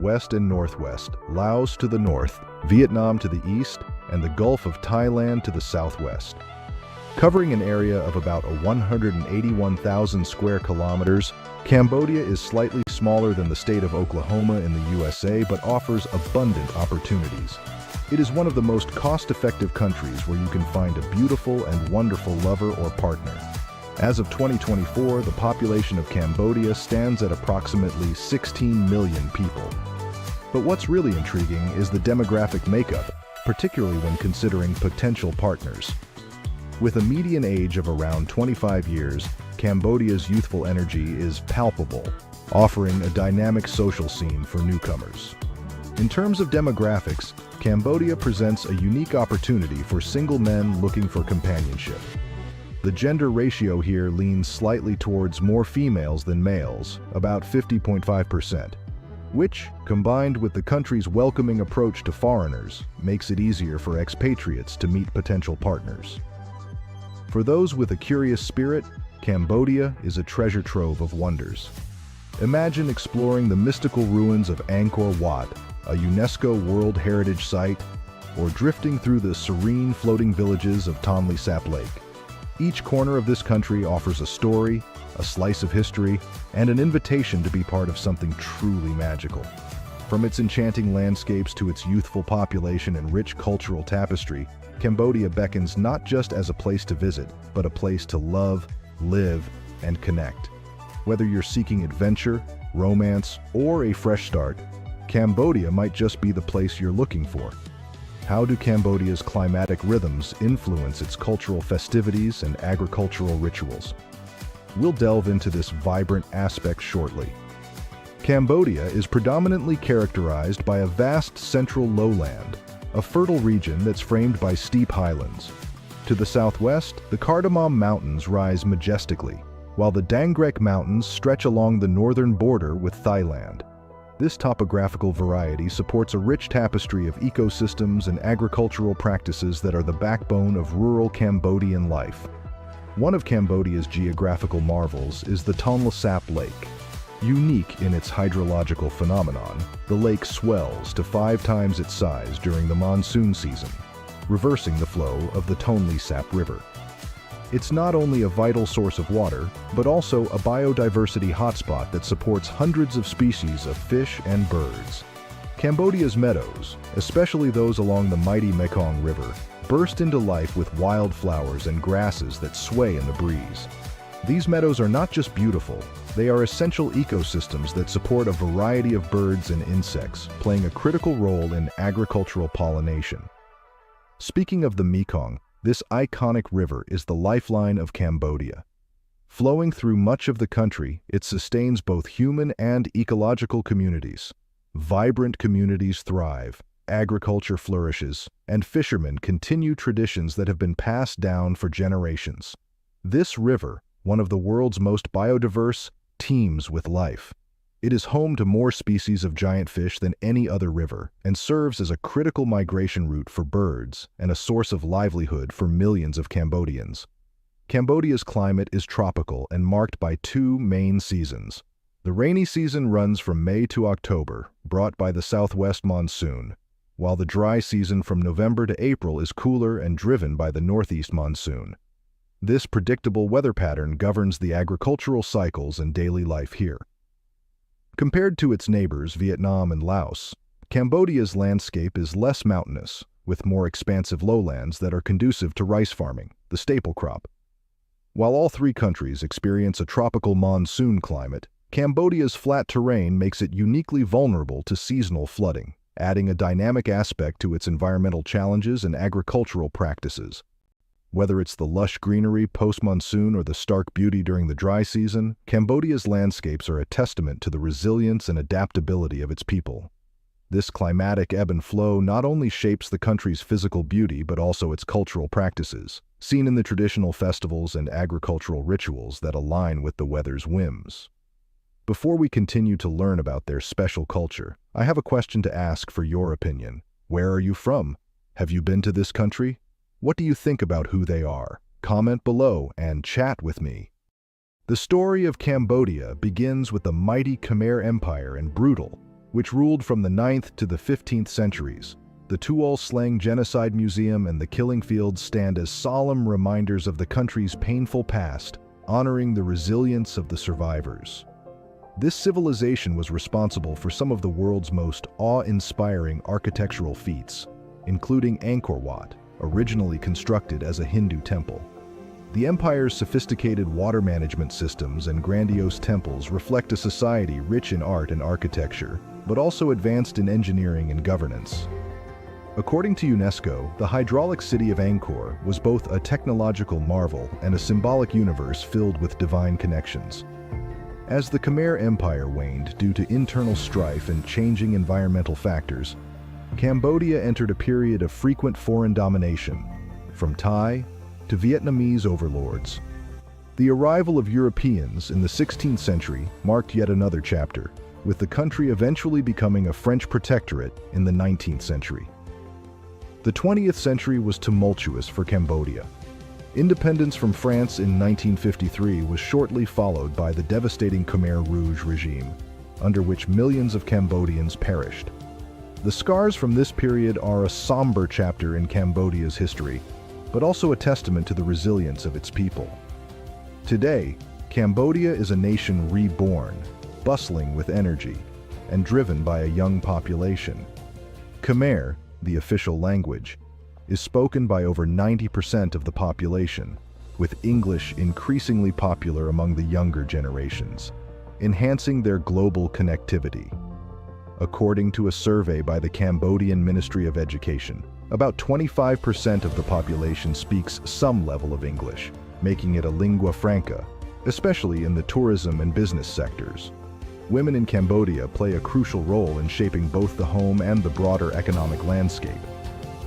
west and northwest, Laos to the north, Vietnam to the east, and the Gulf of Thailand to the southwest. Covering an area of about 181,000 square kilometers, Cambodia is slightly smaller than the state of Oklahoma in the USA but offers abundant opportunities. It is one of the most cost-effective countries where you can find a beautiful and wonderful lover or partner. As of 2024, the population of Cambodia stands at approximately 16 million people. But what's really intriguing is the demographic makeup, particularly when considering potential partners. With a median age of around 25 years, Cambodia's youthful energy is palpable, offering a dynamic social scene for newcomers. In terms of demographics, Cambodia presents a unique opportunity for single men looking for companionship. The gender ratio here leans slightly towards more females than males, about 50.5%, which, combined with the country's welcoming approach to foreigners, makes it easier for expatriates to meet potential partners. For those with a curious spirit, Cambodia is a treasure trove of wonders. Imagine exploring the mystical ruins of Angkor Wat, a UNESCO World Heritage Site, or drifting through the serene floating villages of Tonle Sap Lake. Each corner of this country offers a story, a slice of history, and an invitation to be part of something truly magical. From its enchanting landscapes to its youthful population and rich cultural tapestry, Cambodia beckons not just as a place to visit, but a place to love, live, and connect. Whether you're seeking adventure, romance, or a fresh start, Cambodia might just be the place you're looking for. How do Cambodia's climatic rhythms influence its cultural festivities and agricultural rituals? We'll delve into this vibrant aspect shortly. Cambodia is predominantly characterized by a vast central lowland, a fertile region that's framed by steep highlands. To the southwest, the Cardamom Mountains rise majestically, while the Dangrek Mountains stretch along the northern border with Thailand. This topographical variety supports a rich tapestry of ecosystems and agricultural practices that are the backbone of rural Cambodian life. One of Cambodia's geographical marvels is the Tonle Sap Lake. Unique in its hydrological phenomenon, the lake swells to 5 times its size during the monsoon season, reversing the flow of the Tonle Sap River. It's not only a vital source of water, but also a biodiversity hotspot that supports hundreds of species of fish and birds. Cambodia's meadows, especially those along the mighty Mekong River, burst into life with wildflowers and grasses that sway in the breeze. These meadows are not just beautiful, they are essential ecosystems that support a variety of birds and insects, playing a critical role in agricultural pollination. Speaking of the Mekong, this iconic river is the lifeline of Cambodia. Flowing through much of the country, it sustains both human and ecological communities. Vibrant communities thrive, agriculture flourishes, and fishermen continue traditions that have been passed down for generations. This river, one of the world's most biodiverse, teems with life. It is home to more species of giant fish than any other river and serves as a critical migration route for birds and a source of livelihood for millions of Cambodians. Cambodia's climate is tropical and marked by 2 main seasons. The rainy season runs from May to October, brought by the southwest monsoon, while the dry season from November to April is cooler and driven by the northeast monsoon. This predictable weather pattern governs the agricultural cycles and daily life here. Compared to its neighbors, Vietnam and Laos, Cambodia's landscape is less mountainous, with more expansive lowlands that are conducive to rice farming, the staple crop. While all 3 countries experience a tropical monsoon climate, Cambodia's flat terrain makes it uniquely vulnerable to seasonal flooding, adding a dynamic aspect to its environmental challenges and agricultural practices. Whether it's the lush greenery post-monsoon or the stark beauty during the dry season, Cambodia's landscapes are a testament to the resilience and adaptability of its people. This climatic ebb and flow not only shapes the country's physical beauty but also its cultural practices, seen in the traditional festivals and agricultural rituals that align with the weather's whims. Before we continue to learn about their special culture, I have a question to ask for your opinion. Where are you from? Have you been to this country? What do you think about who they are? Comment below and chat with me. The story of Cambodia begins with the mighty Khmer Empire and brutal, which ruled from the 9th to the 15th centuries. The Tuol Sleng Genocide Museum and the Killing Fields stand as solemn reminders of the country's painful past, honoring the resilience of the survivors. This civilization was responsible for some of the world's most awe-inspiring architectural feats, including Angkor Wat, originally constructed as a Hindu temple. The empire's sophisticated water management systems and grandiose temples reflect a society rich in art and architecture, but also advanced in engineering and governance. According to UNESCO, the hydraulic city of Angkor was both a technological marvel and a symbolic universe filled with divine connections. As the Khmer Empire waned due to internal strife and changing environmental factors, Cambodia entered a period of frequent foreign domination, from Thai to Vietnamese overlords. The arrival of Europeans in the 16th century marked yet another chapter, with the country eventually becoming a French protectorate in the 19th century. The 20th century was tumultuous for Cambodia. Independence from France in 1953 was shortly followed by the devastating Khmer Rouge regime, under which millions of Cambodians perished. The scars from this period are a somber chapter in Cambodia's history, but also a testament to the resilience of its people. Today, Cambodia is a nation reborn, bustling with energy, and driven by a young population. Khmer, the official language, is spoken by over 90% of the population, with English increasingly popular among the younger generations, enhancing their global connectivity. According to a survey by the Cambodian Ministry of Education, about 25% of the population speaks some level of English, making it a lingua franca, especially in the tourism and business sectors. Women in Cambodia play a crucial role in shaping both the home and the broader economic landscape.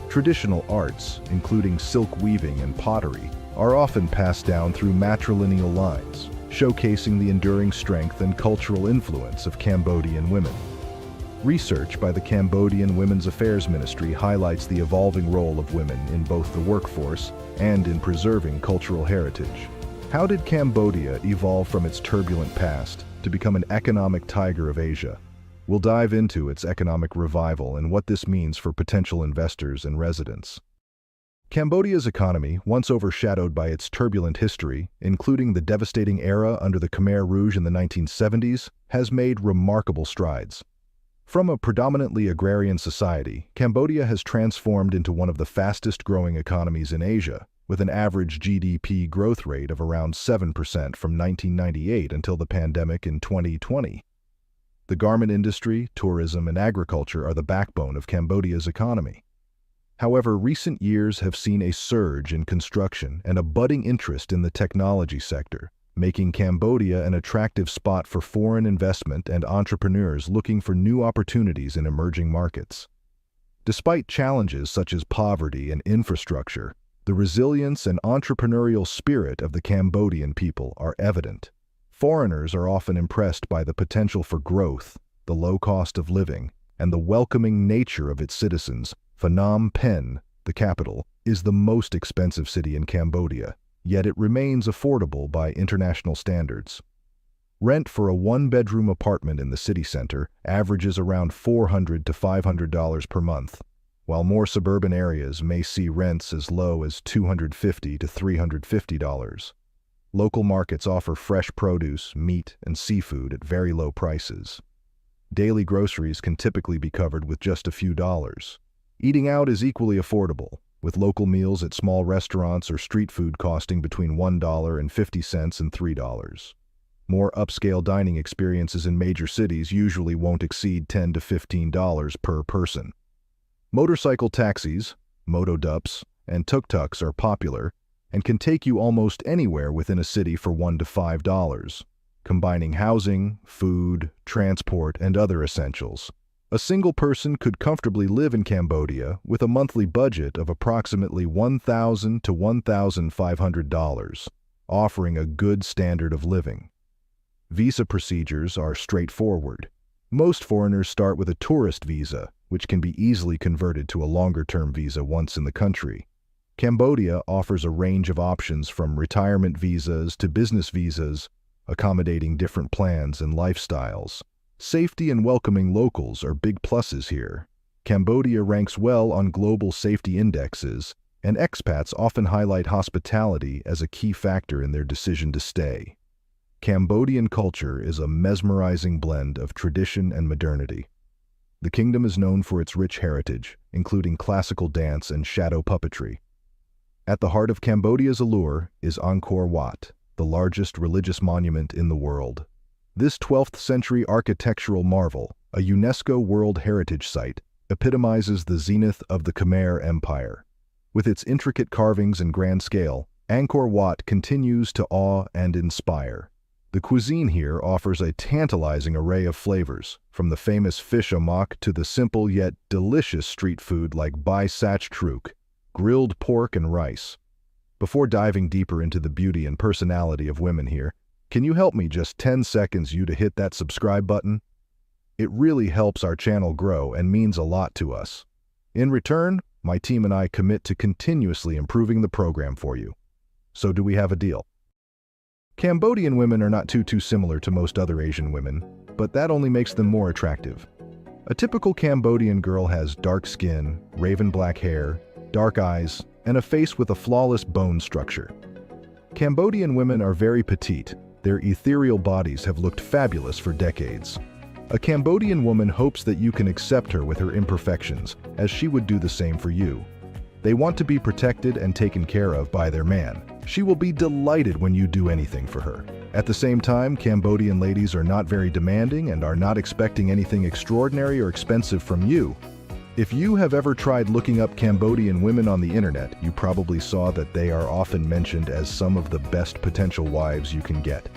Traditional arts, including silk weaving and pottery, are often passed down through matrilineal lines, showcasing the enduring strength and cultural influence of Cambodian women. Research by the Cambodian Women's Affairs Ministry highlights the evolving role of women in both the workforce and in preserving cultural heritage. How did Cambodia evolve from its turbulent past to become an economic tiger of Asia? We'll dive into its economic revival and what this means for potential investors and residents. Cambodia's economy, once overshadowed by its turbulent history, including the devastating era under the Khmer Rouge in the 1970s, has made remarkable strides. From a predominantly agrarian society, Cambodia has transformed into one of the fastest-growing economies in Asia, with an average GDP growth rate of around 7% from 1998 until the pandemic in 2020. The garment industry, tourism, and agriculture are the backbone of Cambodia's economy. However, recent years have seen a surge in construction and a budding interest in the technology sector, making Cambodia an attractive spot for foreign investment and entrepreneurs looking for new opportunities in emerging markets. Despite challenges such as poverty and infrastructure, the resilience and entrepreneurial spirit of the Cambodian people are evident. Foreigners are often impressed by the potential for growth, the low cost of living, and the welcoming nature of its citizens. Phnom Penh, the capital, is the most expensive city in Cambodia, yet it remains affordable by international standards. Rent for a one-bedroom apartment in the city center averages around $400 to $500 per month, while more suburban areas may see rents as low as $250 to $350. Local markets offer fresh produce, meat, and seafood at very low prices. Daily groceries can typically be covered with just a few dollars. Eating out is equally affordable, with local meals at small restaurants or street food costing between $1.50 and $3. More upscale dining experiences in major cities usually won't exceed $10 to $15 per person. Motorcycle taxis, motodups, and tuk-tuks are popular and can take you almost anywhere within a city for $1 to $5, combining housing, food, transport, and other essentials. A single person could comfortably live in Cambodia with a monthly budget of approximately $1,000 to $1,500, offering a good standard of living. Visa procedures are straightforward. Most foreigners start with a tourist visa, which can be easily converted to a longer-term visa once in the country. Cambodia offers a range of options from retirement visas to business visas, accommodating different plans and lifestyles. Safety and welcoming locals are big pluses here. Cambodia ranks well on global safety indexes, and expats often highlight hospitality as a key factor in their decision to stay. Cambodian culture is a mesmerizing blend of tradition and modernity. The kingdom is known for its rich heritage, including classical dance and shadow puppetry. At the heart of Cambodia's allure is Angkor Wat, the largest religious monument in the world. This 12th century architectural marvel, a UNESCO World Heritage Site, epitomizes the zenith of the Khmer Empire. With its intricate carvings and grand scale, Angkor Wat continues to awe and inspire. The cuisine here offers a tantalizing array of flavors, from the famous fish amak to the simple yet delicious street food like bai sach truk, grilled pork and rice. Before diving deeper into the beauty and personality of women here, can you help me just 10 seconds to hit that subscribe button? It really helps our channel grow and means a lot to us. In return, my team and I commit to continuously improving the program for you. So do we have a deal? Cambodian women are not too similar to most other Asian women, but that only makes them more attractive. A typical Cambodian girl has dark skin, raven black hair, dark eyes, and a face with a flawless bone structure. Cambodian women are very petite. Their ethereal bodies have looked fabulous for decades. A Cambodian woman hopes that you can accept her with her imperfections, as she would do the same for you. They want to be protected and taken care of by their man. She will be delighted when you do anything for her. At the same time, Cambodian ladies are not very demanding and are not expecting anything extraordinary or expensive from you. If you have ever tried looking up Cambodian women on the internet, you probably saw that they are often mentioned as some of the best potential wives you can get.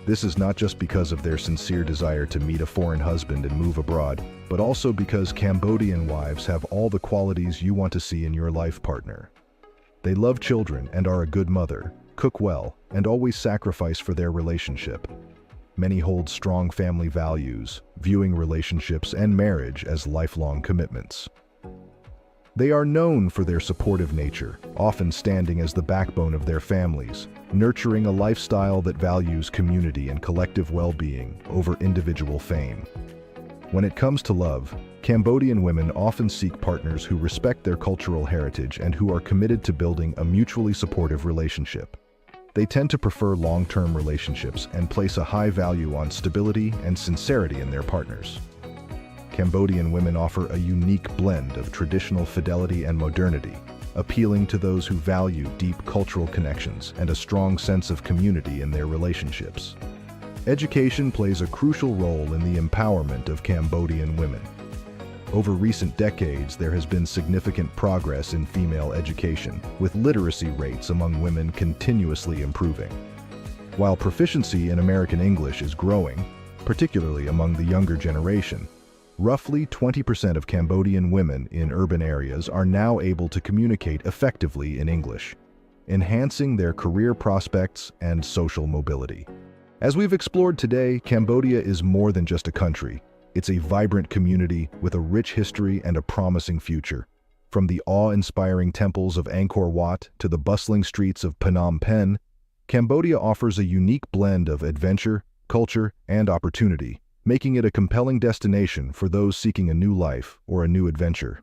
This is not just because of their sincere desire to meet a foreign husband and move abroad, but also because Cambodian wives have all the qualities you want to see in your life partner. They love children and are a good mother, cook well, and always sacrifice for their relationship. Many hold strong family values, viewing relationships and marriage as lifelong commitments. They are known for their supportive nature, often standing as the backbone of their families, nurturing a lifestyle that values community and collective well-being over individual fame. When it comes to love, Cambodian women often seek partners who respect their cultural heritage and who are committed to building a mutually supportive relationship. They tend to prefer long-term relationships and place a high value on stability and sincerity in their partners. Cambodian women offer a unique blend of traditional fidelity and modernity, appealing to those who value deep cultural connections and a strong sense of community in their relationships. Education plays a crucial role in the empowerment of Cambodian women. Over recent decades, there has been significant progress in female education, with literacy rates among women continuously improving. While proficiency in American English is growing, particularly among the younger generation, roughly 20% of Cambodian women in urban areas are now able to communicate effectively in English, enhancing their career prospects and social mobility. As we've explored today, Cambodia is more than just a country. It's a vibrant community with a rich history and a promising future. From the awe-inspiring temples of Angkor Wat to the bustling streets of Phnom Penh, Cambodia offers a unique blend of adventure, culture, and opportunity, making it a compelling destination for those seeking a new life or a new adventure.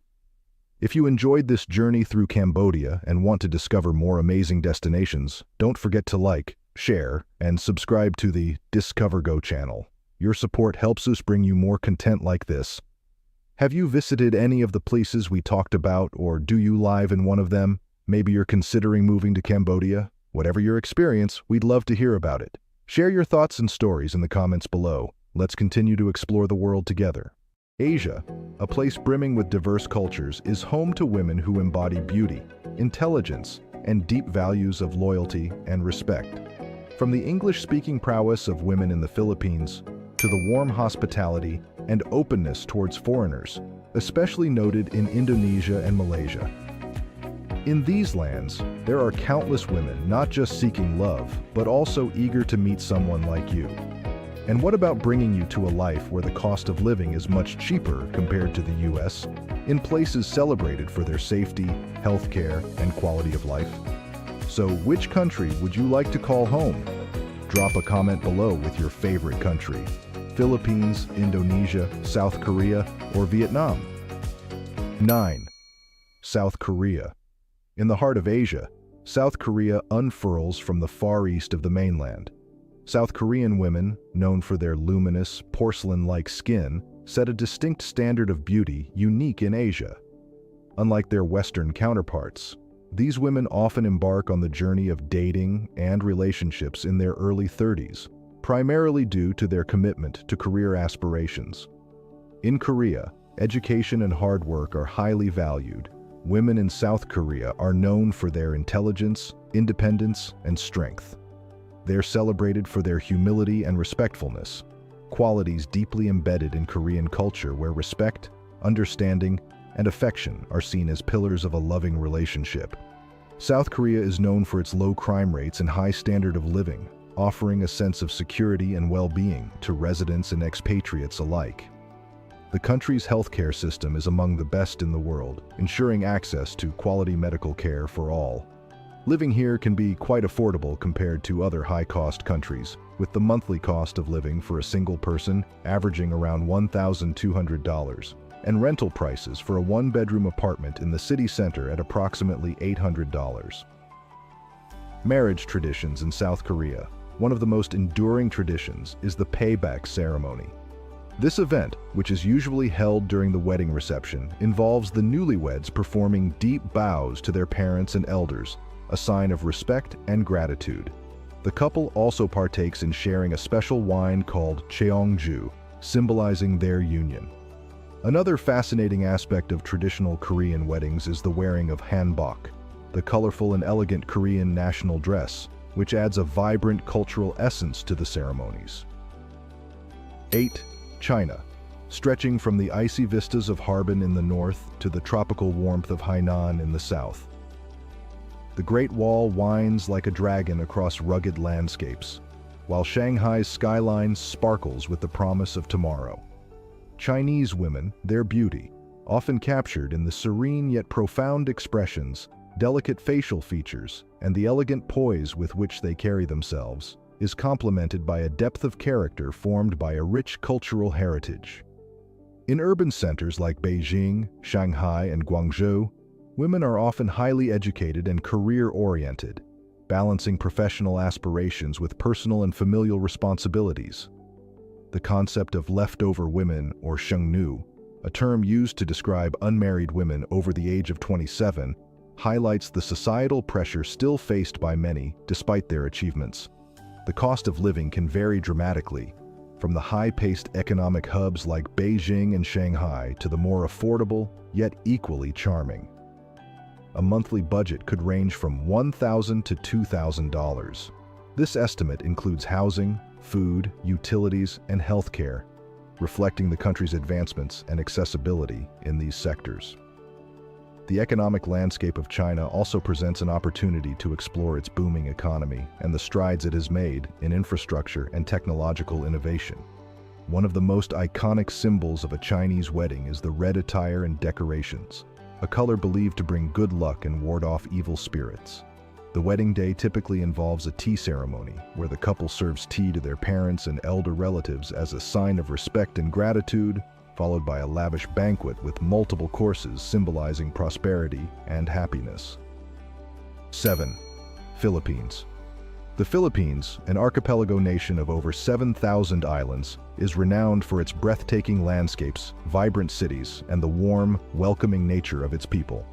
If you enjoyed this journey through Cambodia and want to discover more amazing destinations, don't forget to like, share, and subscribe to the GlobeGo channel. Your support helps us bring you more content like this. Have you visited any of the places we talked about, or do you live in one of them? Maybe you're considering moving to Cambodia? Whatever your experience, we'd love to hear about it. Share your thoughts and stories in the comments below. Let's continue to explore the world together. Asia, a place brimming with diverse cultures, is home to women who embody beauty, intelligence, and deep values of loyalty and respect. From the English-speaking prowess of women in the Philippines to the warm hospitality and openness towards foreigners, especially noted in Indonesia and Malaysia. In these lands, there are countless women not just seeking love, but also eager to meet someone like you. And what about bringing you to a life where the cost of living is much cheaper compared to the US, in places celebrated for their safety, healthcare, and quality of life? So which country would you like to call home? Drop a comment below with your favorite country. Philippines, Indonesia, South Korea, or Vietnam? 9. South Korea. In the heart of Asia, South Korea unfurls from the far east of the mainland. South Korean women, known for their luminous, porcelain-like skin, set a distinct standard of beauty unique in Asia. Unlike their Western counterparts, these women often embark on the journey of dating and relationships in their early 30s, primarily due to their commitment to career aspirations. In Korea, education and hard work are highly valued. Women in South Korea are known for their intelligence, independence, and strength. They're celebrated for their humility and respectfulness, qualities deeply embedded in Korean culture where respect, understanding, and affection are seen as pillars of a loving relationship. South Korea is known for its low crime rates and high standard of living, offering a sense of security and well-being to residents and expatriates alike. The country's healthcare system is among the best in the world, ensuring access to quality medical care for all. Living here can be quite affordable compared to other high-cost countries, with the monthly cost of living for a single person averaging around $1,200, and rental prices for a one-bedroom apartment in the city center at approximately $800. Marriage traditions in South Korea. One of the most enduring traditions is the payback ceremony. This event, which is usually held during the wedding reception, involves the newlyweds performing deep bows to their parents and elders, a sign of respect and gratitude. The couple also partakes in sharing a special wine called cheongju, symbolizing their union. Another fascinating aspect of traditional Korean weddings is the wearing of hanbok, the colorful and elegant Korean national dress, which adds a vibrant cultural essence to the ceremonies. 8. China. Stretching from the icy vistas of Harbin in the north to the tropical warmth of Hainan in the south. The Great Wall winds like a dragon across rugged landscapes, while Shanghai's skyline sparkles with the promise of tomorrow. Chinese women, their beauty, often captured in the serene yet profound expressions, delicate facial features, and the elegant poise with which they carry themselves, is complemented by a depth of character formed by a rich cultural heritage. In urban centers like Beijing, Shanghai, and Guangzhou, women are often highly educated and career-oriented, balancing professional aspirations with personal and familial responsibilities. The concept of leftover women, or shengnu, a term used to describe unmarried women over the age of 27, highlights the societal pressure still faced by many despite their achievements. The cost of living can vary dramatically, from the high-paced economic hubs like Beijing and Shanghai to the more affordable, yet equally charming. A monthly budget could range from $1,000 to $2,000. This estimate includes housing, food, utilities, and healthcare, reflecting the country's advancements and accessibility in these sectors. The economic landscape of China also presents an opportunity to explore its booming economy and the strides it has made in infrastructure and technological innovation. One of the most iconic symbols of a Chinese wedding is the red attire and decorations, a color believed to bring good luck and ward off evil spirits. The wedding day typically involves a tea ceremony, where the couple serves tea to their parents and elder relatives as a sign of respect and gratitude, followed by a lavish banquet with multiple courses symbolizing prosperity and happiness. 7. Philippines. The Philippines, an archipelago nation of over 7,000 islands, is renowned for its breathtaking landscapes, vibrant cities, and the warm, welcoming nature of its people.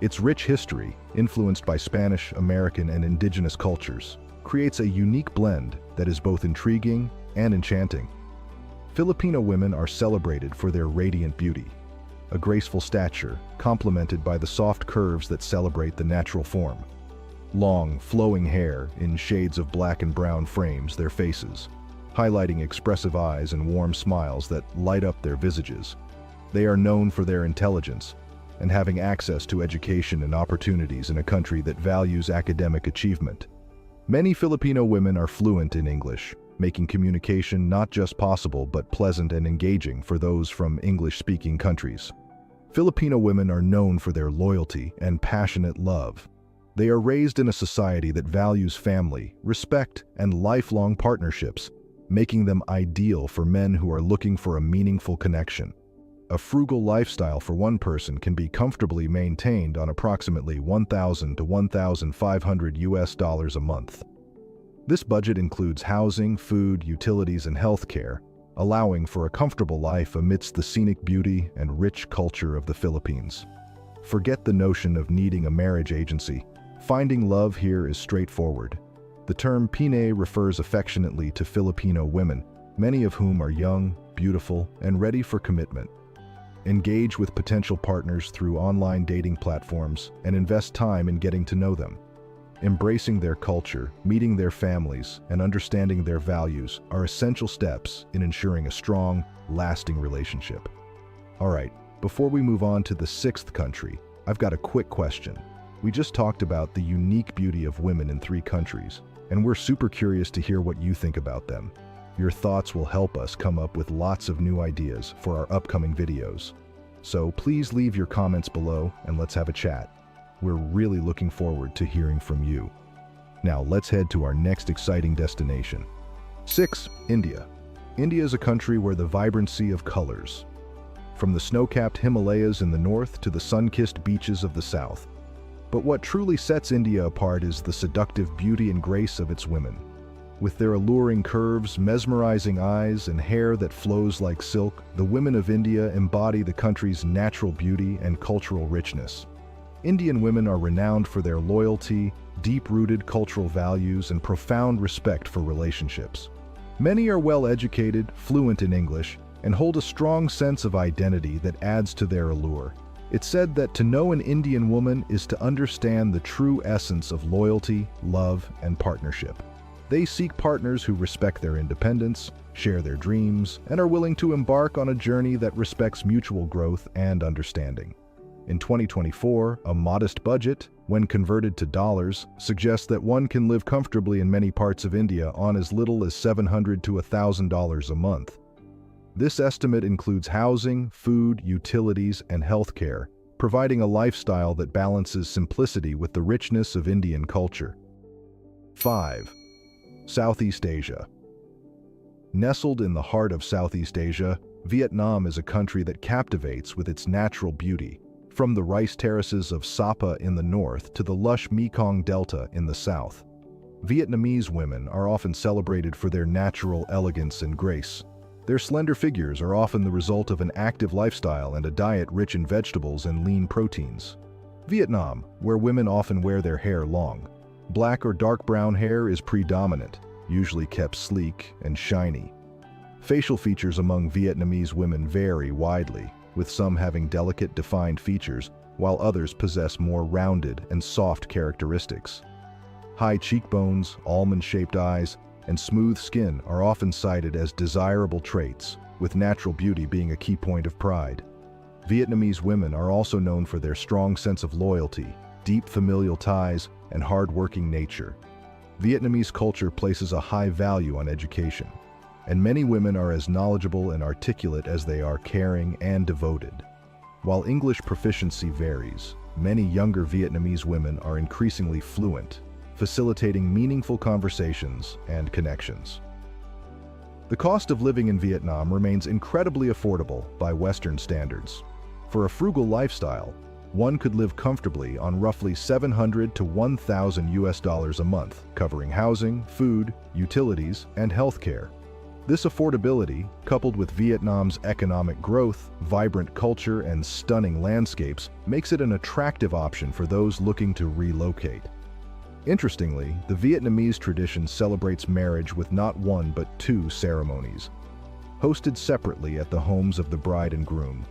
Its rich history, influenced by Spanish, American, and indigenous cultures, creates a unique blend that is both intriguing and enchanting. Filipino women are celebrated for their radiant beauty, a graceful stature complemented by the soft curves that celebrate the natural form. Long, flowing hair in shades of black and brown frames their faces, highlighting expressive eyes and warm smiles that light up their visages. They are known for their intelligence and having access to education and opportunities in a country that values academic achievement. Many Filipino women are fluent in English, making communication not just possible but pleasant and engaging for those from English-speaking countries. Filipino women are known for their loyalty and passionate love. They are raised in a society that values family, respect, and lifelong partnerships, making them ideal for men who are looking for a meaningful connection. A frugal lifestyle for one person can be comfortably maintained on approximately $1,000 to $1,500 a month. This budget includes housing, food, utilities, and healthcare, allowing for a comfortable life amidst the scenic beauty and rich culture of the Philippines. Forget the notion of needing a marriage agency. Finding love here is straightforward. The term Pinay refers affectionately to Filipino women, many of whom are young, beautiful, and ready for commitment. Engage with potential partners through online dating platforms and invest time in getting to know them. Embracing their culture, meeting their families, and understanding their values are essential steps in ensuring a strong, lasting relationship. All right, before we move on to the sixth country, I've got a quick question. We just talked about the unique beauty of women in 3 countries, and we're super curious to hear what you think about them. Your thoughts will help us come up with lots of new ideas for our upcoming videos. So please leave your comments below and let's have a chat. We're really looking forward to hearing from you. Now let's head to our next exciting destination. 6. India. India is a country where the vibrancy of colors, from the snow-capped Himalayas in the north to the sun-kissed beaches of the south. But what truly sets India apart is the seductive beauty and grace of its women. With their alluring curves, mesmerizing eyes, and hair that flows like silk, the women of India embody the country's natural beauty and cultural richness. Indian women are renowned for their loyalty, deep-rooted cultural values, and profound respect for relationships. Many are well-educated, fluent in English, and hold a strong sense of identity that adds to their allure. It's said that to know an Indian woman is to understand the true essence of loyalty, love, and partnership. They seek partners who respect their independence, share their dreams, and are willing to embark on a journey that respects mutual growth and understanding. In 2024, a modest budget, when converted to dollars, suggests that one can live comfortably in many parts of India on as little as $700 to $1,000 a month. This estimate includes housing, food, utilities, and healthcare, providing a lifestyle that balances simplicity with the richness of Indian culture. 5. Southeast Asia. Nestled in the heart of Southeast Asia, Vietnam is a country that captivates with its natural beauty, from the rice terraces of Sapa in the north to the lush Mekong Delta in the south. Vietnamese women are often celebrated for their natural elegance and grace. Their slender figures are often the result of an active lifestyle and a diet rich in vegetables and lean proteins. Vietnam, where women often wear their hair long. Black or dark brown hair is predominant, usually kept sleek and shiny. Facial features among Vietnamese women vary widely, with some having delicate, defined features, while others possess more rounded and soft characteristics. High cheekbones, almond-shaped eyes, and smooth skin are often cited as desirable traits, with natural beauty being a key point of pride. Vietnamese women are also known for their strong sense of loyalty, deep familial ties, and hard-working nature. Vietnamese culture places a high value on education, and many women are as knowledgeable and articulate as they are caring and devoted. While English proficiency varies, many younger Vietnamese women are increasingly fluent, facilitating meaningful conversations and connections. The cost of living in Vietnam remains incredibly affordable by Western standards. For a frugal lifestyle, one could live comfortably on roughly $700 to $1,000 a month, covering housing, food, utilities, and healthcare. This affordability, coupled with Vietnam's economic growth, vibrant culture, and stunning landscapes, makes it an attractive option for those looking to relocate. Interestingly, the Vietnamese tradition celebrates marriage with not one but 2 ceremonies, hosted separately at the homes of the bride and groom.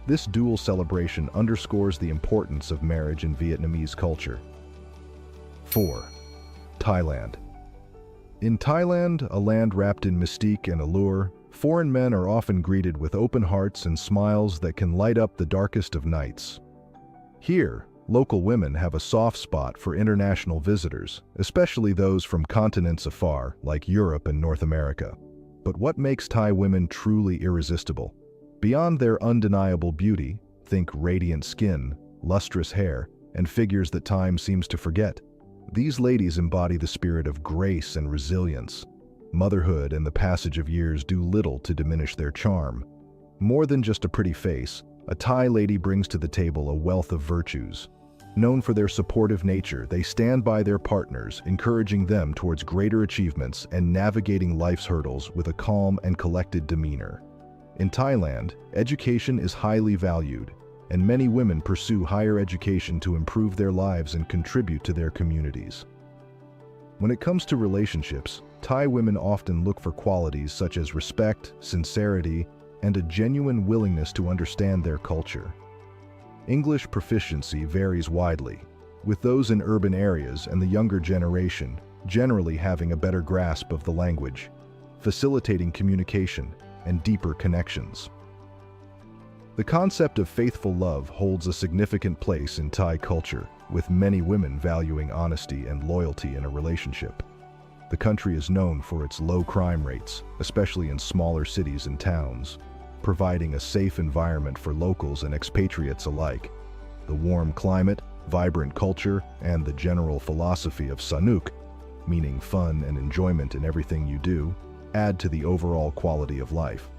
This dual celebration underscores the importance of marriage in Vietnamese culture. 4. Thailand. In Thailand, a land wrapped in mystique and allure, foreign men are often greeted with open hearts and smiles that can light up the darkest of nights. Here, local women have a soft spot for international visitors, especially those from continents afar, like Europe and North America. But what makes Thai women truly irresistible? Beyond their undeniable beauty, think radiant skin, lustrous hair, and figures that time seems to forget. These ladies embody the spirit of grace and resilience. Motherhood and the passage of years do little to diminish their charm. More than just a pretty face, a Thai lady brings to the table a wealth of virtues. Known for their supportive nature, they stand by their partners, encouraging them towards greater achievements and navigating life's hurdles with a calm and collected demeanor. In Thailand, education is highly valued, and many women pursue higher education to improve their lives and contribute to their communities. When it comes to relationships, Thai women often look for qualities such as respect, sincerity, and a genuine willingness to understand their culture. English proficiency varies widely, with those in urban areas and the younger generation generally having a better grasp of the language, facilitating communication and deeper connections. The concept of faithful love holds a significant place in Thai culture, with many women valuing honesty and loyalty in a relationship. The country is known for its low crime rates, especially in smaller cities and towns, providing a safe environment for locals and expatriates alike. The warm climate, vibrant culture, and the general philosophy of sanuk, meaning fun and enjoyment in everything you do, add to the overall quality of life.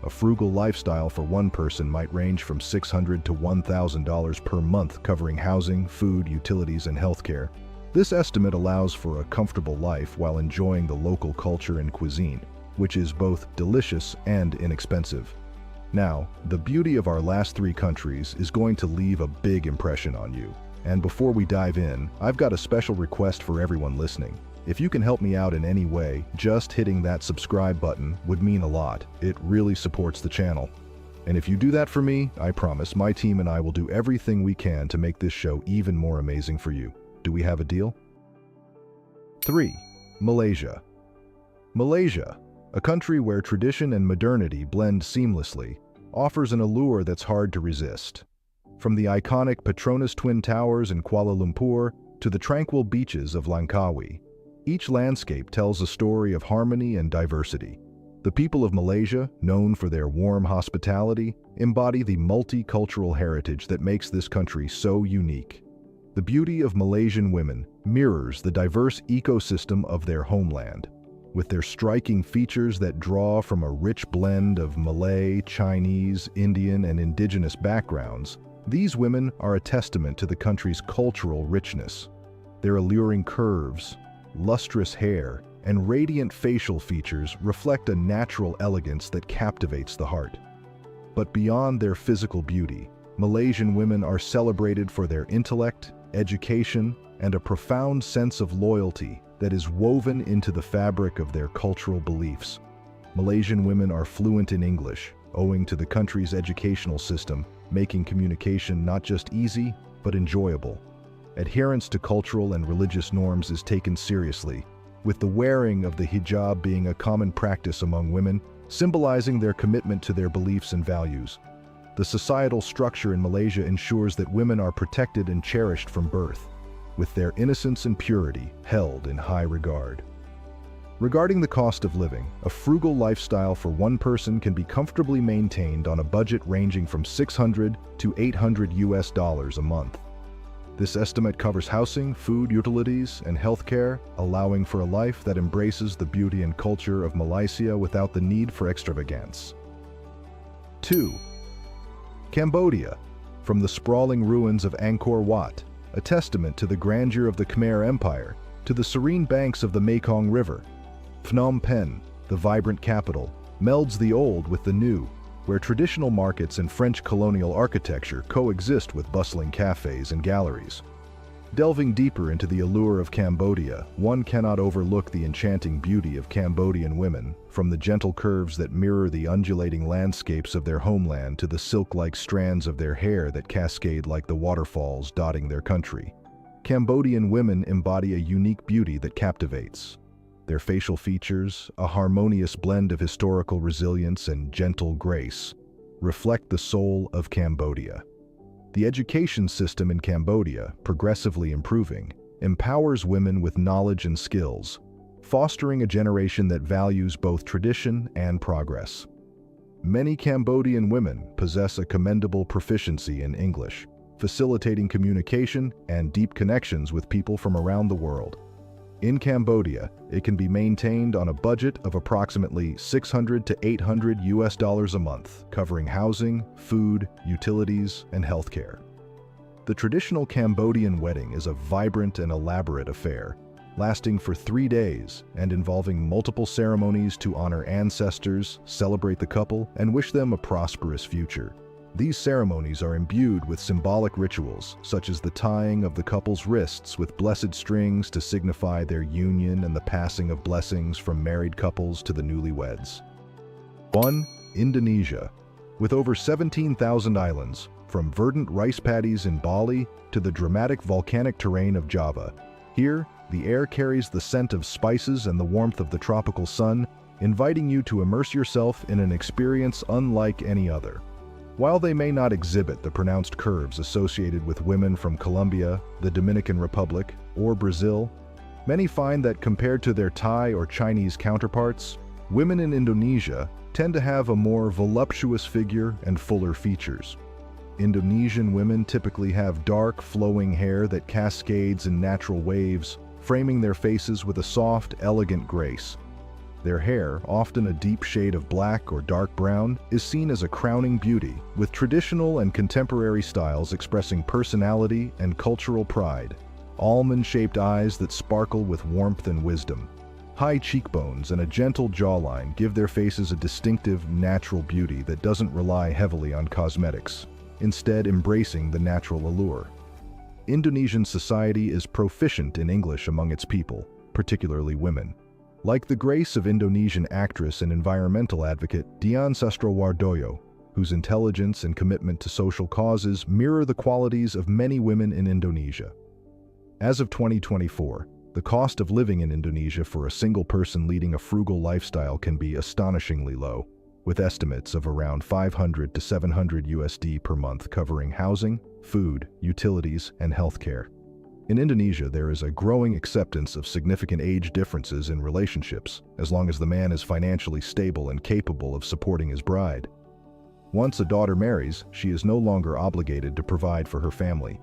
A frugal lifestyle for one person might range from $600 to $1,000 per month, covering housing, food, utilities, and healthcare. This estimate allows for a comfortable life while enjoying the local culture and cuisine, which is both delicious and inexpensive. Now, the beauty of our last three countries is going to leave a big impression on you. And before we dive in, I've got a special request for everyone listening. If you can help me out in any way, just hitting that subscribe button would mean a lot. It really supports the channel. And if you do that for me, I promise my team and I will do everything we can to make this show even more amazing for you. Do we have a deal? 3. Malaysia. Malaysia, a country where tradition and modernity blend seamlessly, offers an allure that's hard to resist. From the iconic Petronas Twin Towers in Kuala Lumpur to the tranquil beaches of Langkawi, each landscape tells a story of harmony and diversity. The people of Malaysia, known for their warm hospitality, embody the multicultural heritage that makes this country so unique. The beauty of Malaysian women mirrors the diverse ecosystem of their homeland. With their striking features that draw from a rich blend of Malay, Chinese, Indian, and indigenous backgrounds, these women are a testament to the country's cultural richness. Their alluring curves, lustrous hair, and radiant facial features reflect a natural elegance that captivates the heart. But beyond their physical beauty, Malaysian women are celebrated for their intellect, education, and a profound sense of loyalty that is woven into the fabric of their cultural beliefs. Malaysian women are fluent in English, owing to the country's educational system, making communication not just easy, but enjoyable. Adherence to cultural and religious norms is taken seriously, with the wearing of the hijab being a common practice among women, symbolizing their commitment to their beliefs and values. The societal structure in Malaysia ensures that women are protected and cherished from birth, with their innocence and purity held in high regard. Regarding the cost of living, a frugal lifestyle for one person can be comfortably maintained on a budget ranging from $600 to $800 a month. This estimate covers housing, food, utilities, and healthcare, allowing for a life that embraces the beauty and culture of Malaysia without the need for extravagance. 2. Cambodia. From the sprawling ruins of Angkor Wat, a testament to the grandeur of the Khmer Empire, to the serene banks of the Mekong River, Phnom Penh, the vibrant capital, melds the old with the new, where traditional markets and French colonial architecture coexist with bustling cafes and galleries. Delving deeper into the allure of Cambodia, one cannot overlook the enchanting beauty of Cambodian women, from the gentle curves that mirror the undulating landscapes of their homeland to the silk-like strands of their hair that cascade like the waterfalls dotting their country. Cambodian women embody a unique beauty that captivates. Their facial features, a harmonious blend of historical resilience and gentle grace, reflect the soul of Cambodia. The education system in Cambodia, progressively improving, empowers women with knowledge and skills, fostering a generation that values both tradition and progress. Many Cambodian women possess a commendable proficiency in English, facilitating communication and deep connections with people from around the world. In Cambodia, it can be maintained on a budget of approximately $600 to $800 a month, covering housing, food, utilities, and healthcare. The traditional Cambodian wedding is a vibrant and elaborate affair, lasting for 3 days and involving multiple ceremonies to honor ancestors, celebrate the couple, and wish them a prosperous future. These ceremonies are imbued with symbolic rituals, such as the tying of the couple's wrists with blessed strings to signify their union and the passing of blessings from married couples to the newlyweds. 1. Indonesia. With over 17,000 islands, from verdant rice paddies in Bali to the dramatic volcanic terrain of Java, here, the air carries the scent of spices and the warmth of the tropical sun, inviting you to immerse yourself in an experience unlike any other. While they may not exhibit the pronounced curves associated with women from Colombia, the Dominican Republic, or Brazil, many find that compared to their Thai or Chinese counterparts, women in Indonesia tend to have a more voluptuous figure and fuller features. Indonesian women typically have dark, flowing hair that cascades in natural waves, framing their faces with a soft, elegant grace. Their hair, often a deep shade of black or dark brown, is seen as a crowning beauty, with traditional and contemporary styles expressing personality and cultural pride. Almond-shaped eyes that sparkle with warmth and wisdom. High cheekbones and a gentle jawline give their faces a distinctive, natural beauty that doesn't rely heavily on cosmetics, instead embracing the natural allure. Indonesian society is proficient in English among its people, particularly women. Like the grace of Indonesian actress and environmental advocate Dian Sastrowardoyo, whose intelligence and commitment to social causes mirror the qualities of many women in Indonesia. As of 2024, the cost of living in Indonesia for a single person leading a frugal lifestyle can be astonishingly low, with estimates of around $500 to $700 per month covering housing, food, utilities, and healthcare. In Indonesia, there is a growing acceptance of significant age differences in relationships, as long as the man is financially stable and capable of supporting his bride. Once a daughter marries, she is no longer obligated to provide for her family.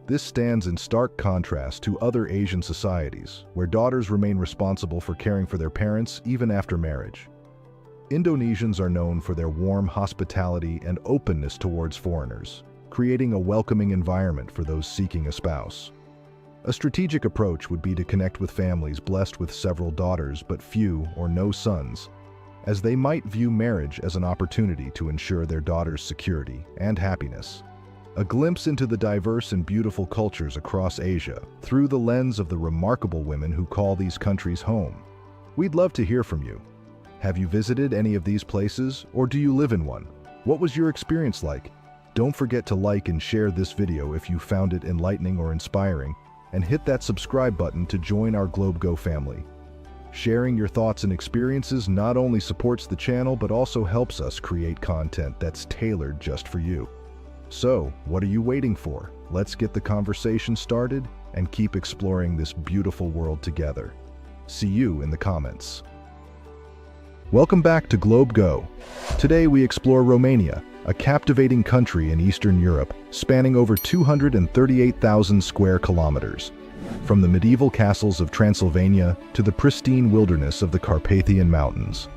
This stands in stark contrast to other Asian societies, where daughters remain responsible for caring for their parents even after marriage. Indonesians are known for their warm hospitality and openness towards foreigners, creating a welcoming environment for those seeking a spouse. A strategic approach would be to connect with families blessed with several daughters but few or no sons, as they might view marriage as an opportunity to ensure their daughter's security and happiness. A glimpse into the diverse and beautiful cultures across Asia through the lens of the remarkable women who call these countries home. We'd love to hear from you. Have you visited any of these places, or do you live in one? What was your experience like? Don't forget to like and share this video if you found it enlightening or inspiring, and hit that subscribe button to join our GlobeGo family. Sharing your thoughts and experiences not only supports the channel but also helps us create content that's tailored just for you. So, what are you waiting for? Let's get the conversation started and keep exploring this beautiful world together. See you in the comments. Welcome back to GlobeGo. Today we explore Romania, a captivating country in Eastern Europe, spanning over 238,000 square kilometers. From the medieval castles of Transylvania to the pristine wilderness of the Carpathian Mountains.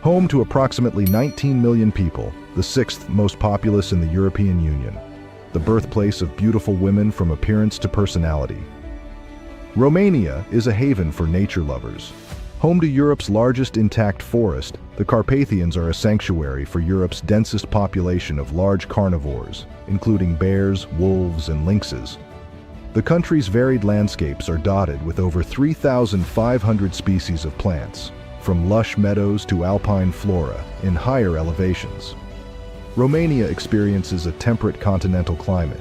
Home to approximately 19 million people, the sixth most populous in the European Union. The birthplace of beautiful women from appearance to personality. Romania is a haven for nature lovers. Home to Europe's largest intact forest, the Carpathians are a sanctuary for Europe's densest population of large carnivores, including bears, wolves, and lynxes. The country's varied landscapes are dotted with over 3,500 species of plants, from lush meadows to alpine flora in higher elevations. Romania experiences a temperate continental climate,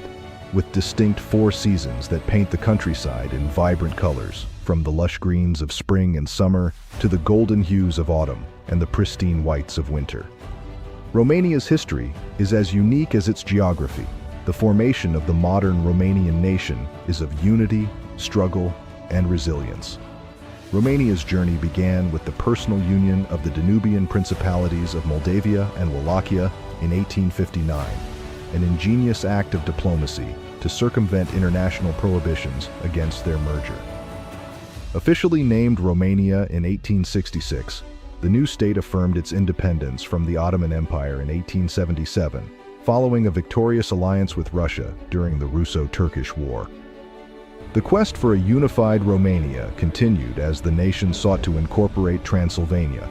with distinct four seasons that paint the countryside in vibrant colors, from the lush greens of spring and summer to the golden hues of autumn and the pristine whites of winter. Romania's history is as unique as its geography. The formation of the modern Romanian nation is of unity, struggle, and resilience. Romania's journey began with the personal union of the Danubian principalities of Moldavia and Wallachia in 1859, an ingenious act of diplomacy to circumvent international prohibitions against their merger. Officially named Romania in 1866, the new state affirmed its independence from the Ottoman Empire in 1877, following a victorious alliance with Russia during the Russo-Turkish War. The quest for a unified Romania continued as the nation sought to incorporate Transylvania.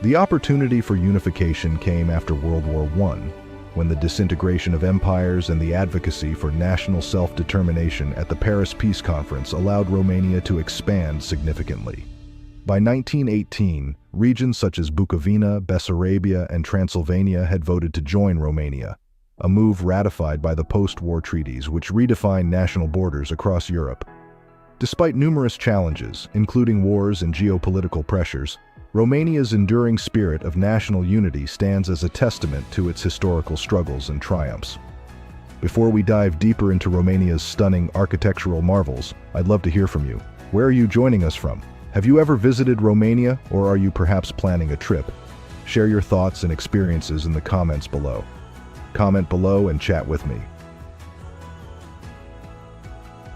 The opportunity for unification came after World War I, when the disintegration of empires and the advocacy for national self-determination at the Paris Peace Conference allowed Romania to expand significantly. By 1918, regions such as Bukovina, Bessarabia, and Transylvania had voted to join Romania, a move ratified by the post-war treaties which redefined national borders across Europe. Despite numerous challenges, including wars and geopolitical pressures, Romania's enduring spirit of national unity stands as a testament to its historical struggles and triumphs. Before we dive deeper into Romania's stunning architectural marvels, I'd love to hear from you. Where are you joining us from? Have you ever visited Romania, or are you perhaps planning a trip? Share your thoughts and experiences in the comments below. Comment below and chat with me.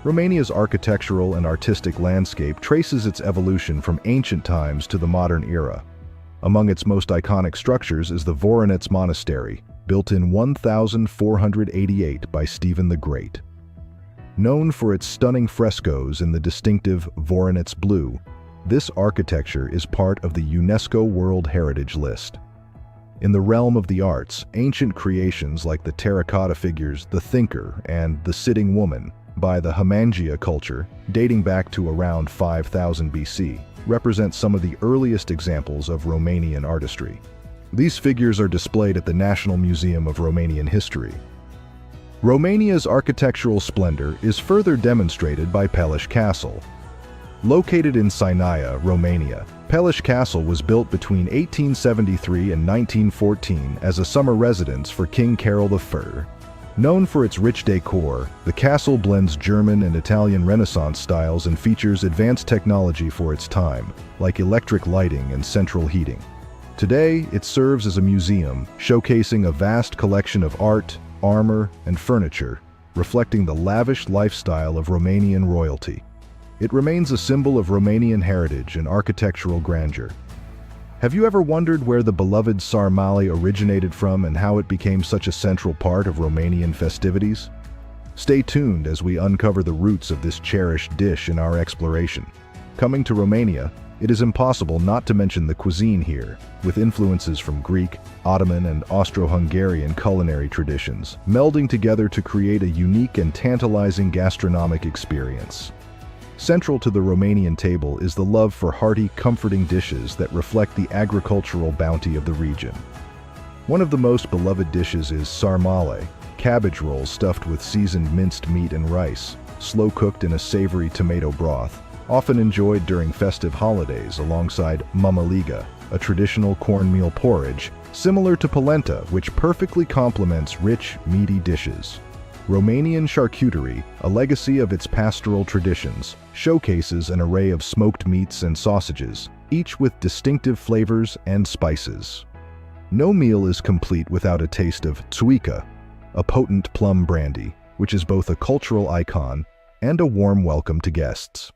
Romania's architectural and artistic landscape traces its evolution from ancient times to the modern era. Among its most iconic structures is the Voronezh Monastery, built in 1488 by Stephen the Great. Known for its stunning frescoes in the distinctive Voronezh blue, this architecture is part of the UNESCO World Heritage List. In the realm of the arts, ancient creations like the terracotta figures The Thinker and The Sitting Woman by the Hamangia culture, dating back to around 5000 BC, represent some of the earliest examples of Romanian artistry. These figures are displayed at the National Museum of Romanian History. Romania's architectural splendor is further demonstrated by Peleș Castle. Located in Sinaia, Romania, Peleș Castle was built between 1873 and 1914 as a summer residence for King Carol I. Known for its rich decor, the castle blends German and Italian Renaissance styles and features advanced technology for its time, like electric lighting and central heating. Today, it serves as a museum, showcasing a vast collection of art, armor, and furniture, reflecting the lavish lifestyle of Romanian royalty. It remains a symbol of Romanian heritage and architectural grandeur. Have you ever wondered where the beloved sarmale originated from and how it became such a central part of Romanian festivities? Stay tuned as we uncover the roots of this cherished dish in our exploration. Coming to Romania, it is impossible not to mention the cuisine here, with influences from Greek, Ottoman, and Austro-Hungarian culinary traditions, melding together to create a unique and tantalizing gastronomic experience. Central to the Romanian table is the love for hearty, comforting dishes that reflect the agricultural bounty of the region. One of the most beloved dishes is sarmale, cabbage rolls stuffed with seasoned minced meat and rice, slow-cooked in a savory tomato broth, often enjoyed during festive holidays alongside mamaliga, a traditional cornmeal porridge, similar to polenta, which perfectly complements rich, meaty dishes. Romanian charcuterie, a legacy of its pastoral traditions, showcases an array of smoked meats and sausages, each with distinctive flavors and spices. No meal is complete without a taste of țuică, a potent plum brandy, which is both a cultural icon and a warm welcome to guests.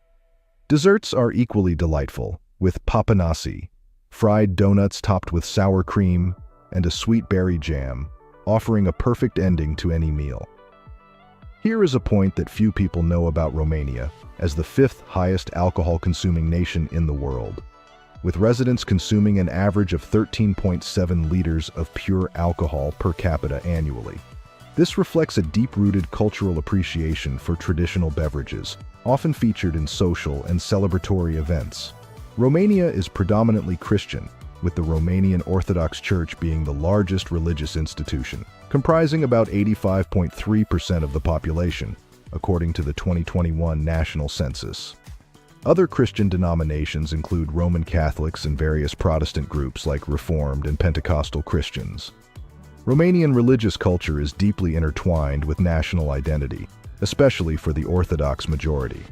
Desserts are equally delightful, with papanasi, fried donuts topped with sour cream, and a sweet berry jam, offering a perfect ending to any meal. Here is a point that few people know about Romania, as the 5th highest alcohol-consuming nation in the world, with residents consuming an average of 13.7 liters of pure alcohol per capita annually. This reflects a deep-rooted cultural appreciation for traditional beverages, often featured in social and celebratory events. Romania is predominantly Christian, with the Romanian Orthodox Church being the largest religious institution, comprising about 85.3% of the population, according to the 2021 national census. Other Christian denominations include Roman Catholics and various Protestant groups like Reformed and Pentecostal Christians. Romanian religious culture is deeply intertwined with national identity, especially for the Orthodox majority.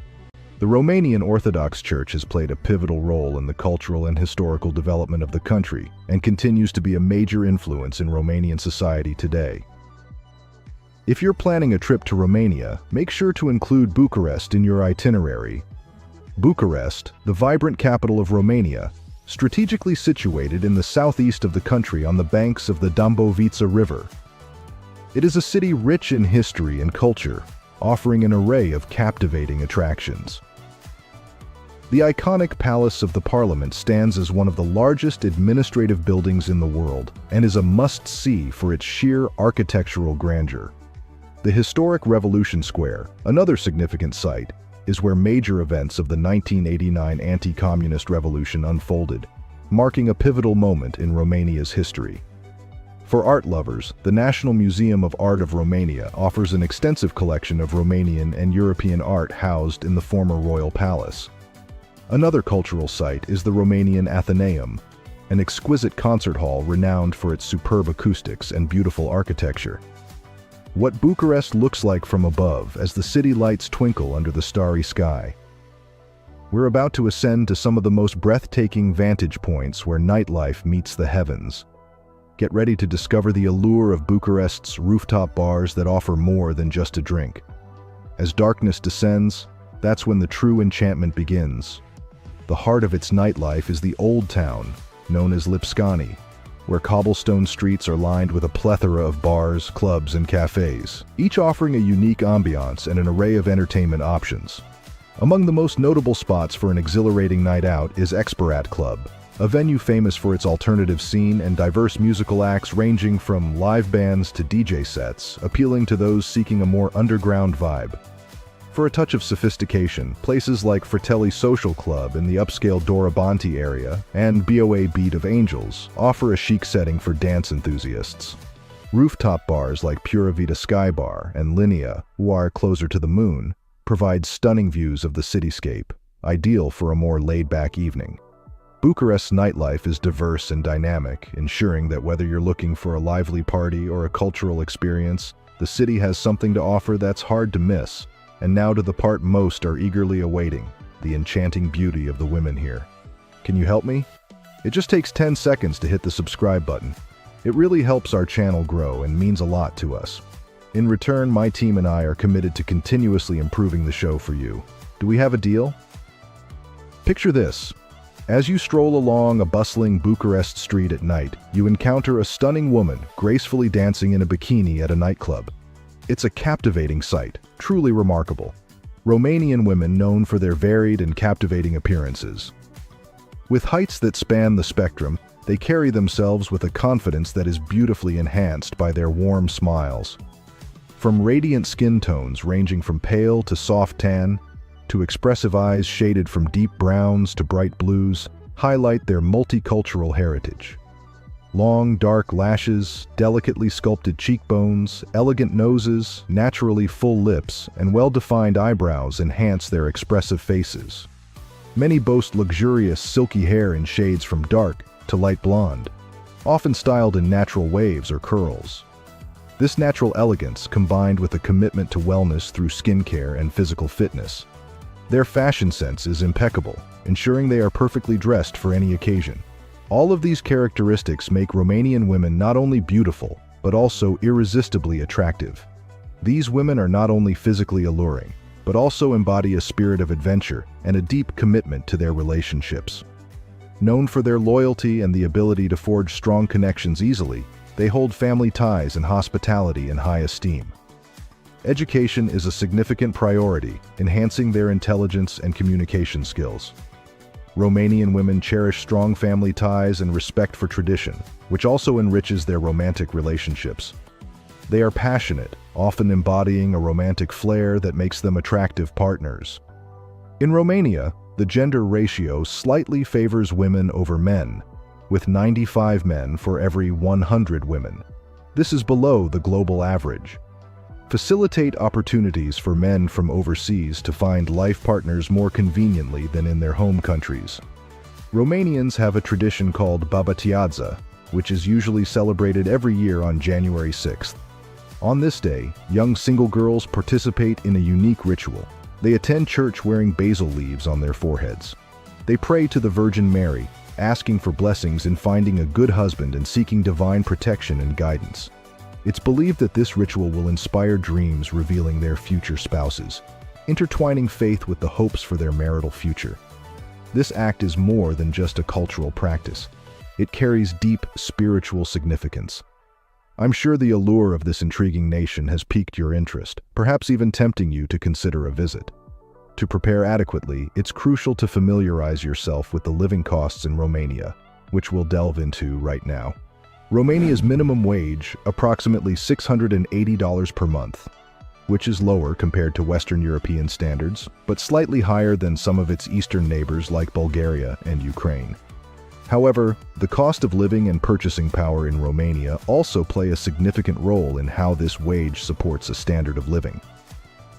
The Romanian Orthodox Church has played a pivotal role in the cultural and historical development of the country and continues to be a major influence in Romanian society today. If you're planning a trip to Romania, make sure to include Bucharest in your itinerary. Bucharest, the vibrant capital of Romania, strategically situated in the southeast of the country on the banks of the Dâmbovița River. It is a city rich in history and culture, offering an array of captivating attractions. The iconic Palace of the Parliament stands as one of the largest administrative buildings in the world and is a must-see for its sheer architectural grandeur. The historic Revolution Square, another significant site, is where major events of the 1989 anti-communist revolution unfolded, marking a pivotal moment in Romania's history. For art lovers, the National Museum of Art of Romania offers an extensive collection of Romanian and European art housed in the former royal palace. Another cultural site is the Romanian Athenaeum, an exquisite concert hall renowned for its superb acoustics and beautiful architecture. What Bucharest looks like from above as the city lights twinkle under the starry sky. We're about to ascend to some of the most breathtaking vantage points where nightlife meets the heavens. Get ready to discover the allure of Bucharest's rooftop bars that offer more than just a drink. As darkness descends, that's when the true enchantment begins. The heart of its nightlife is the Old Town, known as Lipscani, where cobblestone streets are lined with a plethora of bars, clubs, and cafes, each offering a unique ambiance and an array of entertainment options. Among the most notable spots for an exhilarating night out is Expirat Club, a venue famous for its alternative scene and diverse musical acts ranging from live bands to DJ sets, appealing to those seeking a more underground vibe. For a touch of sophistication, places like Fratelli Social Club in the upscale Dorobanti area and BOA Beat of Angels offer a chic setting for dance enthusiasts. Rooftop bars like Pura Vida Sky Bar and Linea, who are closer to the moon, provide stunning views of the cityscape, ideal for a more laid-back evening. Bucharest's nightlife is diverse and dynamic, ensuring that whether you're looking for a lively party or a cultural experience, the city has something to offer that's hard to miss. And now to the part most are eagerly awaiting, the enchanting beauty of the women here. Can you help me? It just takes 10 seconds to hit the subscribe button. It really helps our channel grow and means a lot to us. In return, my team and I are committed to continuously improving the show for you. Do we have a deal? Picture this. As you stroll along a bustling Bucharest street at night, you encounter a stunning woman gracefully dancing in a bikini at a nightclub. It's a captivating sight, truly remarkable. Romanian women known for their varied and captivating appearances. With heights that span the spectrum, they carry themselves with a confidence that is beautifully enhanced by their warm smiles. From radiant skin tones ranging from pale to soft tan, to expressive eyes shaded from deep browns to bright blues, highlight their multicultural heritage. Long, dark lashes, delicately sculpted cheekbones, elegant noses, naturally full lips, and well-defined eyebrows enhance their expressive faces. Many boast luxurious, silky hair in shades from dark to light blonde, often styled in natural waves or curls. This natural elegance combined with a commitment to wellness through skincare and physical fitness. Their fashion sense is impeccable, ensuring they are perfectly dressed for any occasion. All of these characteristics make Romanian women not only beautiful, but also irresistibly attractive. These women are not only physically alluring, but also embody a spirit of adventure and a deep commitment to their relationships. Known for their loyalty and the ability to forge strong connections easily, they hold family ties and hospitality in high esteem. Education is a significant priority, enhancing their intelligence and communication skills. Romanian women cherish strong family ties and respect for tradition, which also enriches their romantic relationships. They are passionate, often embodying a romantic flair that makes them attractive partners. In Romania, the gender ratio slightly favors women over men, with 95 men for every 100 women. This is below the global average. Facilitate opportunities for men from overseas to find life partners more conveniently than in their home countries. Romanians have a tradition called Babatiadza, which is usually celebrated every year on January 6th. On this day, young single girls participate in a unique ritual. They attend church wearing basil leaves on their foreheads. They pray to the Virgin Mary, asking for blessings in finding a good husband and seeking divine protection and guidance. It's believed that this ritual will inspire dreams revealing their future spouses. intertwining faith with the hopes for their marital future. This act is more than just a cultural practice. It carries deep spiritual significance. I'm sure the allure of this intriguing nation has piqued your interest, perhaps even tempting you to consider a visit. To prepare adequately, it's crucial to familiarize yourself with the living costs in Romania, which we'll delve into right now. Romania's minimum wage, approximately $680 per month, which is lower compared to Western European standards, but slightly higher than some of its eastern neighbors like Bulgaria and Ukraine. However, the cost of living and purchasing power in Romania also play a significant role in how this wage supports a standard of living.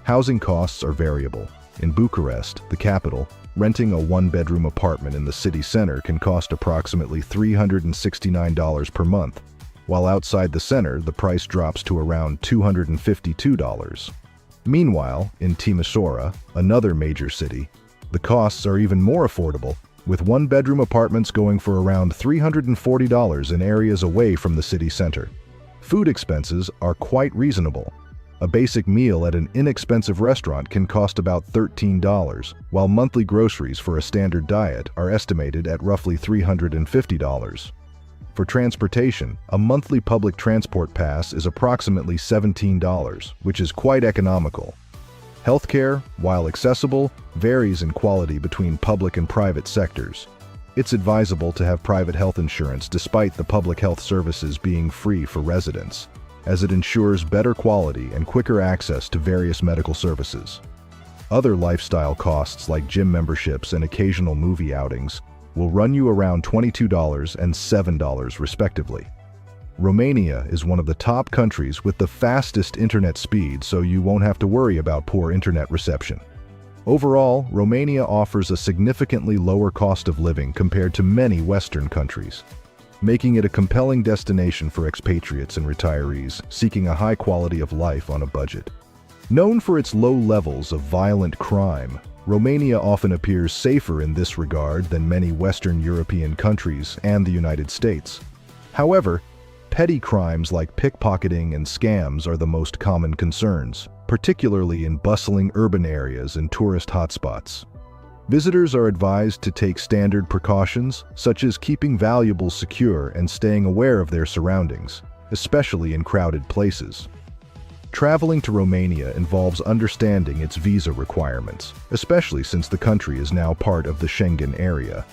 Housing costs are variable. In Bucharest, the capital, renting a one-bedroom apartment in the city center can cost approximately $369 per month, while outside the center, the price drops to around $252. Meanwhile, in Timișoara, another major city, the costs are even more affordable, with one-bedroom apartments going for around $340 in areas away from the city center. Food expenses are quite reasonable. A basic meal at an inexpensive restaurant can cost about $13, while monthly groceries for a standard diet are estimated at roughly $350. For transportation, a monthly public transport pass is approximately $17, which is quite economical. Healthcare, while accessible, varies in quality between public and private sectors. It's advisable to have private health insurance despite the public health services being free for residents, as it ensures better quality and quicker access to various medical services. Other lifestyle costs like gym memberships and occasional movie outings will run you around $22 and $7 respectively. Romania is one of the top countries with the fastest internet speed, so you won't have to worry about poor internet reception. Overall, Romania offers a significantly lower cost of living compared to many Western countries, making it a compelling destination for expatriates and retirees seeking a high quality of life on a budget. Known for its low levels of violent crime, Romania often appears safer in this regard than many Western European countries and the United States. However, petty crimes like pickpocketing and scams are the most common concerns, particularly in bustling urban areas and tourist hotspots. Visitors are advised to take standard precautions, such as keeping valuables secure and staying aware of their surroundings, especially in crowded places. Traveling to Romania involves understanding its visa requirements, especially since the country is now part of the Schengen area.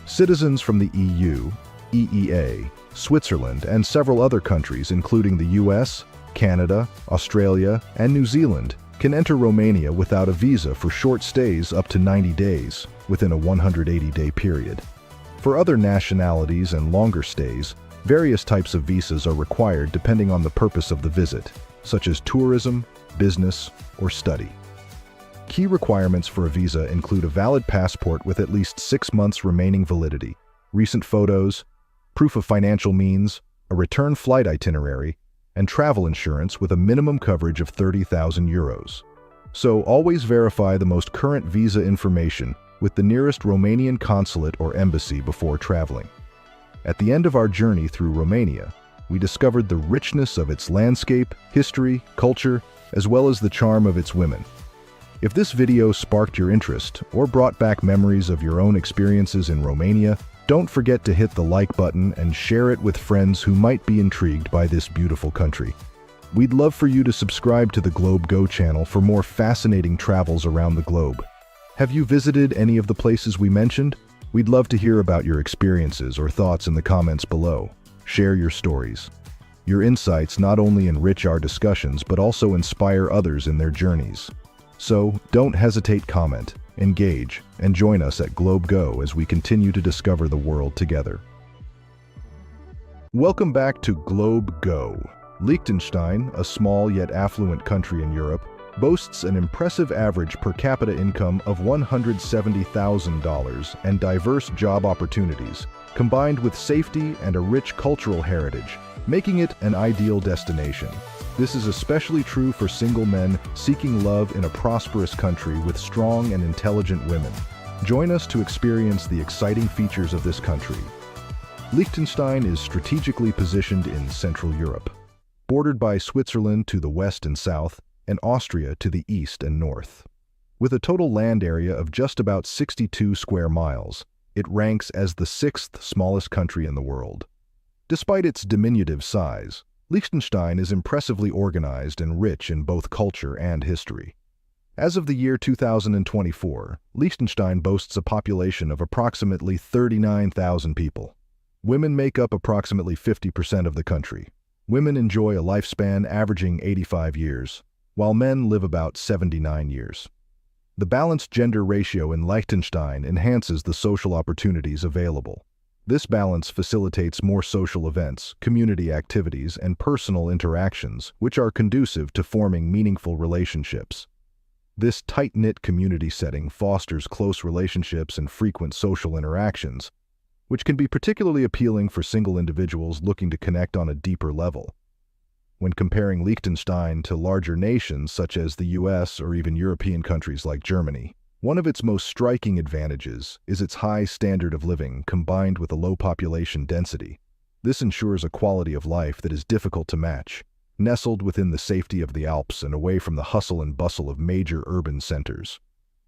Citizens from the EU, EEA, Switzerland, and several other countries, including the US, Canada, Australia, and New Zealand, can enter Romania without a visa for short stays up to 90 days within a 180-day period. For other nationalities and longer stays, various types of visas are required depending on the purpose of the visit, such as tourism, business, or study. Key requirements for a visa include a valid passport with at least 6 months remaining validity, recent photos, proof of financial means, a return flight itinerary, and travel insurance with a minimum coverage of €30,000. So always verify the most current visa information with the nearest Romanian consulate or embassy before traveling. At the end of our journey through Romania, we discovered the richness of its landscape, history, culture, as well as the charm of its women. If this video sparked your interest or brought back memories of your own experiences in Romania, don't forget to hit the like button and share it with friends who might be intrigued by this beautiful country. We'd love for you to subscribe to the GlobeGo channel for more fascinating travels around the globe. Have you visited any of the places we mentioned? We'd love to hear about your experiences or thoughts in the comments below. Share your stories. Your insights not only enrich our discussions but also inspire others in their journeys. So don't hesitate, comment, engage, and join us at GlobeGo as we continue to discover the world together. Welcome back to GlobeGo. Liechtenstein, a small yet affluent country in Europe, boasts an impressive average per capita income of $170,000 and diverse job opportunities, combined with safety and a rich cultural heritage, making it an ideal destination. This is especially true for single men seeking love in a prosperous country with strong and intelligent women. Join us to experience the exciting features of this country. Liechtenstein is strategically positioned in Central Europe. Bordered by Switzerland to the west and south, and Austria to the east and north. With a total land area of just about 62 square miles, it ranks as the sixth smallest country in the world. Despite its diminutive size, Liechtenstein is impressively organized and rich in both culture and history. As of the year 2024, Liechtenstein boasts a population of approximately 39,000 people. Women make up approximately 50% of the country. Women enjoy a lifespan averaging 85 years, while men live about 79 years. The balanced gender ratio in Liechtenstein enhances the social opportunities available. This balance facilitates more social events, community activities, and personal interactions, which are conducive to forming meaningful relationships. This tight-knit community setting fosters close relationships and frequent social interactions, which can be particularly appealing for single individuals looking to connect on a deeper level. When comparing Liechtenstein to larger nations such as the US or even European countries like Germany, one of its most striking advantages is its high standard of living combined with a low population density. This ensures a quality of life that is difficult to match, nestled within the safety of the Alps and away from the hustle and bustle of major urban centers.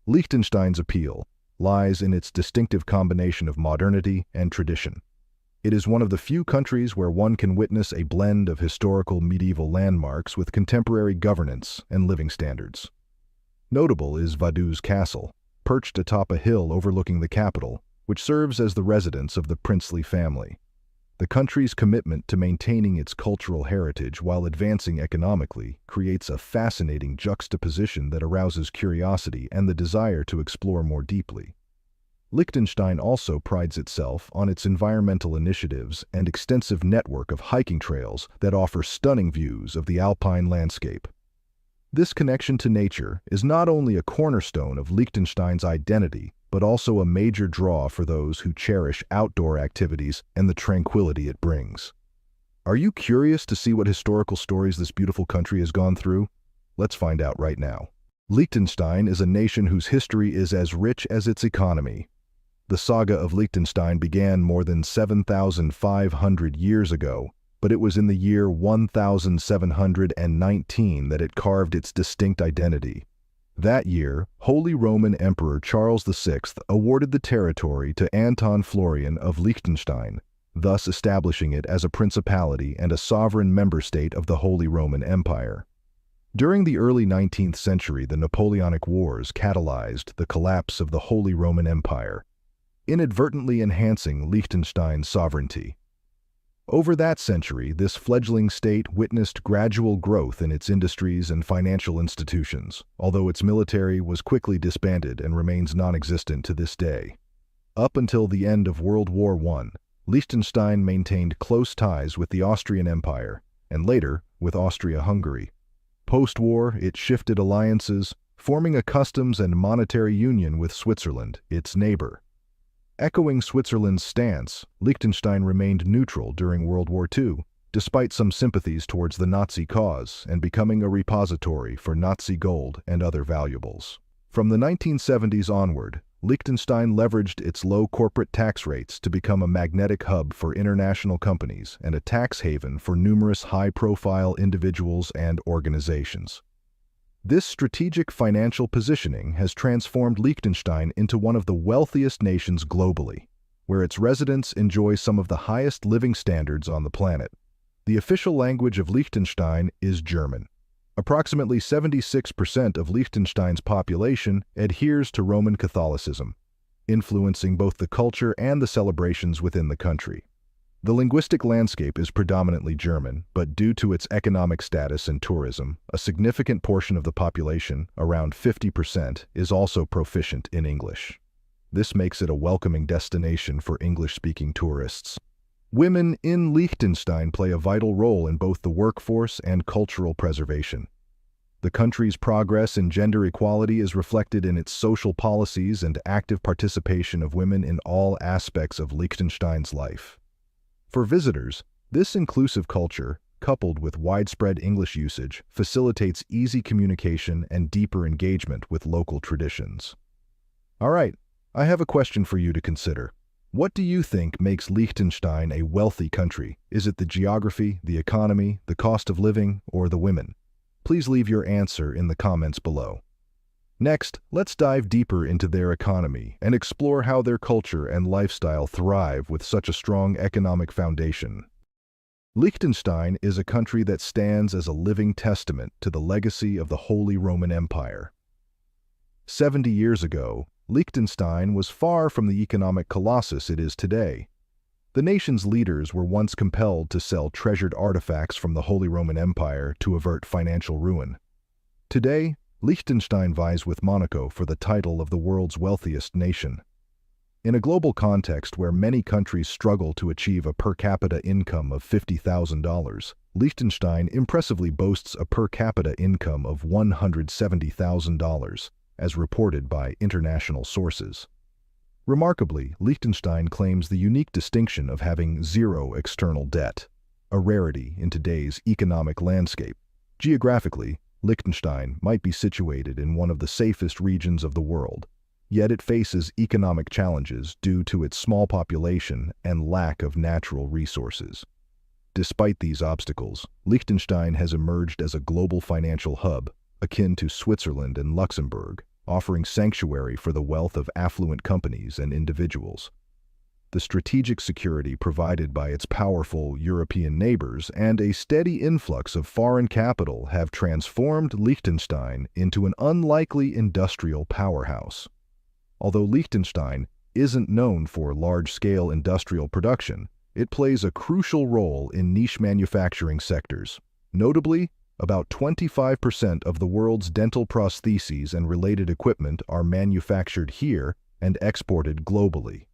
Liechtenstein's appeal lies in its distinctive combination of modernity and tradition. It is one of the few countries where one can witness a blend of historical medieval landmarks with contemporary governance and living standards. Notable is Vaduz Castle, perched atop a hill overlooking the capital, which serves as the residence of the princely family. The country's commitment to maintaining its cultural heritage while advancing economically creates a fascinating juxtaposition that arouses curiosity and the desire to explore more deeply. Liechtenstein also prides itself on its environmental initiatives and extensive network of hiking trails that offer stunning views of the alpine landscape. This connection to nature is not only a cornerstone of Liechtenstein's identity, but also a major draw for those who cherish outdoor activities and the tranquility it brings. Are you curious to see what historical stories this beautiful country has gone through? Let's find out right now. Liechtenstein is a nation whose history is as rich as its economy. The saga of Liechtenstein began more than 7,500 years ago, but it was in the year 1719 that it carved its distinct identity. That year, Holy Roman Emperor Charles VI awarded the territory to Anton Florian of Liechtenstein, thus establishing it as a principality and a sovereign member state of the Holy Roman Empire. During the early 19th century, the Napoleonic Wars catalyzed the collapse of the Holy Roman Empire, inadvertently enhancing Liechtenstein's sovereignty. Over that century, this fledgling state witnessed gradual growth in its industries and financial institutions, although its military was quickly disbanded and remains non-existent to this day. Up until the end of World War I, Liechtenstein maintained close ties with the Austrian Empire, and later with Austria-Hungary. Post-war, it shifted alliances, forming a customs and monetary union with Switzerland, its neighbor. Echoing Switzerland's stance, Liechtenstein remained neutral during World War II, despite some sympathies towards the Nazi cause and becoming a repository for Nazi gold and other valuables. From the 1970s onward, Liechtenstein leveraged its low corporate tax rates to become a magnetic hub for international companies and a tax haven for numerous high-profile individuals and organizations. This strategic financial positioning has transformed Liechtenstein into one of the wealthiest nations globally, where its residents enjoy some of the highest living standards on the planet. The official language of Liechtenstein is German. Approximately 76% of Liechtenstein's population adheres to Roman Catholicism, influencing both the culture and the celebrations within the country. The linguistic landscape is predominantly German, but due to its economic status and tourism, a significant portion of the population, around 50%, is also proficient in English. This makes it a welcoming destination for English-speaking tourists. Women in Liechtenstein play a vital role in both the workforce and cultural preservation. The country's progress in gender equality is reflected in its social policies and active participation of women in all aspects of Liechtenstein's life. For visitors, this inclusive culture, coupled with widespread English usage, facilitates easy communication and deeper engagement with local traditions. All right, I have a question for you to consider. What do you think makes Liechtenstein a wealthy country? Is it the geography, the economy, the cost of living, or the women? Please leave your answer in the comments below. Next, let's dive deeper into their economy and explore how their culture and lifestyle thrive with such a strong economic foundation. Liechtenstein is a country that stands as a living testament to the legacy of the Holy Roman Empire. 70 years ago, Liechtenstein was far from the economic colossus it is today. The nation's leaders were once compelled to sell treasured artifacts from the Holy Roman Empire to avert financial ruin. Today, Liechtenstein vies with Monaco for the title of the world's wealthiest nation. In a global context where many countries struggle to achieve a per capita income of $50,000, Liechtenstein impressively boasts a per capita income of $170,000, as reported by international sources. Remarkably, Liechtenstein claims the unique distinction of having zero external debt, a rarity in today's economic landscape. Geographically, Liechtenstein might be situated in one of the safest regions of the world, yet it faces economic challenges due to its small population and lack of natural resources. Despite these obstacles, Liechtenstein has emerged as a global financial hub, akin to Switzerland and Luxembourg, offering sanctuary for the wealth of affluent companies and individuals. The strategic security provided by its powerful European neighbors and a steady influx of foreign capital have transformed Liechtenstein into an unlikely industrial powerhouse. Although Liechtenstein isn't known for large-scale industrial production, it plays a crucial role in niche manufacturing sectors. Notably, about 25% of the world's dental prostheses and related equipment are manufactured here and exported globally.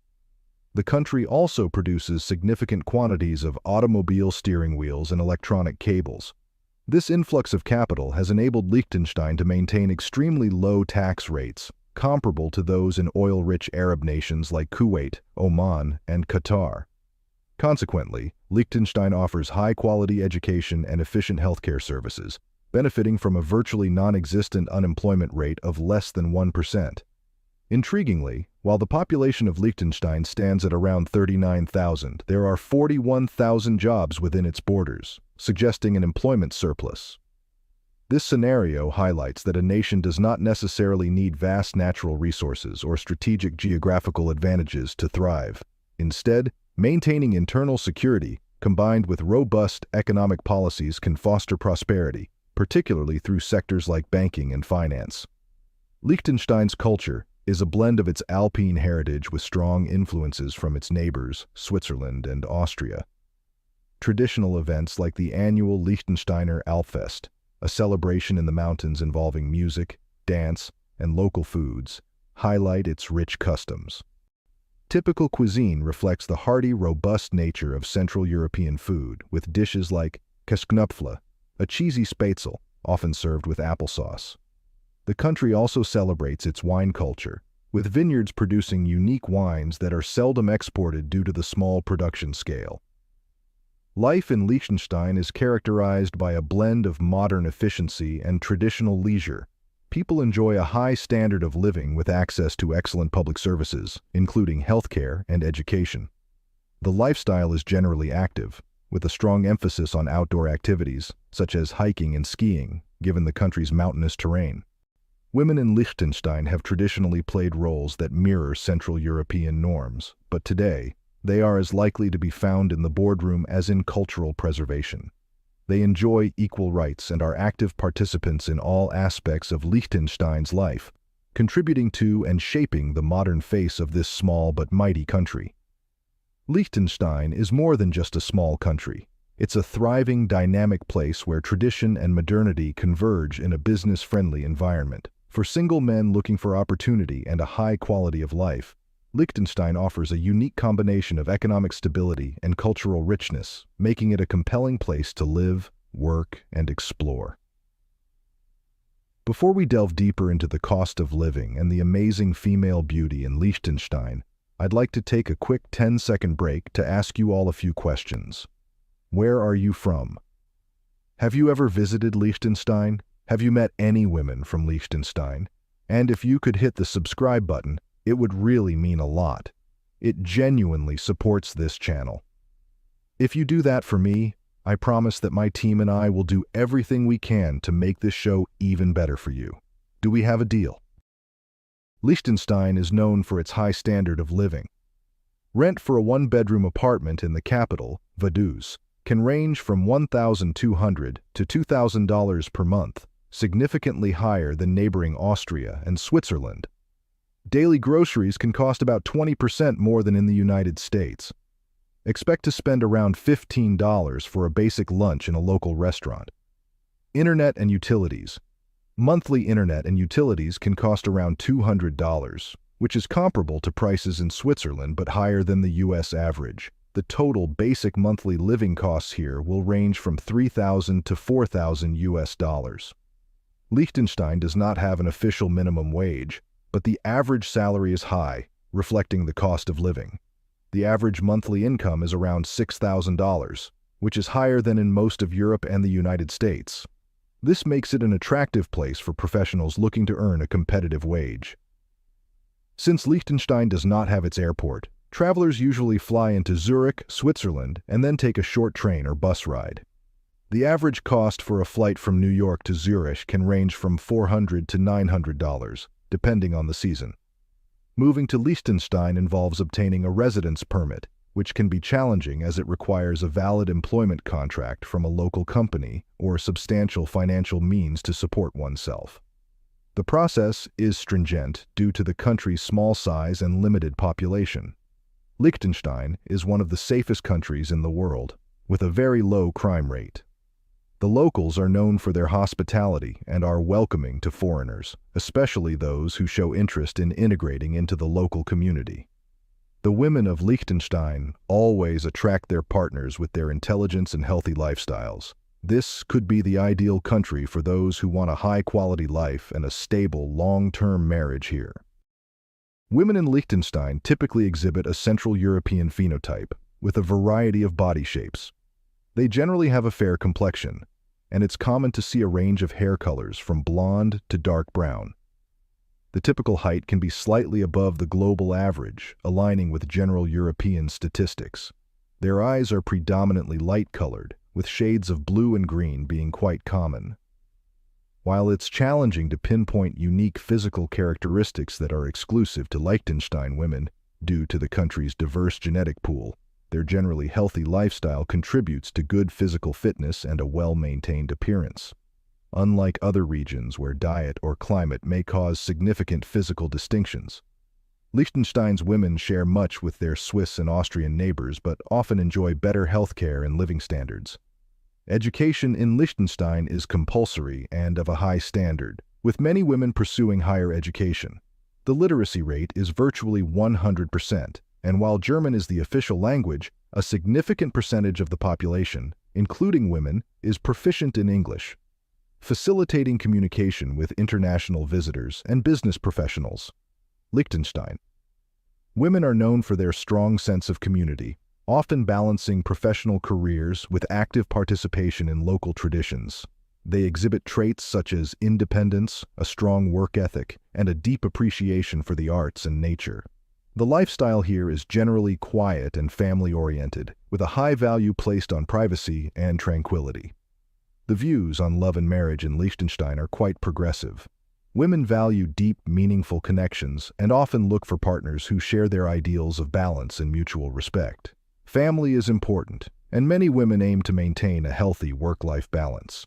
The country also produces significant quantities of automobile steering wheels and electronic cables. This influx of capital has enabled Liechtenstein to maintain extremely low tax rates, comparable to those in oil-rich Arab nations like Kuwait, Oman, and Qatar. Consequently, Liechtenstein offers high-quality education and efficient healthcare services, benefiting from a virtually non-existent unemployment rate of less than 1%. Intriguingly, while the population of Liechtenstein stands at around 39,000, there are 41,000 jobs within its borders, suggesting an employment surplus. This scenario highlights that a nation does not necessarily need vast natural resources or strategic geographical advantages to thrive. Instead, maintaining internal security, combined with robust economic policies, can foster prosperity, particularly through sectors like banking and finance. Liechtenstein's culture is a blend of its Alpine heritage with strong influences from its neighbors, Switzerland and Austria. Traditional events like the annual Liechtensteiner Alpfest, a celebration in the mountains involving music, dance, and local foods, highlight its rich customs. Typical cuisine reflects the hearty, robust nature of Central European food, with dishes like Käsknöpfle, a cheesy spätzle, often served with applesauce. The country also celebrates its wine culture, with vineyards producing unique wines that are seldom exported due to the small production scale. Life in Liechtenstein is characterized by a blend of modern efficiency and traditional leisure. People enjoy a high standard of living with access to excellent public services, including healthcare and education. The lifestyle is generally active, with a strong emphasis on outdoor activities, such as hiking and skiing, given the country's mountainous terrain. Women in Liechtenstein have traditionally played roles that mirror Central European norms, but today, they are as likely to be found in the boardroom as in cultural preservation. They enjoy equal rights and are active participants in all aspects of Liechtenstein's life, contributing to and shaping the modern face of this small but mighty country. Liechtenstein is more than just a small country. It's a thriving, dynamic place where tradition and modernity converge in a business-friendly environment. For single men looking for opportunity and a high quality of life, Liechtenstein offers a unique combination of economic stability and cultural richness, making it a compelling place to live, work, and explore. Before we delve deeper into the cost of living and the amazing female beauty in Liechtenstein, I'd like to take a quick 10-second break to ask you all a few questions. Where are you from? Have you ever visited Liechtenstein? Have you met any women from Liechtenstein? And if you could hit the subscribe button, it would really mean a lot. It genuinely supports this channel. If you do that for me, I promise that my team and I will do everything we can to make this show even better for you. Do we have a deal? Liechtenstein is known for its high standard of living. Rent for a one-bedroom apartment in the capital, Vaduz, can range from $1,200 to $2,000 per month, significantly higher than neighboring Austria and Switzerland. Daily groceries can cost about 20% more than in the United States. Expect to spend around $15 for a basic lunch in a local restaurant. Internet and utilities. Monthly internet and utilities can cost around $200, which is comparable to prices in Switzerland but higher than the US average. The total basic monthly living costs here will range from $3,000 to $4,000 US. Liechtenstein does not have an official minimum wage, but the average salary is high, reflecting the cost of living. The average monthly income is around $6,000, which is higher than in most of Europe and the United States. This makes it an attractive place for professionals looking to earn a competitive wage. Since Liechtenstein does not have its airport, travelers usually fly into Zurich, Switzerland, and then take a short train or bus ride. The average cost for a flight from New York to Zurich can range from $400 to $900, depending on the season. Moving to Liechtenstein involves obtaining a residence permit, which can be challenging as it requires a valid employment contract from a local company or substantial financial means to support oneself. The process is stringent due to the country's small size and limited population. Liechtenstein is one of the safest countries in the world, with a very low crime rate. The locals are known for their hospitality and are welcoming to foreigners, especially those who show interest in integrating into the local community. The women of Liechtenstein always attract their partners with their intelligence and healthy lifestyles. This could be the ideal country for those who want a high-quality life and a stable, long-term marriage here. Women in Liechtenstein typically exhibit a Central European phenotype, with a variety of body shapes. They generally have a fair complexion, and it's common to see a range of hair colors from blonde to dark brown. The typical height can be slightly above the global average, aligning with general European statistics. Their eyes are predominantly light-colored, with shades of blue and green being quite common. While it's challenging to pinpoint unique physical characteristics that are exclusive to Liechtenstein women due to the country's diverse genetic pool, their generally healthy lifestyle contributes to good physical fitness and a well-maintained appearance. Unlike other regions where diet or climate may cause significant physical distinctions, Liechtenstein's women share much with their Swiss and Austrian neighbors but often enjoy better healthcare and living standards. Education in Liechtenstein is compulsory and of a high standard, with many women pursuing higher education. The literacy rate is virtually 100%, and while German is the official language, a significant percentage of the population, including women, is proficient in English, facilitating communication with international visitors and business professionals. Liechtenstein. Women are known for their strong sense of community, often balancing professional careers with active participation in local traditions. They exhibit traits such as independence, a strong work ethic, and a deep appreciation for the arts and nature. The lifestyle here is generally quiet and family-oriented, with a high value placed on privacy and tranquility. The views on love and marriage in Liechtenstein are quite progressive. Women value deep, meaningful connections and often look for partners who share their ideals of balance and mutual respect. Family is important, and many women aim to maintain a healthy work-life balance.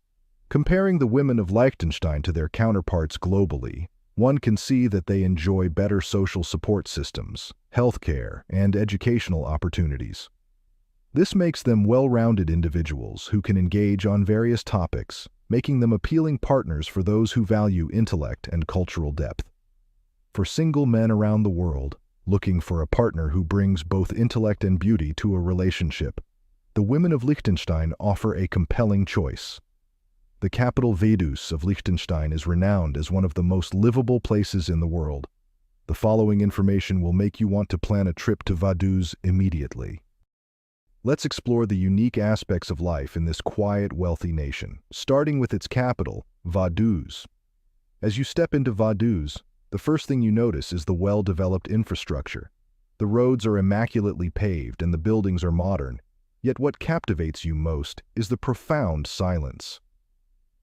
Comparing the women of Liechtenstein to their counterparts globally, one can see that they enjoy better social support systems, healthcare, and educational opportunities. This makes them well-rounded individuals who can engage on various topics, making them appealing partners for those who value intellect and cultural depth. For single men around the world, looking for a partner who brings both intellect and beauty to a relationship, the women of Liechtenstein offer a compelling choice. The capital Vaduz of Liechtenstein is renowned as one of the most livable places in the world. The following information will make you want to plan a trip to Vaduz immediately. Let's explore the unique aspects of life in this quiet, wealthy nation, starting with its capital, Vaduz. As you step into Vaduz, the first thing you notice is the well-developed infrastructure. The roads are immaculately paved and the buildings are modern, Yet what captivates you most is the profound silence.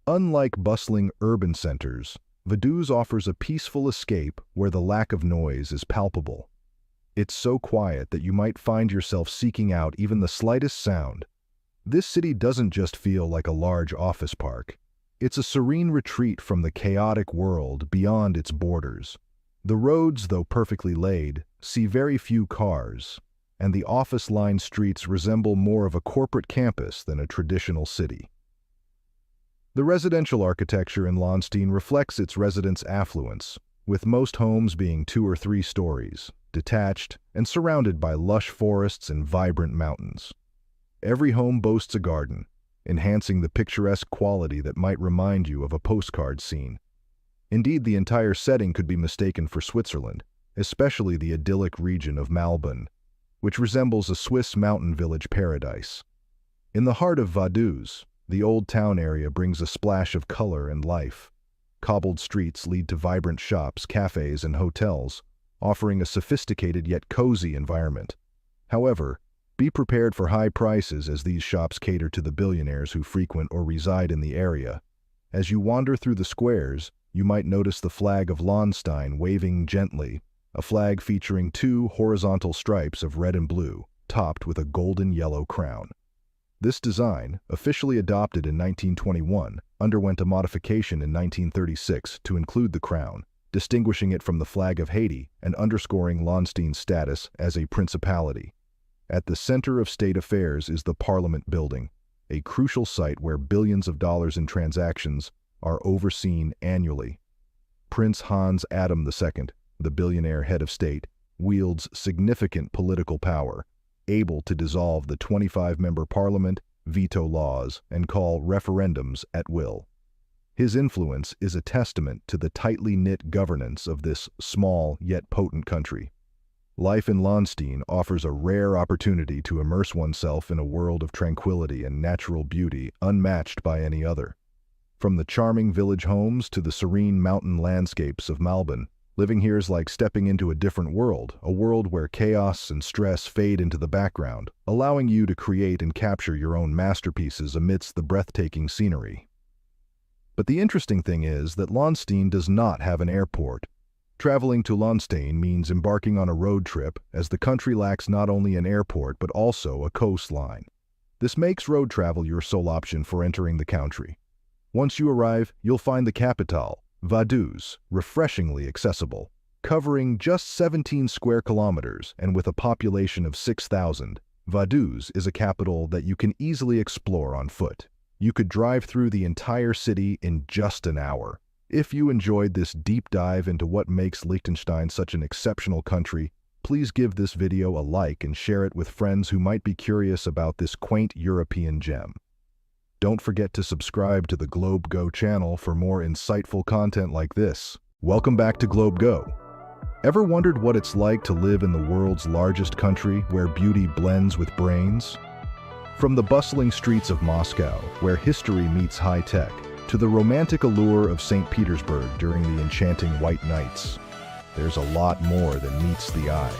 Unlike bustling urban centers, Vaduz offers a peaceful escape where the lack of noise is palpable. It's so quiet that you might find yourself seeking out even the slightest sound. This city doesn't just feel like a large office park. It's a serene retreat from the chaotic world beyond its borders. The roads, though perfectly laid, see very few cars, and the office-lined streets resemble more of a corporate campus than a traditional city. The residential architecture in Lonstein reflects its residents' affluence, with most homes being 2 or 3 stories, detached, and surrounded by lush forests and vibrant mountains. Every home boasts a garden, enhancing the picturesque quality that might remind you of a postcard scene. Indeed, the entire setting could be mistaken for Switzerland, especially the idyllic region of Malbon, which resembles a Swiss mountain village paradise. In the heart of Vaduz, the old town area brings a splash of color and life. Cobbled streets lead to vibrant shops, cafes, and hotels, offering a sophisticated yet cozy environment. However, be prepared for high prices as these shops cater to the billionaires who frequent or reside in the area. As you wander through the squares, you might notice the flag of Lonstein waving gently, a flag featuring 2 horizontal stripes of red and blue, topped with a golden yellow crown. This design, officially adopted in 1921, underwent a modification in 1936 to include the crown, distinguishing it from the flag of Haiti and underscoring Lonstein's status as a principality. At the center of state affairs is the Parliament building, a crucial site where billions of dollars in transactions are overseen annually. Prince Hans Adam II, the billionaire head of state, wields significant political power, able to dissolve the 25-member parliament, veto laws, and call referendums at will. His influence is a testament to the tightly knit governance of this small yet potent country. Life in Lonstein offers a rare opportunity to immerse oneself in a world of tranquility and natural beauty unmatched by any other. From the charming village homes to the serene mountain landscapes of Malbon, living here is like stepping into a different world, a world where chaos and stress fade into the background, allowing you to create and capture your own masterpieces amidst the breathtaking scenery. But the interesting thing is that Lonstein does not have an airport. Traveling to Lonstein means embarking on a road trip, as the country lacks not only an airport but also a coastline. This makes road travel your sole option for entering the country. Once you arrive, you'll find the capital, Vaduz, refreshingly accessible. Covering just 17 square kilometers and with a population of 6,000, Vaduz is a capital that you can easily explore on foot. You could drive through the entire city in just an hour. If you enjoyed this deep dive into what makes Liechtenstein such an exceptional country, please give this video a like and share it with friends who might be curious about this quaint European gem. Don't forget to subscribe to the GlobeGo channel for more insightful content like this. Welcome back to GlobeGo. Ever wondered what it's like to live in the world's largest country where beauty blends with brains? From the bustling streets of Moscow, where history meets high-tech, to the romantic allure of St. Petersburg during the enchanting White Nights, there's a lot more than meets the eye.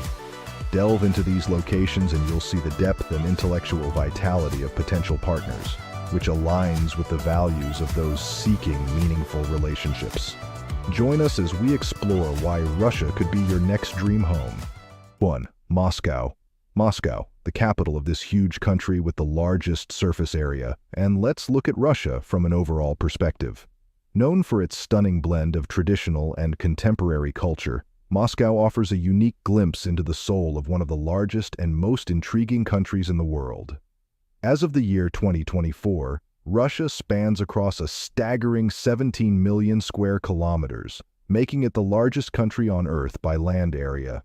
Delve into these locations and you'll see the depth and intellectual vitality of potential partners, which aligns with the values of those seeking meaningful relationships. Join us as we explore why Russia could be your next dream home. 1. Moscow. Moscow, the capital of this huge country with the largest surface area, and let's look at Russia from an overall perspective. Known for its stunning blend of traditional and contemporary culture, Moscow offers a unique glimpse into the soul of one of the largest and most intriguing countries in the world. As of the year 2024, Russia spans across a staggering 17 million square kilometers, making it the largest country on Earth by land area.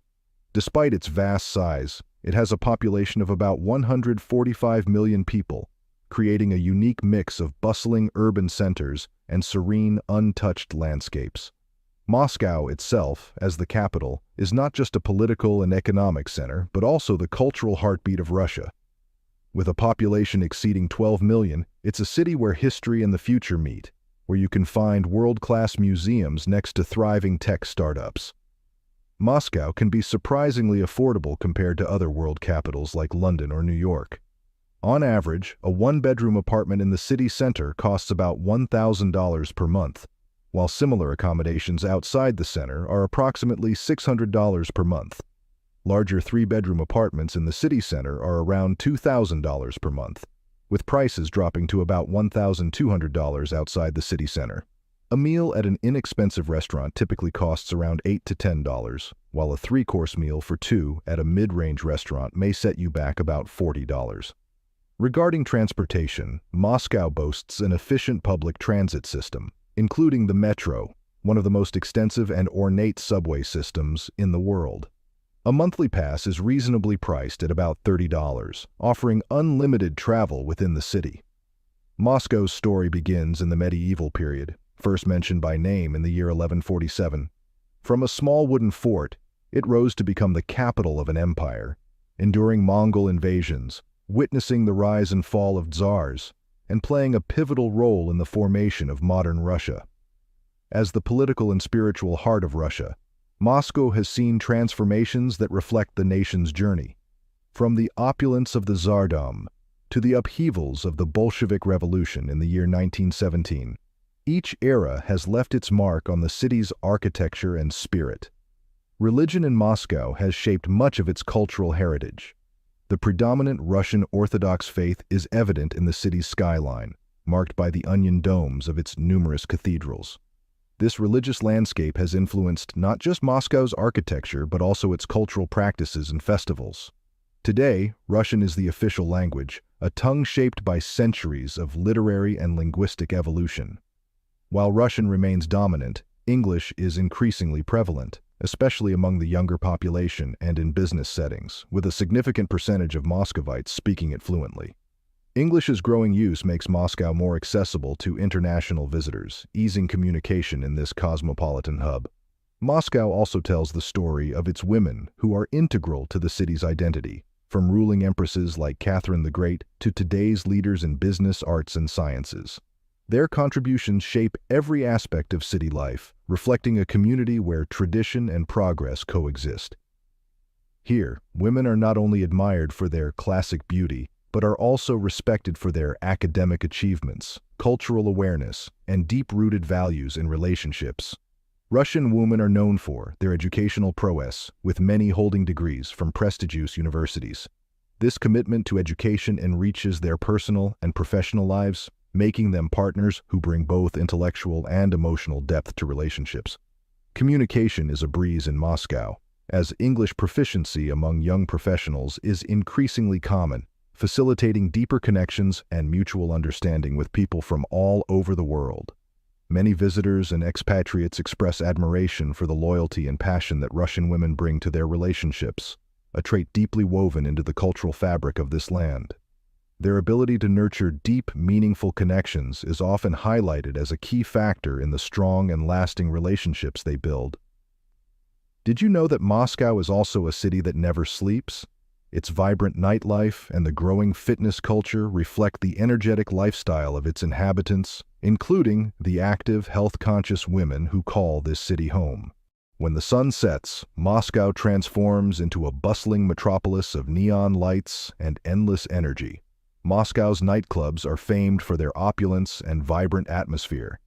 Despite its vast size, it has a population of about 145 million people, creating a unique mix of bustling urban centers and serene, untouched landscapes. Moscow itself, as the capital, is not just a political and economic center, but also the cultural heartbeat of Russia. With a population exceeding 12 million, it's a city where history and the future meet, where you can find world-class museums next to thriving tech startups. Moscow can be surprisingly affordable compared to other world capitals like London or New York. On average, a one-bedroom apartment in the city center costs about $1,000 per month, while similar accommodations outside the center are approximately $600 per month. Larger three-bedroom apartments in the city center are around $2,000 per month, with prices dropping to about $1,200 outside the city center. A meal at an inexpensive restaurant typically costs around $8 to $10, while a three-course meal for two at a mid-range restaurant may set you back about $40. Regarding transportation, Moscow boasts an efficient public transit system, including the metro, one of the most extensive and ornate subway systems in the world. A monthly pass is reasonably priced at about $30, offering unlimited travel within the city. Moscow's story begins in the medieval period, first mentioned by name in the year 1147. From a small wooden fort, it rose to become the capital of an empire, enduring Mongol invasions, witnessing the rise and fall of czars, and playing a pivotal role in the formation of modern Russia. As the political and spiritual heart of Russia, Moscow has seen transformations that reflect the nation's journey. From the opulence of the Tsardom to the upheavals of the Bolshevik Revolution in the year 1917, each era has left its mark on the city's architecture and spirit. Religion in Moscow has shaped much of its cultural heritage. The predominant Russian Orthodox faith is evident in the city's skyline, marked by the onion domes of its numerous cathedrals. This religious landscape has influenced not just Moscow's architecture but also its cultural practices and festivals. Today, Russian is the official language, a tongue shaped by centuries of literary and linguistic evolution. While Russian remains dominant, English is increasingly prevalent, especially among the younger population and in business settings, with a significant percentage of Muscovites speaking it fluently. English's growing use makes Moscow more accessible to international visitors, easing communication in this cosmopolitan hub. Moscow also tells the story of its women who are integral to the city's identity, from ruling empresses like Catherine the Great to today's leaders in business, arts, and sciences. Their contributions shape every aspect of city life, reflecting a community where tradition and progress coexist. Here, women are not only admired for their classic beauty, but are also respected for their academic achievements, cultural awareness, and deep-rooted values in relationships. Russian women are known for their educational prowess, with many holding degrees from prestigious universities. This commitment to education enriches their personal and professional lives, making them partners who bring both intellectual and emotional depth to relationships. Communication is a breeze in Moscow, as English proficiency among young professionals is increasingly common, facilitating deeper connections and mutual understanding with people from all over the world. Many visitors and expatriates express admiration for the loyalty and passion that Russian women bring to their relationships, a trait deeply woven into the cultural fabric of this land. Their ability to nurture deep, meaningful connections is often highlighted as a key factor in the strong and lasting relationships they build. Did you know that Moscow is also a city that never sleeps? Its vibrant nightlife and the growing fitness culture reflect the energetic lifestyle of its inhabitants, including the active, health-conscious women who call this city home. When the sun sets, Moscow transforms into a bustling metropolis of neon lights and endless energy. Moscow's nightclubs are famed for their opulence and vibrant atmosphere.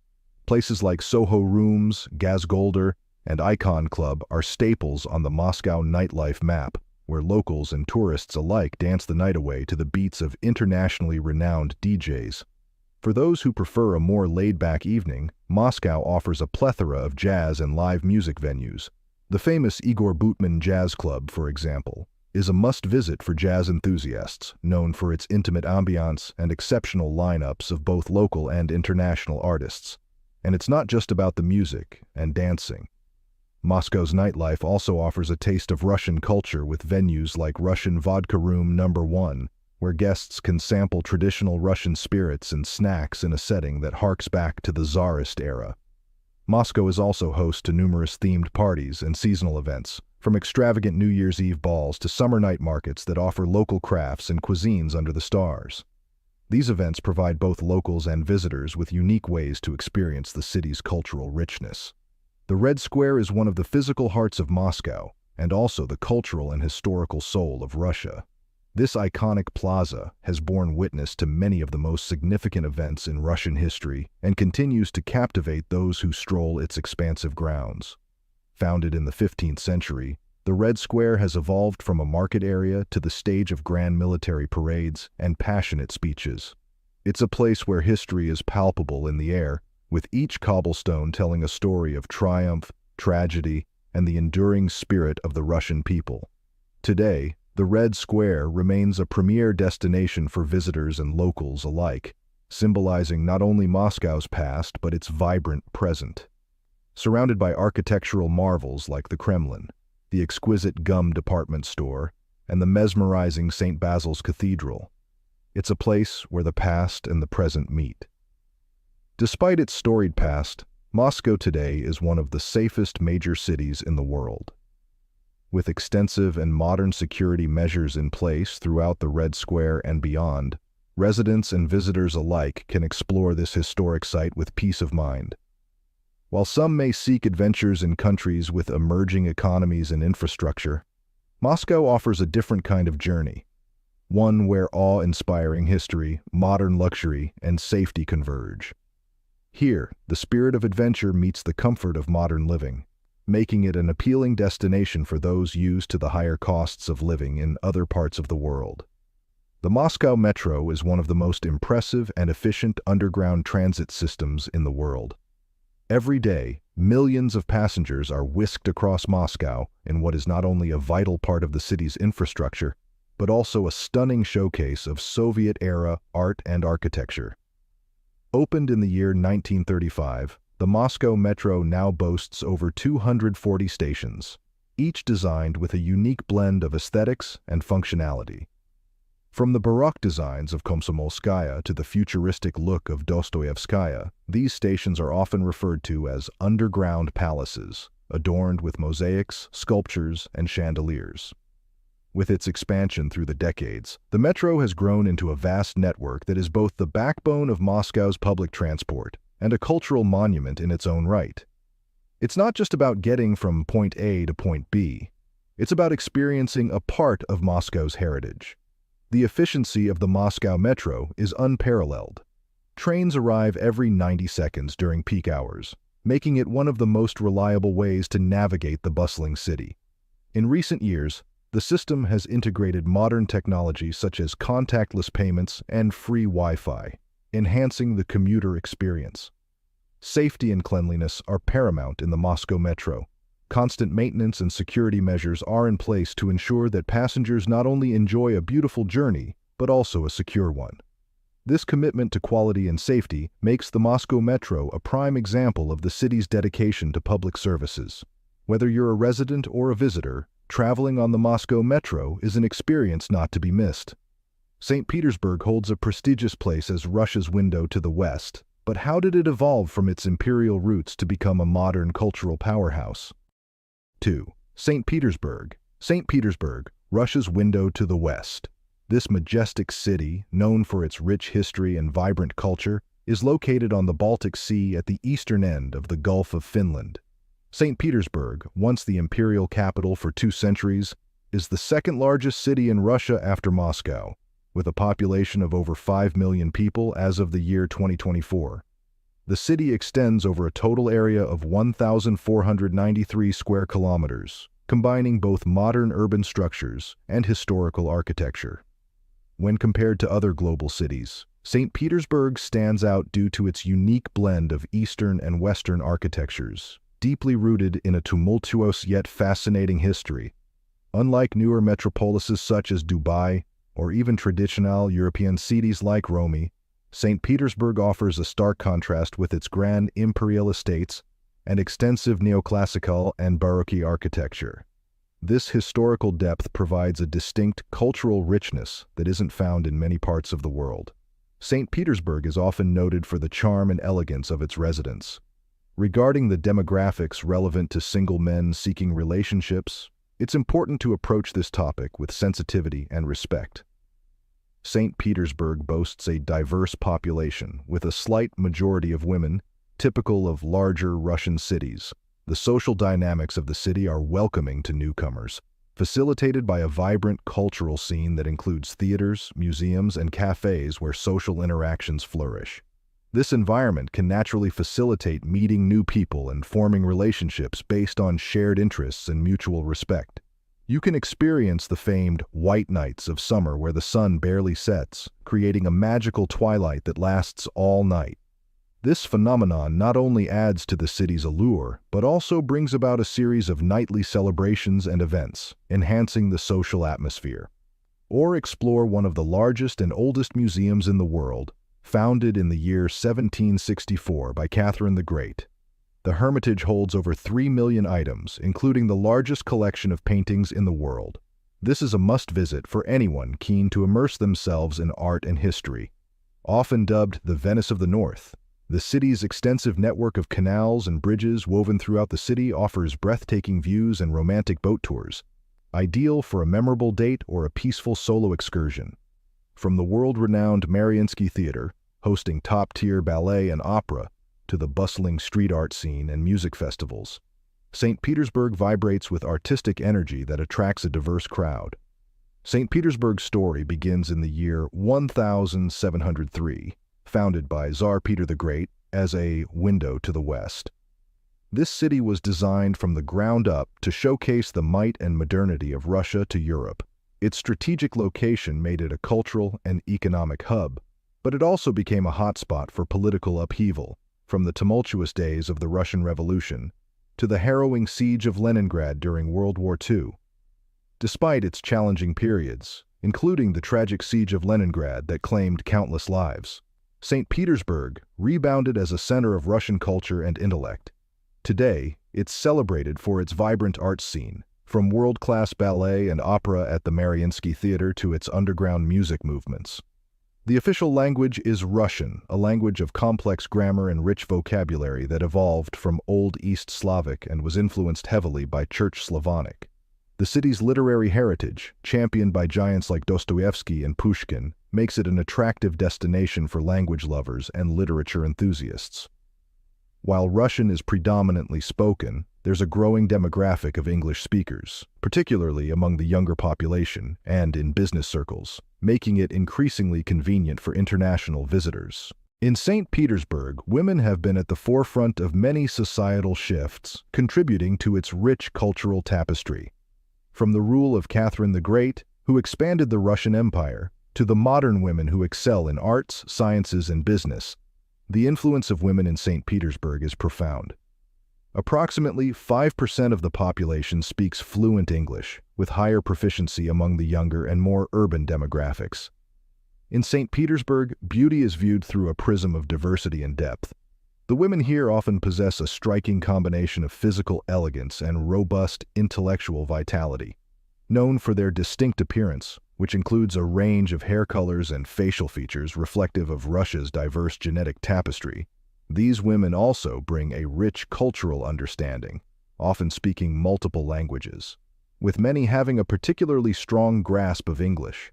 Places like Soho Rooms, Gazgolder, and Icon Club are staples on the Moscow nightlife map, where locals and tourists alike dance the night away to the beats of internationally renowned DJs. For those who prefer a more laid-back evening, Moscow offers a plethora of jazz and live music venues. The famous Igor Boutman Jazz Club, for example, is a must-visit for jazz enthusiasts, known for its intimate ambiance and exceptional lineups of both local and international artists. And it's not just about the music and dancing. Moscow's nightlife also offers a taste of Russian culture with venues like Russian Vodka Room No. 1, where guests can sample traditional Russian spirits and snacks in a setting that harks back to the Tsarist era. Moscow is also host to numerous themed parties and seasonal events, from extravagant New Year's Eve balls to summer night markets that offer local crafts and cuisines under the stars. These events provide both locals and visitors with unique ways to experience the city's cultural richness. The Red Square is one of the physical hearts of Moscow, and also the cultural and historical soul of Russia. This iconic plaza has borne witness to many of the most significant events in Russian history and continues to captivate those who stroll its expansive grounds. Founded in the 15th century, the Red Square has evolved from a market area to the stage of grand military parades and passionate speeches. It's a place where history is palpable in the air, with each cobblestone telling a story of triumph, tragedy, and the enduring spirit of the Russian people. Today, the Red Square remains a premier destination for visitors and locals alike, symbolizing not only Moscow's past but its vibrant present. Surrounded by architectural marvels like the Kremlin, the exquisite gum department store, and the mesmerizing St. Basil's Cathedral, it's a place where the past and the present meet. Despite its storied past, Moscow today is one of the safest major cities in the world. With extensive and modern security measures in place throughout the Red Square and beyond, residents and visitors alike can explore this historic site with peace of mind. While some may seek adventures in countries with emerging economies and infrastructure, Moscow offers a different kind of journey, one where awe-inspiring history, modern luxury, and safety converge. Here, the spirit of adventure meets the comfort of modern living, making it an appealing destination for those used to the higher costs of living in other parts of the world. The Moscow Metro is one of the most impressive and efficient underground transit systems in the world. Every day, millions of passengers are whisked across Moscow in what is not only a vital part of the city's infrastructure, but also a stunning showcase of Soviet-era art and architecture. Opened in the year 1935, the Moscow Metro now boasts over 240 stations, each designed with a unique blend of aesthetics and functionality. From the Baroque designs of Komsomolskaya to the futuristic look of Dostoevskaya, these stations are often referred to as underground palaces, adorned with mosaics, sculptures, and chandeliers. With its expansion through the decades, the metro has grown into a vast network that is both the backbone of Moscow's public transport and a cultural monument in its own right. It's not just about getting from point A to point B. It's about experiencing a part of Moscow's heritage. The efficiency of the Moscow Metro is unparalleled. Trains arrive every 90 seconds during peak hours, making it one of the most reliable ways to navigate the bustling city. In recent years, the system has integrated modern technology such as contactless payments and free Wi-Fi, enhancing the commuter experience. Safety and cleanliness are paramount in the Moscow Metro. Constant maintenance and security measures are in place to ensure that passengers not only enjoy a beautiful journey, but also a secure one. This commitment to quality and safety makes the Moscow Metro a prime example of the city's dedication to public services. Whether you're a resident or a visitor, traveling on the Moscow Metro is an experience not to be missed. St. Petersburg holds a prestigious place as Russia's window to the West, but how did it evolve from its imperial roots to become a modern cultural powerhouse? 2. St. Petersburg. St. Petersburg, Russia's window to the West. This majestic city, known for its rich history and vibrant culture, is located on the Baltic Sea at the eastern end of the Gulf of Finland. St. Petersburg, once the imperial capital for 2 centuries, is the second largest city in Russia after Moscow, with a population of over 5 million people as of the year 2024. The city extends over a total area of 1,493 square kilometers, combining both modern urban structures and historical architecture. When compared to other global cities, St. Petersburg stands out due to its unique blend of Eastern and Western architectures, deeply rooted in a tumultuous yet fascinating history. Unlike newer metropolises such as Dubai, or even traditional European cities like Rome, St. Petersburg offers a stark contrast with its grand imperial estates and extensive neoclassical and Baroque architecture. This historical depth provides a distinct cultural richness that isn't found in many parts of the world. St. Petersburg is often noted for the charm and elegance of its residents. Regarding the demographics relevant to single men seeking relationships, it's important to approach this topic with sensitivity and respect. St. Petersburg boasts a diverse population, with a slight majority of women, typical of larger Russian cities. The social dynamics of the city are welcoming to newcomers, facilitated by a vibrant cultural scene that includes theaters, museums, and cafes where social interactions flourish. This environment can naturally facilitate meeting new people and forming relationships based on shared interests and mutual respect. You can experience the famed white nights of summer where the sun barely sets, creating a magical twilight that lasts all night. This phenomenon not only adds to the city's allure, but also brings about a series of nightly celebrations and events, enhancing the social atmosphere. Or explore one of the largest and oldest museums in the world, founded in the year 1764 by Catherine the Great. The Hermitage holds over 3 million items, including the largest collection of paintings in the world. This is a must-visit for anyone keen to immerse themselves in art and history. Often dubbed the Venice of the North, the city's extensive network of canals and bridges woven throughout the city offers breathtaking views and romantic boat tours, ideal for a memorable date or a peaceful solo excursion. From the world-renowned Mariinsky Theater, hosting top-tier ballet and opera, to the bustling street art scene and music festivals, St. Petersburg vibrates with artistic energy that attracts a diverse crowd. St. Petersburg's story begins in the year 1703, founded by Tsar Peter the Great as a window to the West. This city was designed from the ground up to showcase the might and modernity of Russia to Europe. Its strategic location made it a cultural and economic hub, but it also became a hotspot for political upheaval, from the tumultuous days of the Russian Revolution to the harrowing siege of Leningrad during World War II. Despite its challenging periods, including the tragic siege of Leningrad that claimed countless lives, St. Petersburg rebounded as a center of Russian culture and intellect. Today, it's celebrated for its vibrant arts scene, from world-class ballet and opera at the Mariinsky Theater to its underground music movements. The official language is Russian, a language of complex grammar and rich vocabulary that evolved from Old East Slavic and was influenced heavily by Church Slavonic. The city's literary heritage, championed by giants like Dostoevsky and Pushkin, makes it an attractive destination for language lovers and literature enthusiasts. While Russian is predominantly spoken, there's a growing demographic of English speakers, particularly among the younger population and in business circles, making it increasingly convenient for international visitors. In St. Petersburg, women have been at the forefront of many societal shifts, contributing to its rich cultural tapestry. From the rule of Catherine the Great, who expanded the Russian Empire, to the modern women who excel in arts, sciences, and business, the influence of women in St. Petersburg is profound. Approximately 5% of the population speaks fluent English, with higher proficiency among the younger and more urban demographics. In St. Petersburg, beauty is viewed through a prism of diversity and depth. The women here often possess a striking combination of physical elegance and robust intellectual vitality. Known for their distinct appearance, which includes a range of hair colors and facial features reflective of Russia's diverse genetic tapestry, these women also bring a rich cultural understanding, often speaking multiple languages, with many having a particularly strong grasp of English.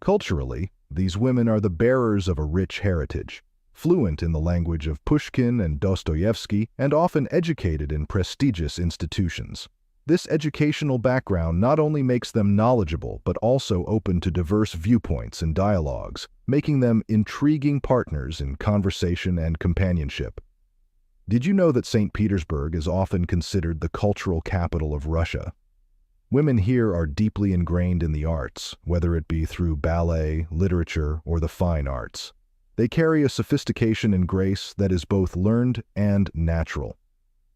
Culturally, these women are the bearers of a rich heritage, fluent in the language of Pushkin and Dostoevsky, and often educated in prestigious institutions. This educational background not only makes them knowledgeable but also open to diverse viewpoints and dialogues, making them intriguing partners in conversation and companionship. Did you know that St. Petersburg is often considered the cultural capital of Russia? Women here are deeply ingrained in the arts, whether it be through ballet, literature, or the fine arts. They carry a sophistication and grace that is both learned and natural.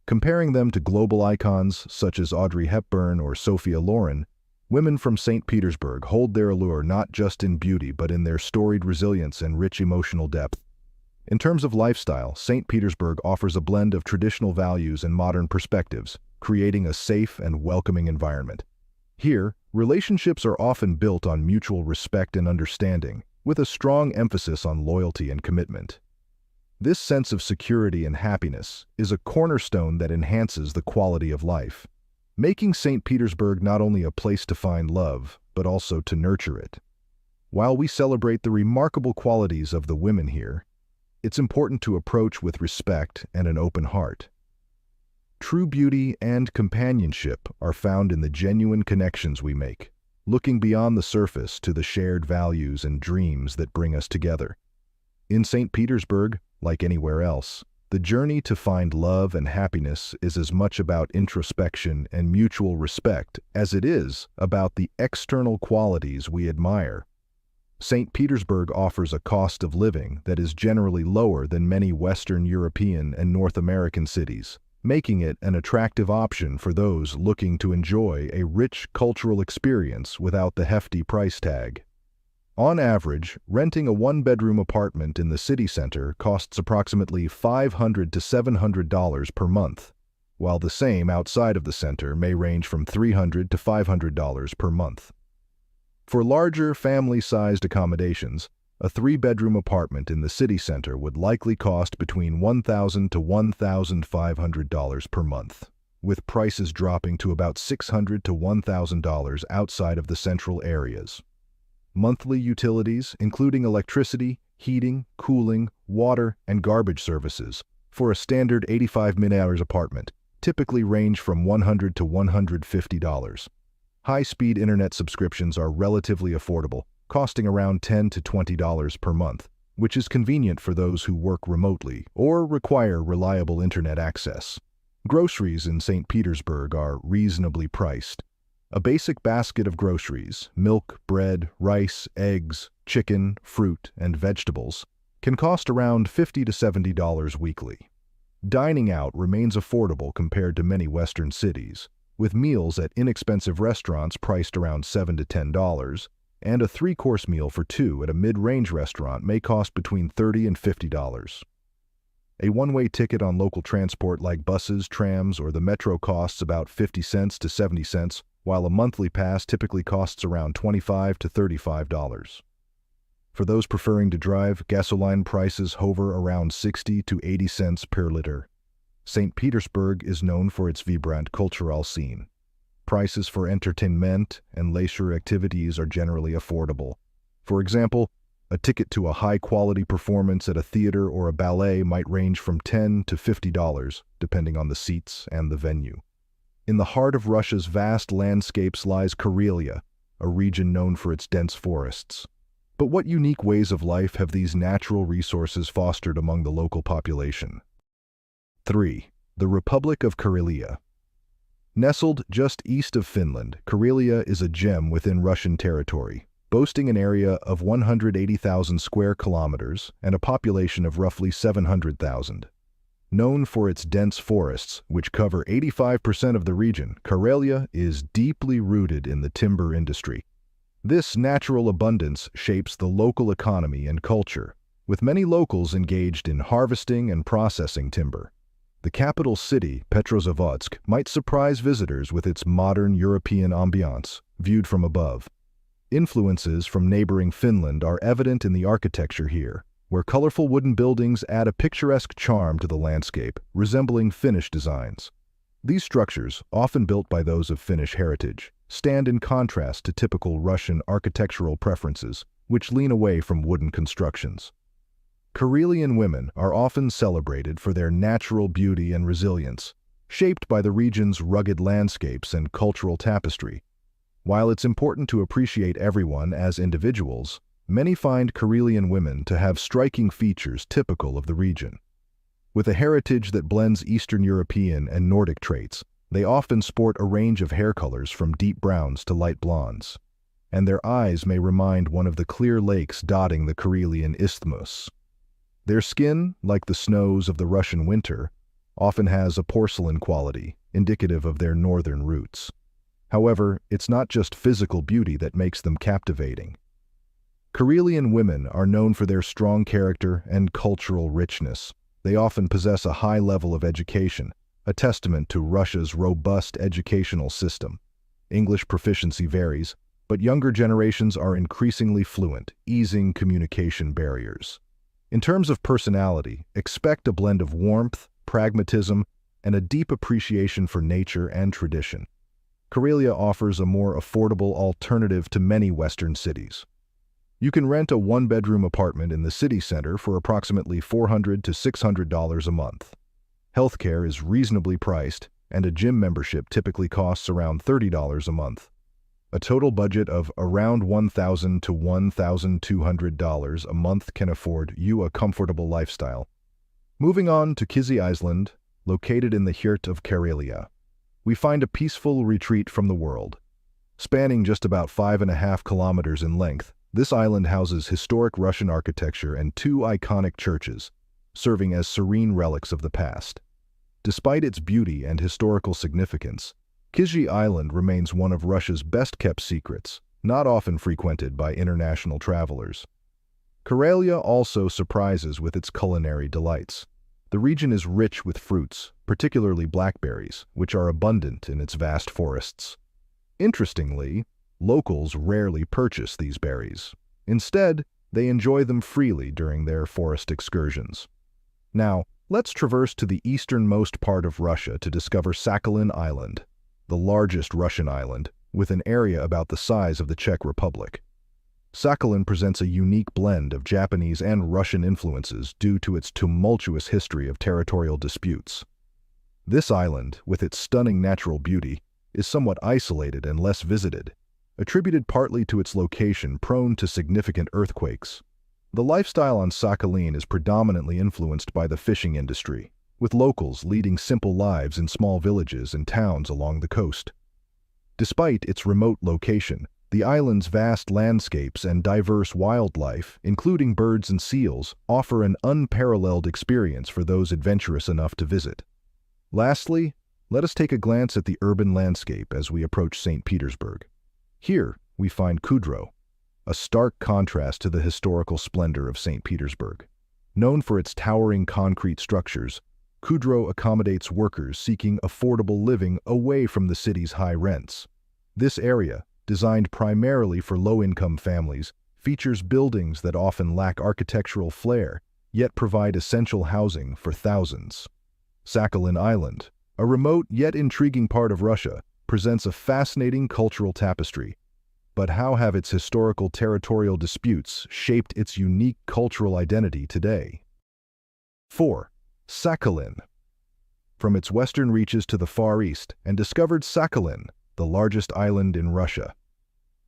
Comparing them to global icons such as Audrey Hepburn or Sophia Loren, women from St. Petersburg hold their allure not just in beauty but in their storied resilience and rich emotional depth. In terms of lifestyle, St. Petersburg offers a blend of traditional values and modern perspectives, creating a safe and welcoming environment. Here, relationships are often built on mutual respect and understanding, with a strong emphasis on loyalty and commitment. This sense of security and happiness is a cornerstone that enhances the quality of life, making St. Petersburg not only a place to find love, but also to nurture it. While we celebrate the remarkable qualities of the women here, it's important to approach with respect and an open heart. True beauty and companionship are found in the genuine connections we make, looking beyond the surface to the shared values and dreams that bring us together. In St. Petersburg, like anywhere else, the journey to find love and happiness is as much about introspection and mutual respect as it is about the external qualities we admire. St. Petersburg offers a cost of living that is generally lower than many Western European and North American cities, making it an attractive option for those looking to enjoy a rich cultural experience without the hefty price tag. On average, renting a one-bedroom apartment in the city center costs approximately $500 to $700 per month, while the same outside of the center may range from $300 to $500 per month. For larger, family-sized accommodations, a three-bedroom apartment in the city center would likely cost between $1,000 to $1,500 per month, with prices dropping to about $600 to $1,000 outside of the central areas. Monthly utilities, including electricity, heating, cooling, water, and garbage services, for a standard 85 man-hours apartment, typically range from $100 to $150. High-speed internet subscriptions are relatively affordable, costing around $10 to $20 per month, which is convenient for those who work remotely or require reliable internet access. Groceries in St. Petersburg are reasonably priced. A basic basket of groceries, milk, bread, rice, eggs, chicken, fruit, and vegetables, can cost around $50 to $70 weekly. Dining out remains affordable compared to many Western cities, with meals at inexpensive restaurants priced around $7 to $10, and a three-course meal for two at a mid-range restaurant may cost between $30 and $50. A one-way ticket on local transport like buses, trams, or the metro costs about 50 cents to 70 cents, while a monthly pass typically costs around $25 to $35. For those preferring to drive, gasoline prices hover around 60 to 80 cents per liter. St. Petersburg is known for its vibrant cultural scene. Prices for entertainment and leisure activities are generally affordable. For example, a ticket to a high-quality performance at a theater or a ballet might range from $10 to $50, depending on the seats and the venue. In the heart of Russia's vast landscapes lies Karelia, a region known for its dense forests. But what unique ways of life have these natural resources fostered among the local population? 3. The Republic of Karelia. Nestled just east of Finland, Karelia is a gem within Russian territory, boasting an area of 180,000 square kilometers and a population of roughly 700,000. Known for its dense forests, which cover 85% of the region, Karelia is deeply rooted in the timber industry. This natural abundance shapes the local economy and culture, with many locals engaged in harvesting and processing timber. The capital city, Petrozavodsk, might surprise visitors with its modern European ambiance, viewed from above. Influences from neighboring Finland are evident in the architecture here, where colorful wooden buildings add a picturesque charm to the landscape, resembling Finnish designs. These structures, often built by those of Finnish heritage, stand in contrast to typical Russian architectural preferences, which lean away from wooden constructions. Karelian women are often celebrated for their natural beauty and resilience, shaped by the region's rugged landscapes and cultural tapestry. While it's important to appreciate everyone as individuals, many find Karelian women to have striking features typical of the region. With a heritage that blends Eastern European and Nordic traits, they often sport a range of hair colors from deep browns to light blondes, and their eyes may remind one of the clear lakes dotting the Karelian isthmus. Their skin, like the snows of the Russian winter, often has a porcelain quality, indicative of their northern roots. However, it's not just physical beauty that makes them captivating. Karelian women are known for their strong character and cultural richness. They often possess a high level of education, a testament to Russia's robust educational system. English proficiency varies, but younger generations are increasingly fluent, easing communication barriers. In terms of personality, expect a blend of warmth, pragmatism, and a deep appreciation for nature and tradition. Karelia offers a more affordable alternative to many Western cities. You can rent a one-bedroom apartment in the city center for approximately $400 to $600 a month. Healthcare is reasonably priced, and a gym membership typically costs around $30 a month. A total budget of around $1,000 to $1,200 a month can afford you a comfortable lifestyle. Moving on to Kizhi Island, located in the heart of Karelia, we find a peaceful retreat from the world. Spanning just about 5.5 kilometers in length, this island houses historic Russian architecture and two iconic churches, serving as serene relics of the past. Despite its beauty and historical significance, Kizhi Island remains one of Russia's best-kept secrets, not often frequented by international travelers. Karelia also surprises with its culinary delights. The region is rich with fruits, particularly blackberries, which are abundant in its vast forests. Interestingly, locals rarely purchase these berries. Instead, they enjoy them freely during their forest excursions. Now, let's traverse to the easternmost part of Russia to discover Sakhalin Island, the largest Russian island, with an area about the size of the Czech Republic. Sakhalin presents a unique blend of Japanese and Russian influences due to its tumultuous history of territorial disputes. This island, with its stunning natural beauty, is somewhat isolated and less visited, attributed partly to its location prone to significant earthquakes. The lifestyle on Sakhalin is predominantly influenced by the fishing industry, with locals leading simple lives in small villages and towns along the coast. Despite its remote location, the island's vast landscapes and diverse wildlife, including birds and seals, offer an unparalleled experience for those adventurous enough to visit. Lastly, let us take a glance at the urban landscape as we approach St. Petersburg. Here, we find Kudro, a stark contrast to the historical splendor of St. Petersburg. Known for its towering concrete structures, Kudro accommodates workers seeking affordable living away from the city's high rents. This area, designed primarily for low-income families, features buildings that often lack architectural flair, yet provide essential housing for thousands. Sakhalin Island, a remote yet intriguing part of Russia, presents a fascinating cultural tapestry. But how have its historical territorial disputes shaped its unique cultural identity today? 4. Sakhalin. From its western reaches to the Far East, and discovered Sakhalin, the largest island in Russia.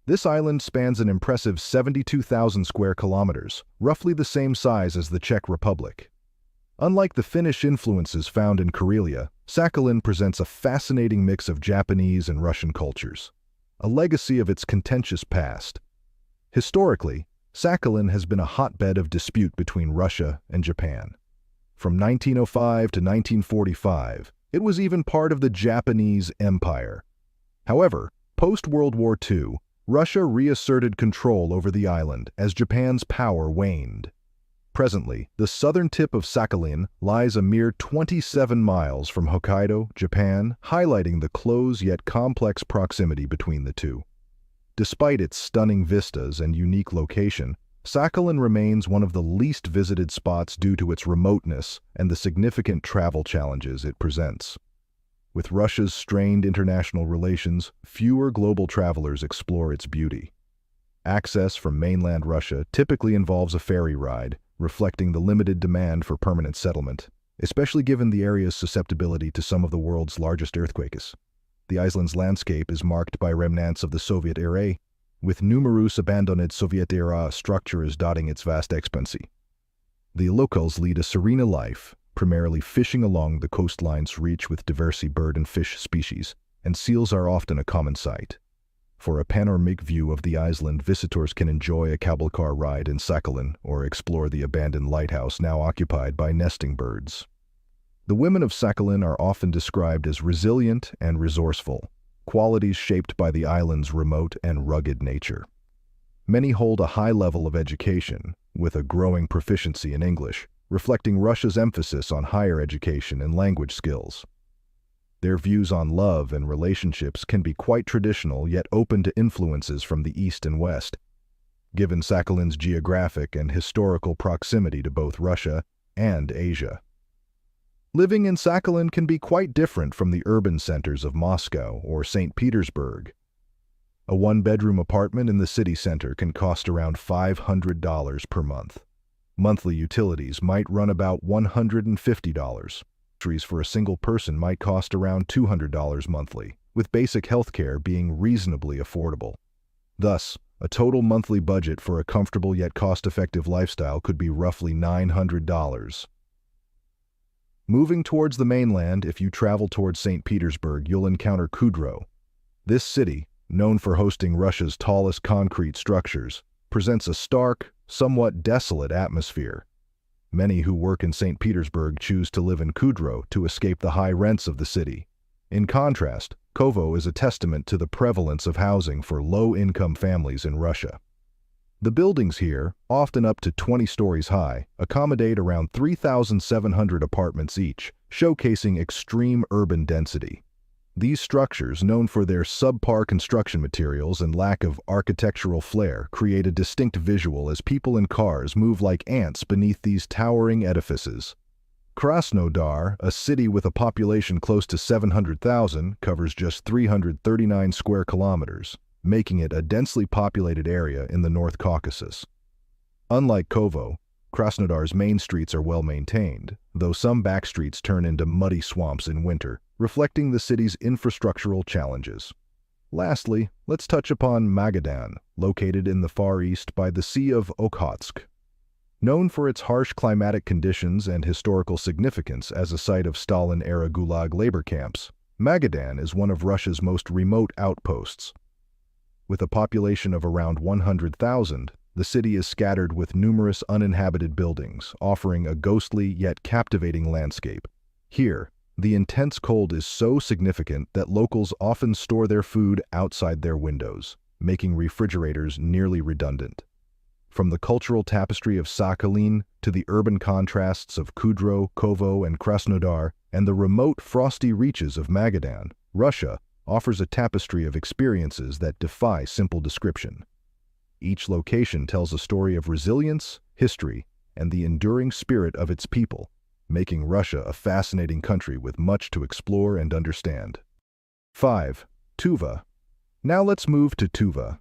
This island spans an impressive 72,000 square kilometers, roughly the same size as the Czech Republic. Unlike the Finnish influences found in Karelia, Sakhalin presents a fascinating mix of Japanese and Russian cultures, a legacy of its contentious past. Historically, Sakhalin has been a hotbed of dispute between Russia and Japan. From 1905 to 1945, it was even part of the Japanese Empire. However, post-World War II, Russia reasserted control over the island as Japan's power waned. Presently, the southern tip of Sakhalin lies a mere 27 miles from Hokkaido, Japan, highlighting the close yet complex proximity between the two. Despite its stunning vistas and unique location, Sakhalin remains one of the least visited spots due to its remoteness and the significant travel challenges it presents. With Russia's strained international relations, fewer global travelers explore its beauty. Access from mainland Russia typically involves a ferry ride, reflecting the limited demand for permanent settlement, especially given the area's susceptibility to some of the world's largest earthquakes. The island's landscape is marked by remnants of the Soviet era, with numerous abandoned Soviet-era structures dotting its vast expanse. The locals lead a serene life, primarily fishing along the coastline's reach with diverse bird and fish species, and seals are often a common sight. For a panoramic view of the island, visitors can enjoy a cable car ride in Sakhalin or explore the abandoned lighthouse now occupied by nesting birds. The women of Sakhalin are often described as resilient and resourceful, qualities shaped by the island's remote and rugged nature. Many hold a high level of education, with a growing proficiency in English, reflecting Russia's emphasis on higher education and language skills. Their views on love and relationships can be quite traditional yet open to influences from the East and West, given Sakhalin's geographic and historical proximity to both Russia and Asia. Living in Sakhalin can be quite different from the urban centers of Moscow or St. Petersburg. A one-bedroom apartment in the city center can cost around $500 per month. Monthly utilities might run about $150. groceries for a single person might cost around $200 monthly, with basic healthcare being reasonably affordable. Thus, a total monthly budget for a comfortable yet cost-effective lifestyle could be roughly $900. Moving towards the mainland, if you travel towards St. Petersburg, you'll encounter Kudrow. This city, known for hosting Russia's tallest concrete structures, presents a stark, somewhat desolate atmosphere. Many who work in St. Petersburg choose to live in Kudrow to escape the high rents of the city. In contrast, Kovo is a testament to the prevalence of housing for low-income families in Russia. The buildings here, often up to 20 stories high, accommodate around 3,700 apartments each, showcasing extreme urban density. These structures, known for their subpar construction materials and lack of architectural flair, create a distinct visual as people in cars move like ants beneath these towering edifices. Krasnodar, a city with a population close to 700,000, covers just 339 square kilometers, making it a densely populated area in the North Caucasus. Unlike Kovo, Krasnodar's main streets are well maintained, though some back streets turn into muddy swamps in winter, reflecting the city's infrastructural challenges. Lastly, let's touch upon Magadan, located in the Far East by the Sea of Okhotsk. Known for its harsh climatic conditions and historical significance as a site of Stalin-era Gulag labor camps, Magadan is one of Russia's most remote outposts. With a population of around 100,000, the city is scattered with numerous uninhabited buildings, offering a ghostly yet captivating landscape. Here, the intense cold is so significant that locals often store their food outside their windows, making refrigerators nearly redundant. From the cultural tapestry of Sakhalin to the urban contrasts of Kudrow, Kovo, and Krasnodar, and the remote frosty reaches of Magadan, Russia offers a tapestry of experiences that defy simple description. Each location tells a story of resilience, history, and the enduring spirit of its people, making Russia a fascinating country with much to explore and understand. 5. Tuva. Now let's move to Tuva.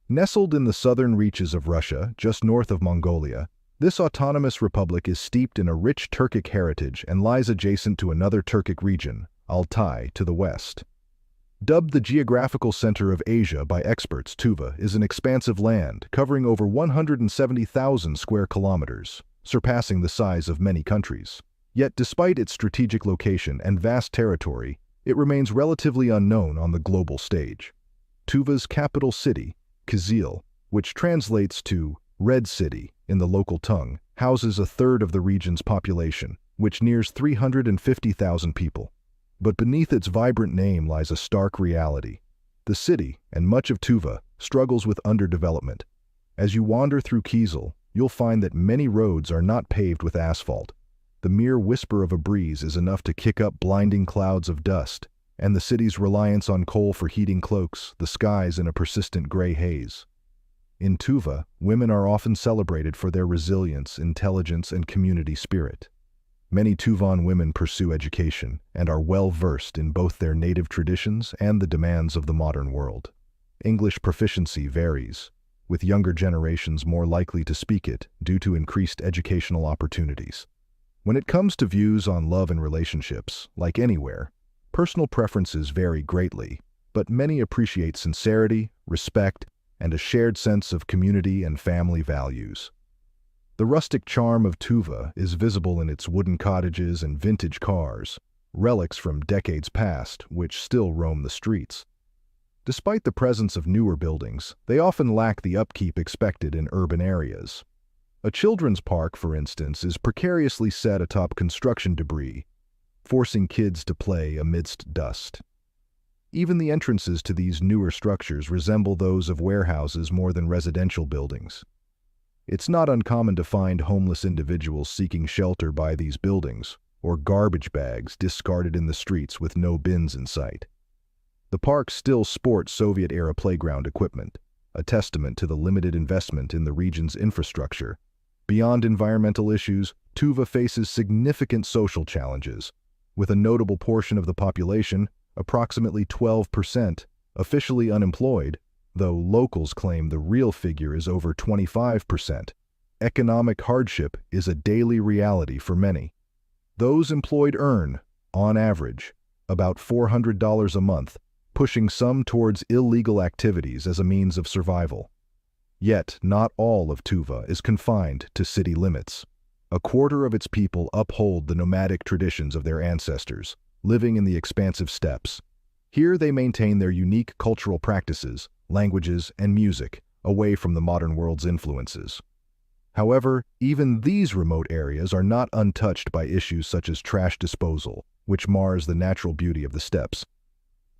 Nestled in the southern reaches of Russia, just north of Mongolia, this autonomous republic is steeped in a rich Turkic heritage and lies adjacent to another Turkic region, Altai, to the west. Dubbed the geographical center of Asia by experts, Tuva is an expansive land covering over 170,000 square kilometers, surpassing the size of many countries. Yet despite its strategic location and vast territory, it remains relatively unknown on the global stage. Tuva's capital city, Kyzyl, which translates to Red City in the local tongue, houses a third of the region's population, which nears 350,000 people. But beneath its vibrant name lies a stark reality. The city, and much of Tuva, struggles with underdevelopment. As you wander through Kyzyl, you'll find that many roads are not paved with asphalt. The mere whisper of a breeze is enough to kick up blinding clouds of dust, and the city's reliance on coal for heating cloaks the skies in a persistent gray haze. In Tuva, women are often celebrated for their resilience, intelligence, and community spirit. Many Tuvan women pursue education and are well-versed in both their native traditions and the demands of the modern world. English proficiency varies, with younger generations more likely to speak it due to increased educational opportunities. When it comes to views on love and relationships, like anywhere, personal preferences vary greatly, but many appreciate sincerity, respect, and a shared sense of community and family values. The rustic charm of Tuva is visible in its wooden cottages and vintage cars, relics from decades past which still roam the streets. Despite the presence of newer buildings, they often lack the upkeep expected in urban areas. A children's park, for instance, is precariously set atop construction debris, forcing kids to play amidst dust. Even the entrances to these newer structures resemble those of warehouses more than residential buildings. It's not uncommon to find homeless individuals seeking shelter by these buildings, or garbage bags discarded in the streets with no bins in sight. The parks still sport Soviet-era playground equipment, a testament to the limited investment in the region's infrastructure. Beyond environmental issues, Tuva faces significant social challenges, with a notable portion of the population, approximately 12%, officially unemployed, though locals claim the real figure is over 25%. Economic hardship is a daily reality for many. Those employed earn, on average, about $400 a month, pushing some towards illegal activities as a means of survival. Yet, not all of Tuva is confined to city limits. A quarter of its people uphold the nomadic traditions of their ancestors, living in the expansive steppes. Here they maintain their unique cultural practices, languages, and music, away from the modern world's influences. However, even these remote areas are not untouched by issues such as trash disposal, which mars the natural beauty of the steppes.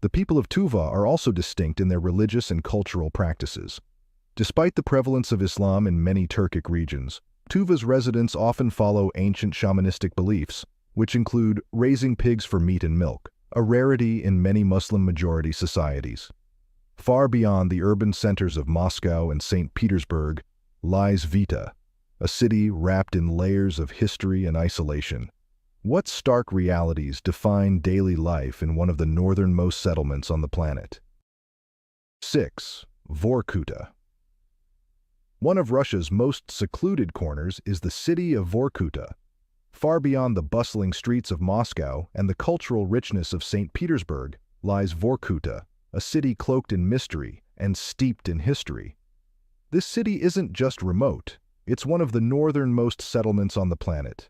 The people of Tuva are also distinct in their religious and cultural practices. Despite the prevalence of Islam in many Turkic regions, Tuva's residents often follow ancient shamanistic beliefs, which include raising pigs for meat and milk, a rarity in many Muslim-majority societies. Far beyond the urban centers of Moscow and St. Petersburg lies Vita, a city wrapped in layers of history and isolation. What stark realities define daily life in one of the northernmost settlements on the planet? 6. Vorkuta. One of Russia's most secluded corners is the city of Vorkuta. Far beyond the bustling streets of Moscow and the cultural richness of St. Petersburg lies Vorkuta, a city cloaked in mystery and steeped in history. This city isn't just remote, it's one of the northernmost settlements on the planet,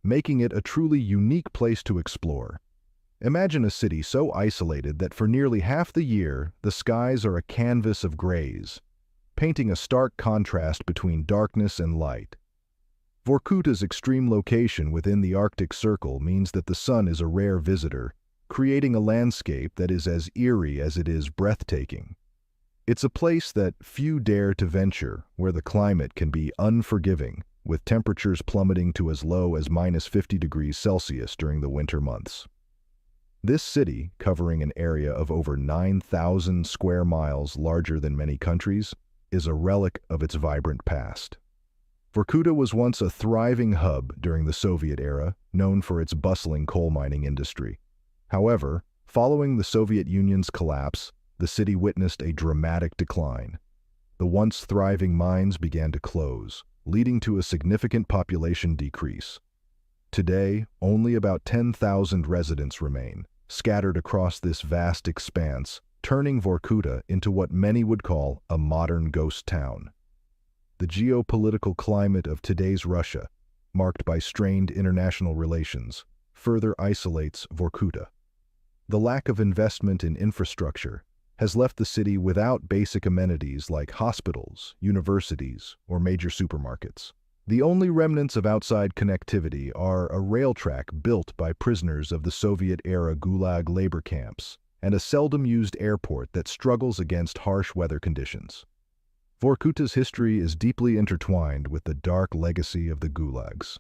making it a truly unique place to explore. Imagine a city so isolated that for nearly half the year, the skies are a canvas of grays, painting a stark contrast between darkness and light. Vorkuta's extreme location within the Arctic Circle means that the sun is a rare visitor, creating a landscape that is as eerie as it is breathtaking. It's a place that few dare to venture, where the climate can be unforgiving, with temperatures plummeting to as low as -50 degrees Celsius during the winter months. This city, covering an area of over 9,000 square miles larger than many countries, is a relic of its vibrant past. Vorkuta was once a thriving hub during the Soviet era, known for its bustling coal mining industry. However, following the Soviet Union's collapse, the city witnessed a dramatic decline. The once thriving mines began to close, leading to a significant population decrease. Today, only about 10,000 residents remain, scattered across this vast expanse, turning Vorkuta into what many would call a modern ghost town. The geopolitical climate of today's Russia, marked by strained international relations, further isolates Vorkuta. The lack of investment in infrastructure has left the city without basic amenities like hospitals, universities, or major supermarkets. The only remnants of outside connectivity are a rail track built by prisoners of the Soviet-era Gulag labor camps and a seldom-used airport that struggles against harsh weather conditions. Vorkuta's history is deeply intertwined with the dark legacy of the Gulags.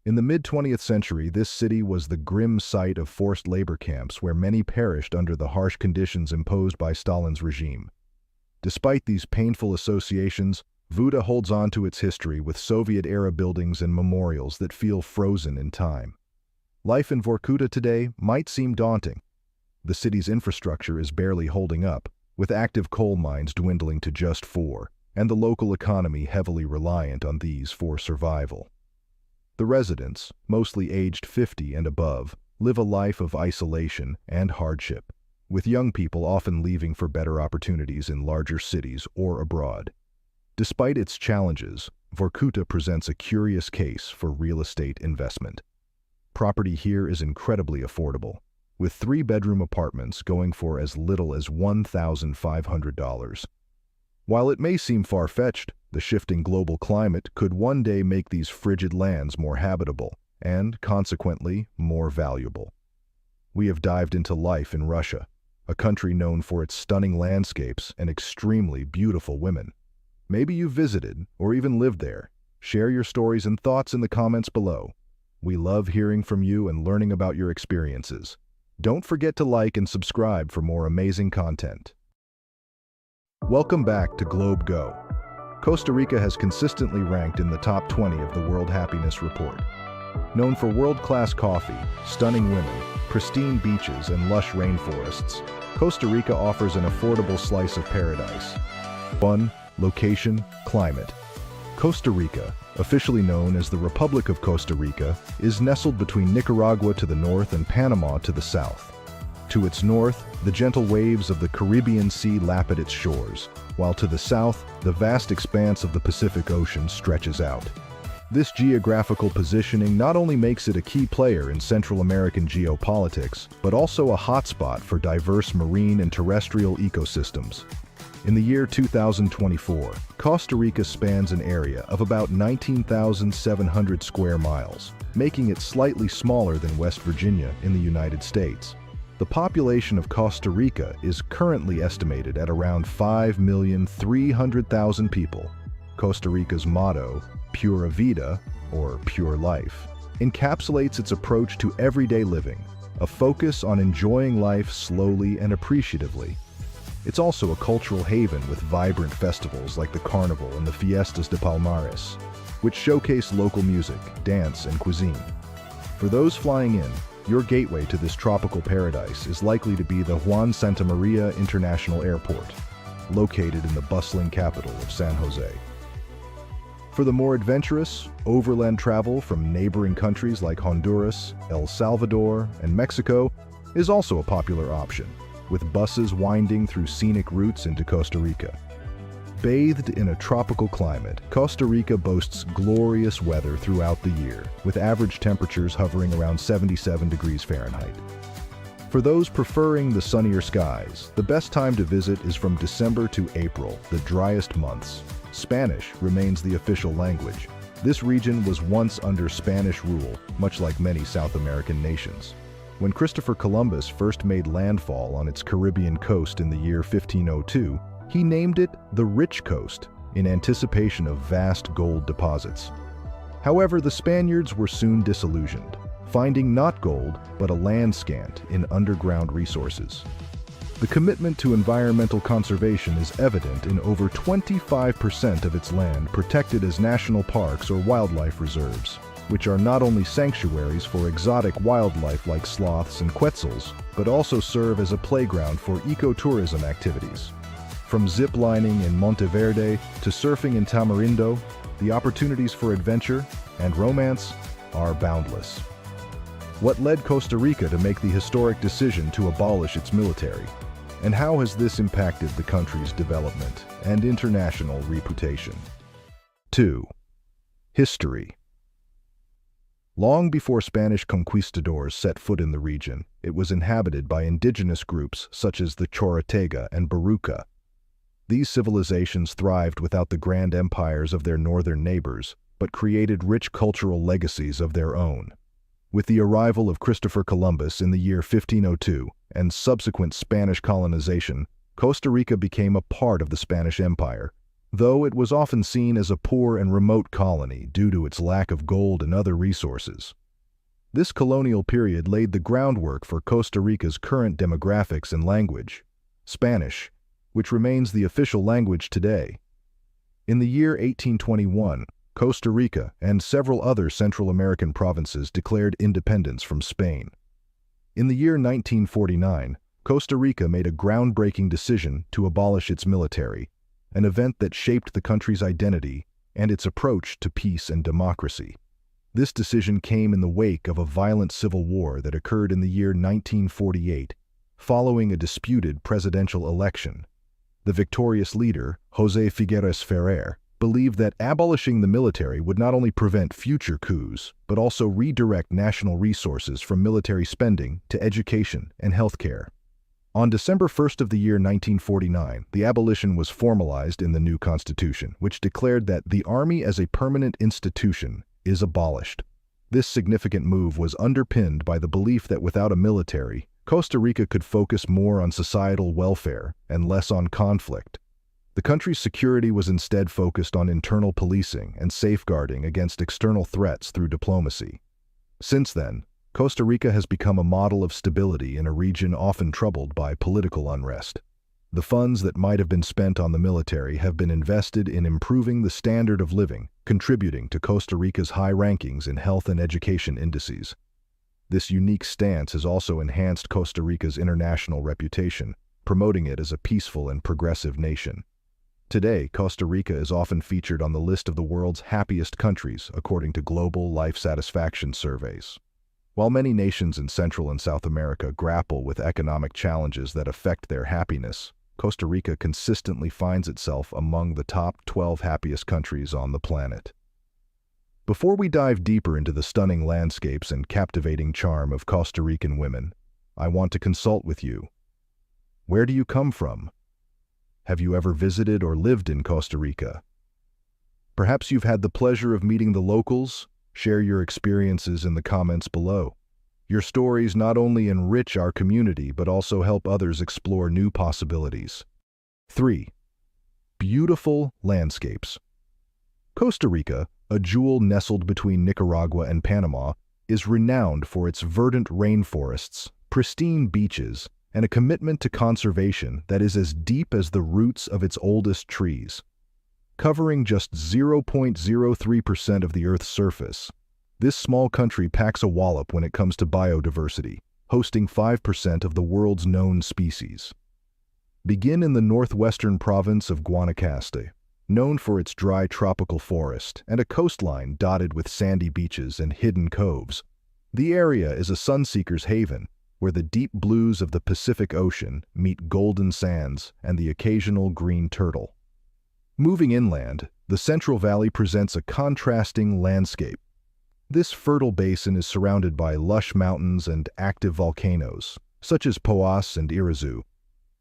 In the mid-20th century, this city was the grim site of forced labor camps where many perished under the harsh conditions imposed by Stalin's regime. Despite these painful associations, Vuda holds on to its history with Soviet-era buildings and memorials that feel frozen in time. Life in Vorkuta today might seem daunting. The city's infrastructure is barely holding up, with active coal mines dwindling to just 4, and the local economy heavily reliant on these for survival. The residents, mostly aged 50 and above, live a life of isolation and hardship, with young people often leaving for better opportunities in larger cities or abroad. Despite its challenges, Vorkuta presents a curious case for real estate investment. Property here is incredibly affordable, with 3-bedroom apartments going for as little as $1,500. While it may seem far-fetched, the shifting global climate could one day make these frigid lands more habitable and, consequently, more valuable. We have dived into life in Russia, a country known for its stunning landscapes and extremely beautiful women. Maybe you've visited or even lived there. Share your stories and thoughts in the comments below. We love hearing from you and learning about your experiences. Don't forget to like and subscribe for more amazing content. Welcome back to GlobeGo. Costa Rica has consistently ranked in the top 20 of the World Happiness Report. Known for world-class coffee, stunning women, pristine beaches, and lush rainforests, Costa Rica offers an affordable slice of paradise. Fun, location, climate. Costa Rica, officially known as the Republic of Costa Rica, is nestled between Nicaragua to the north and Panama to the south. To its north, the gentle waves of the Caribbean Sea lap at its shores, while to the south, the vast expanse of the Pacific Ocean stretches out. This geographical positioning not only makes it a key player in Central American geopolitics, but also a hotspot for diverse marine and terrestrial ecosystems. In the year 2024, Costa Rica spans an area of about 19,700 square miles, making it slightly smaller than West Virginia in the United States. The population of Costa Rica is currently estimated at around 5,300,000 people. Costa Rica's motto, Pura Vida, or Pure Life, encapsulates its approach to everyday living, a focus on enjoying life slowly and appreciatively. It's also a cultural haven with vibrant festivals like the Carnival and the Fiestas de Palmares, which showcase local music, dance, and cuisine. For those flying in, your gateway to this tropical paradise is likely to be the Juan Santamaria International Airport, located in the bustling capital of San Jose. For the more adventurous, overland travel from neighboring countries like Honduras, El Salvador, and Mexico is also a popular option, with buses winding through scenic routes into Costa Rica. Bathed in a tropical climate, Costa Rica boasts glorious weather throughout the year, with average temperatures hovering around 77 degrees Fahrenheit. For those preferring the sunnier skies, the best time to visit is from December to April, the driest months. Spanish remains the official language. This region was once under Spanish rule, much like many South American nations. When Christopher Columbus first made landfall on its Caribbean coast in the year 1502, he named it the Rich Coast in anticipation of vast gold deposits. However, the Spaniards were soon disillusioned, finding not gold, but a land scant in underground resources. The commitment to environmental conservation is evident in over 25% of its land protected as national parks or wildlife reserves, which are not only sanctuaries for exotic wildlife like sloths and quetzals, but also serve as a playground for ecotourism activities. From zip lining in Monteverde to surfing in Tamarindo, the opportunities for adventure and romance are boundless. What led Costa Rica to make the historic decision to abolish its military? And how has this impacted the country's development and international reputation? 2. History. Long before Spanish conquistadors set foot in the region, it was inhabited by indigenous groups such as the Chorotega and Baruca. These civilizations thrived without the grand empires of their northern neighbors, but created rich cultural legacies of their own. With the arrival of Christopher Columbus in the year 1502 and subsequent Spanish colonization, Costa Rica became a part of the Spanish Empire, though it was often seen as a poor and remote colony due to its lack of gold and other resources. This colonial period laid the groundwork for Costa Rica's current demographics and language, Spanish, which remains the official language today. In the year 1821, Costa Rica and several other Central American provinces declared independence from Spain. In the year 1949, Costa Rica made a groundbreaking decision to abolish its military, an event that shaped the country's identity and its approach to peace and democracy. This decision came in the wake of a violent civil war that occurred in the year 1948, following a disputed presidential election. The victorious leader, José Figueres Ferrer, believed that abolishing the military would not only prevent future coups, but also redirect national resources from military spending to education and healthcare. On December 1st of the year 1949, the abolition was formalized in the new constitution, which declared that the army as a permanent institution is abolished. This significant move was underpinned by the belief that without a military, Costa Rica could focus more on societal welfare and less on conflict. The country's security was instead focused on internal policing and safeguarding against external threats through diplomacy. Since then, Costa Rica has become a model of stability in a region often troubled by political unrest. The funds that might have been spent on the military have been invested in improving the standard of living, contributing to Costa Rica's high rankings in health and education indices. This unique stance has also enhanced Costa Rica's international reputation, promoting it as a peaceful and progressive nation. Today, Costa Rica is often featured on the list of the world's happiest countries according to global life satisfaction surveys. While many nations in Central and South America grapple with economic challenges that affect their happiness, Costa Rica consistently finds itself among the top 12 happiest countries on the planet. Before we dive deeper into the stunning landscapes and captivating charm of Costa Rican women, I want to consult with you. Where do you come from? Have you ever visited or lived in Costa Rica? Perhaps you've had the pleasure of meeting the locals. Share your experiences in the comments below. Your stories not only enrich our community but also help others explore new possibilities. 3. Beautiful landscapes. Costa Rica, a jewel nestled between Nicaragua and Panama, is renowned for its verdant rainforests, pristine beaches, and a commitment to conservation that is as deep as the roots of its oldest trees. Covering just 0.03% of the Earth's surface, this small country packs a wallop when it comes to biodiversity, hosting 5% of the world's known species. Begin in the northwestern province of Guanacaste, known for its dry tropical forest and a coastline dotted with sandy beaches and hidden coves. The area is a sunseeker's haven, where the deep blues of the Pacific Ocean meet golden sands and the occasional green turtle. Moving inland, the Central Valley presents a contrasting landscape. This fertile basin is surrounded by lush mountains and active volcanoes, such as Poás and Irazu.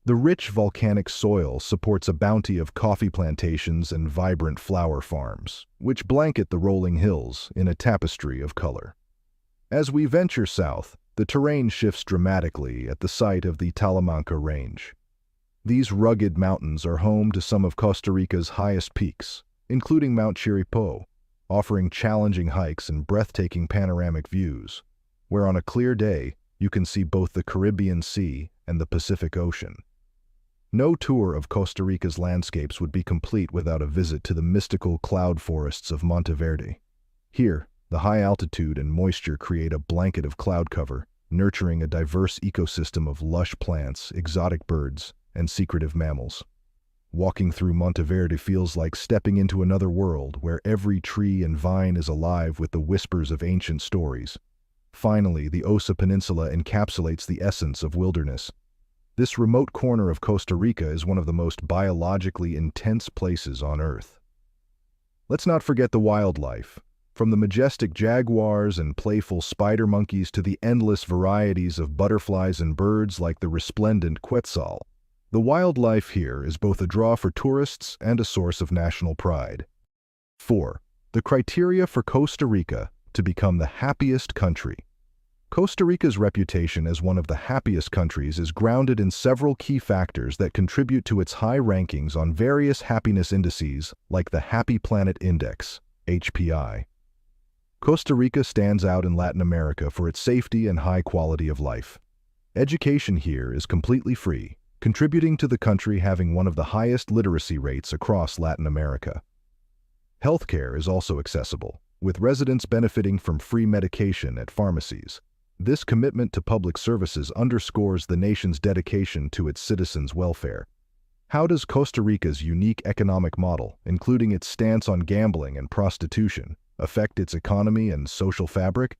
The rich volcanic soil supports a bounty of coffee plantations and vibrant flower farms, which blanket the rolling hills in a tapestry of color. As we venture south, the terrain shifts dramatically at the site of the Talamanca Range. These rugged mountains are home to some of Costa Rica's highest peaks, including Mount Chiripo, offering challenging hikes and breathtaking panoramic views, where on a clear day you can see both the Caribbean Sea and the Pacific Ocean. No tour of Costa Rica's landscapes would be complete without a visit to the mystical cloud forests of Monteverde. Here, the high altitude and moisture create a blanket of cloud cover, nurturing a diverse ecosystem of lush plants, exotic birds, and secretive mammals. Walking through Monteverde feels like stepping into another world where every tree and vine is alive with the whispers of ancient stories. Finally, the Osa Peninsula encapsulates the essence of wilderness. This remote corner of Costa Rica is one of the most biologically intense places on Earth. Let's not forget the wildlife. From the majestic jaguars and playful spider monkeys to the endless varieties of butterflies and birds like the resplendent quetzal, the wildlife here is both a draw for tourists and a source of national pride. 4. The criteria for Costa Rica to become the happiest country. Costa Rica's reputation as one of the happiest countries is grounded in several key factors that contribute to its high rankings on various happiness indices like the Happy Planet Index, HPI. Costa Rica stands out in Latin America for its safety and high quality of life. Education here is completely free, contributing to the country having one of the highest literacy rates across Latin America. Healthcare is also accessible, with residents benefiting from free medication at pharmacies. This commitment to public services underscores the nation's dedication to its citizens' welfare. How does Costa Rica's unique economic model, including its stance on gambling and prostitution, affect its economy and social fabric?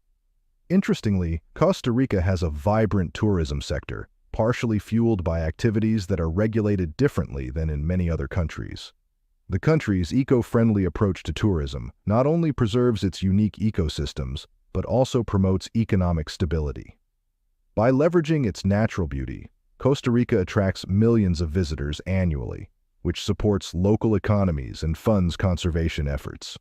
Interestingly, Costa Rica has a vibrant tourism sector, partially fueled by activities that are regulated differently than in many other countries. The country's eco-friendly approach to tourism not only preserves its unique ecosystems, but also promotes economic stability. By leveraging its natural beauty, Costa Rica attracts millions of visitors annually, which supports local economies and funds conservation efforts.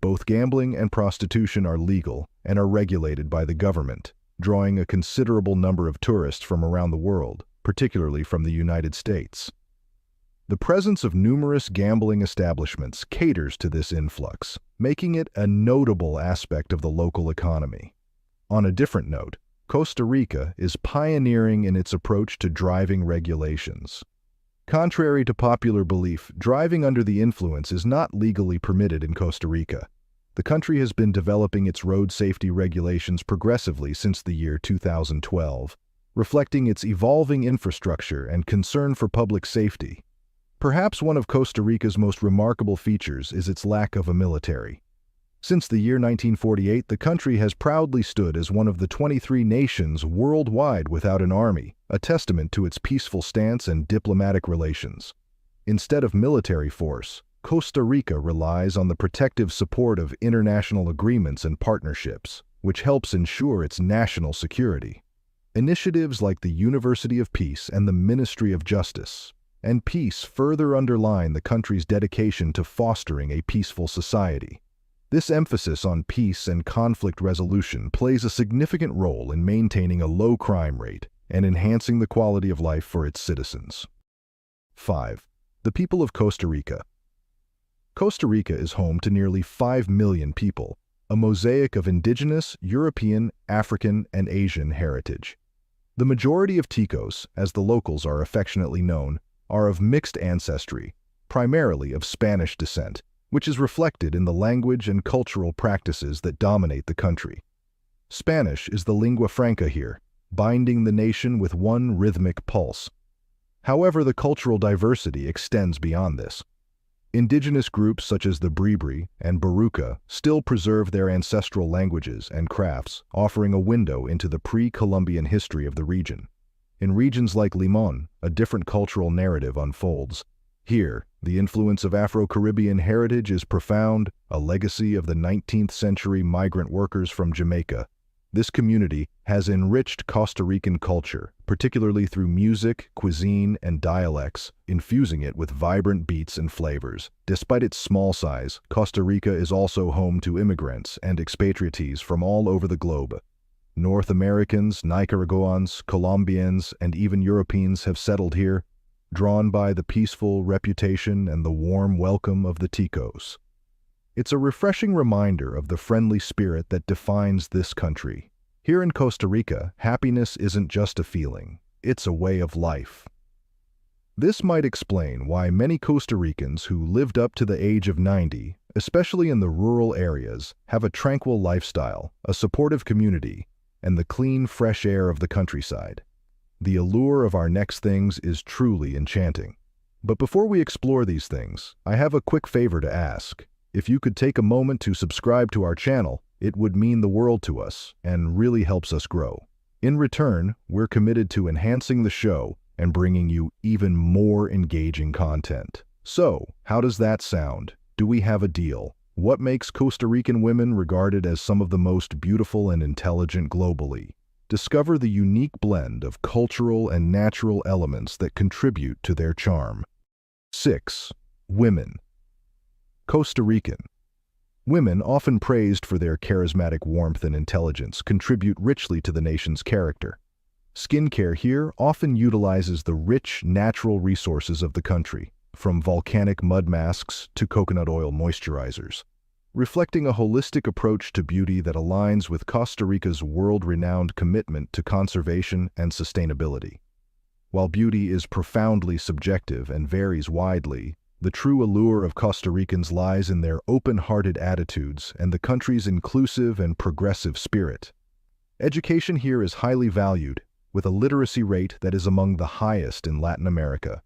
Both gambling and prostitution are legal and are regulated by the government, drawing a considerable number of tourists from around the world, particularly from the United States. The presence of numerous gambling establishments caters to this influx, making it a notable aspect of the local economy. On a different note, Costa Rica is pioneering in its approach to driving regulations. Contrary to popular belief, driving under the influence is not legally permitted in Costa Rica. The country has been developing its road safety regulations progressively since the year 2012, reflecting its evolving infrastructure and concern for public safety. Perhaps one of Costa Rica's most remarkable features is its lack of a military. Since the year 1948, the country has proudly stood as one of the 23 nations worldwide without an army, a testament to its peaceful stance and diplomatic relations. Instead of military force, Costa Rica relies on the protective support of international agreements and partnerships, which helps ensure its national security. Initiatives like the University of Peace and the Ministry of Justice and Peace further underline the country's dedication to fostering a peaceful society. This emphasis on peace and conflict resolution plays a significant role in maintaining a low crime rate and enhancing the quality of life for its citizens. 5. The people of Costa Rica. Costa Rica is home to nearly 5 million people, a mosaic of indigenous, European, African, and Asian heritage. The majority of Ticos, as the locals are affectionately known, are of mixed ancestry, primarily of Spanish descent, which is reflected in the language and cultural practices that dominate the country. Spanish is the lingua franca here, binding the nation with one rhythmic pulse. However, the cultural diversity extends beyond this. Indigenous groups such as the Bribri and Baruca still preserve their ancestral languages and crafts, offering a window into the pre-Columbian history of the region. In regions like Limon, a different cultural narrative unfolds. Here, the influence of Afro-Caribbean heritage is profound, a legacy of the 19th century migrant workers from Jamaica. This community has enriched Costa Rican culture, particularly through music, cuisine, and dialects, infusing it with vibrant beats and flavors. Despite its small size, Costa Rica is also home to immigrants and expatriates from all over the globe. North Americans, Nicaraguans, Colombians, and even Europeans have settled here, drawn by the peaceful reputation and the warm welcome of the Ticos. It's a refreshing reminder of the friendly spirit that defines this country. Here in Costa Rica, happiness isn't just a feeling, it's a way of life. This might explain why many Costa Ricans who lived up to the age of 90, especially in the rural areas, have a tranquil lifestyle, a supportive community, and the clean, fresh air of the countryside. The allure of our next things is truly enchanting. But before we explore these things, I have a quick favor to ask. If you could take a moment to subscribe to our channel, it would mean the world to us and really helps us grow. In return, we're committed to enhancing the show and bringing you even more engaging content. So, how does that sound? Do we have a deal? What makes Costa Rican women regarded as some of the most beautiful and intelligent globally? Discover the unique blend of cultural and natural elements that contribute to their charm. 6. Women. Costa Rican. Women, often praised for their charismatic warmth and intelligence, contribute richly to the nation's character. Skincare here often utilizes the rich, natural resources of the country, from volcanic mud masks to coconut oil moisturizers, reflecting a holistic approach to beauty that aligns with Costa Rica's world-renowned commitment to conservation and sustainability. While beauty is profoundly subjective and varies widely, the true allure of Costa Ricans lies in their open-hearted attitudes and the country's inclusive and progressive spirit. Education here is highly valued, with a literacy rate that is among the highest in Latin America.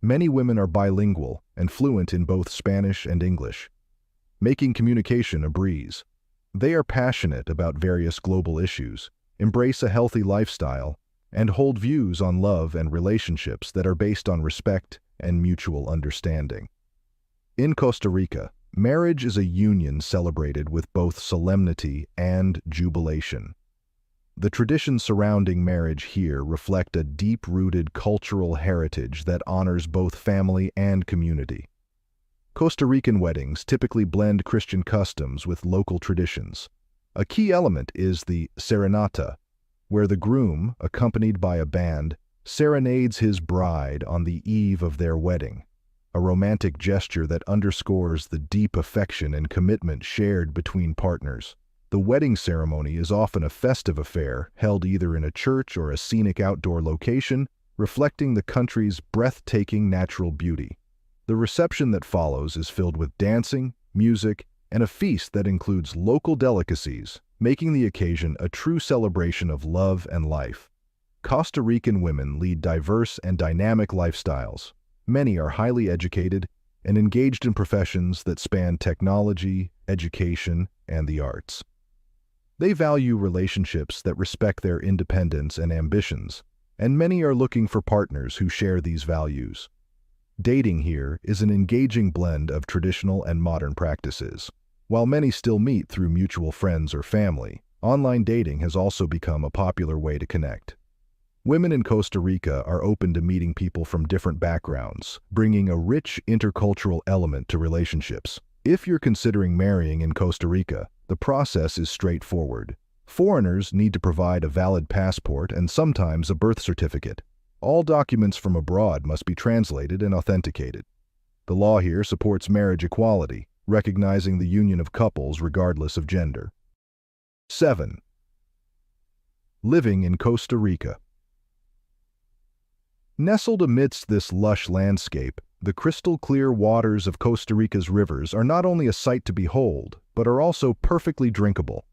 Many women are bilingual and fluent in both Spanish and English, making communication a breeze. They are passionate about various global issues, embrace a healthy lifestyle, and hold views on love and relationships that are based on respect and mutual understanding. In Costa Rica, marriage is a union celebrated with both solemnity and jubilation. The traditions surrounding marriage here reflect a deep-rooted cultural heritage that honors both family and community. Costa Rican weddings typically blend Christian customs with local traditions. A key element is the serenata, where the groom, accompanied by a band, serenades his bride on the eve of their wedding, a romantic gesture that underscores the deep affection and commitment shared between partners. The wedding ceremony is often a festive affair, held either in a church or a scenic outdoor location, reflecting the country's breathtaking natural beauty. The reception that follows is filled with dancing, music, and a feast that includes local delicacies, making the occasion a true celebration of love and life. Costa Rican women lead diverse and dynamic lifestyles, Many are highly educated and engaged in professions that span technology, education, and the arts. They value relationships that respect their independence and ambitions, and many are looking for partners who share these values. Dating here is an engaging blend of traditional and modern practices. While many still meet through mutual friends or family, online dating has also become a popular way to connect. Women in Costa Rica are open to meeting people from different backgrounds, bringing a rich intercultural element to relationships. If you're considering marrying in Costa Rica, the process is straightforward. Foreigners need to provide a valid passport and sometimes a birth certificate. All documents from abroad must be translated and authenticated. The law here supports marriage equality, recognizing the union of couples regardless of gender. 7. Living in Costa Rica. Nestled amidst this lush landscape, the crystal-clear waters of Costa Rica's rivers are not only a sight to behold, but are also perfectly drinkable.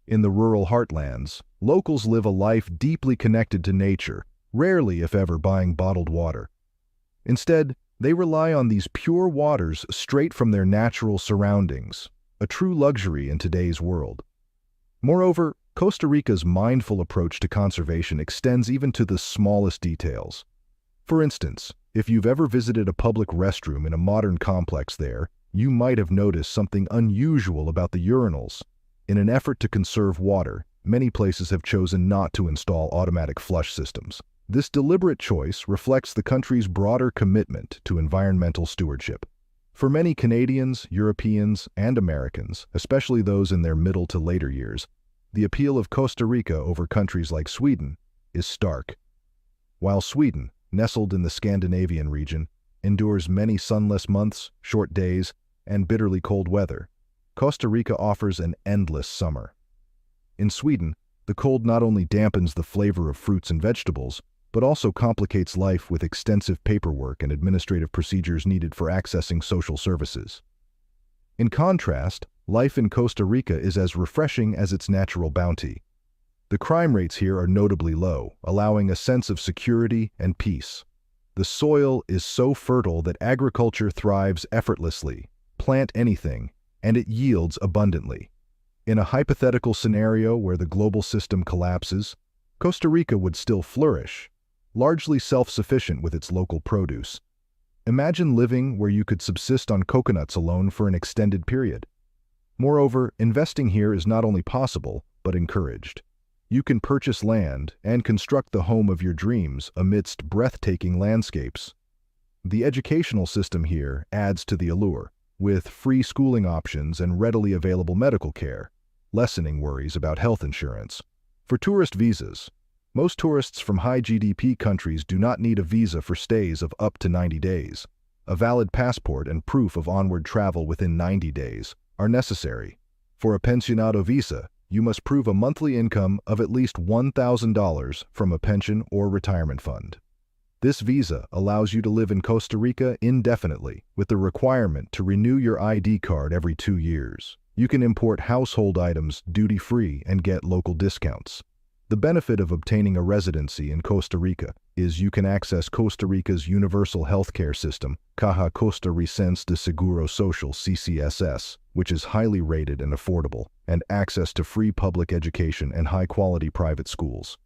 In the rural heartlands, locals live a life deeply connected to nature, rarely if ever buying bottled water. Instead, they rely on these pure waters straight from their natural surroundings, a true luxury in today's world. Moreover, Costa Rica's mindful approach to conservation extends even to the smallest details. For instance, if you've ever visited a public restroom in a modern complex there, you might have noticed something unusual about the urinals. In an effort to conserve water, many places have chosen not to install automatic flush systems. This deliberate choice reflects the country's broader commitment to environmental stewardship. For many Canadians, Europeans, and Americans, especially those in their middle to later years, the appeal of Costa Rica over countries like Sweden is stark. While Sweden, nestled in the Scandinavian region, endures many sunless months, short days, and bitterly cold weather, Costa Rica offers an endless summer. In Sweden, the cold not only dampens the flavor of fruits and vegetables, but also complicates life with extensive paperwork and administrative procedures needed for accessing social services. In contrast, life in Costa Rica is as refreshing as its natural bounty. The crime rates here are notably low, allowing a sense of security and peace. The soil is so fertile that agriculture thrives effortlessly. Plant anything, and it yields abundantly. In a hypothetical scenario where the global system collapses, Costa Rica would still flourish, largely self-sufficient with its local produce. Imagine living where you could subsist on coconuts alone for an extended period. Moreover, investing here is not only possible, but encouraged. You can purchase land and construct the home of your dreams amidst breathtaking landscapes. The educational system here adds to the allure, with free schooling options and readily available medical care, lessening worries about health insurance. For tourist visas, most tourists from high GDP countries do not need a visa for stays of up to 90 days. A valid passport and proof of onward travel within 90 days are necessary. For a pensionado visa, you must prove a monthly income of at least $1,000 from a pension or retirement fund. This visa allows you to live in Costa Rica indefinitely, with the requirement to renew your ID card every 2 years. You can import household items duty-free and get local discounts. The benefit of obtaining a residency in Costa Rica is you can access Costa Rica's universal healthcare system, Caja Costarricense de Seguro Social (CCSS), which is highly rated and affordable, and access to free public education and high-quality private schools.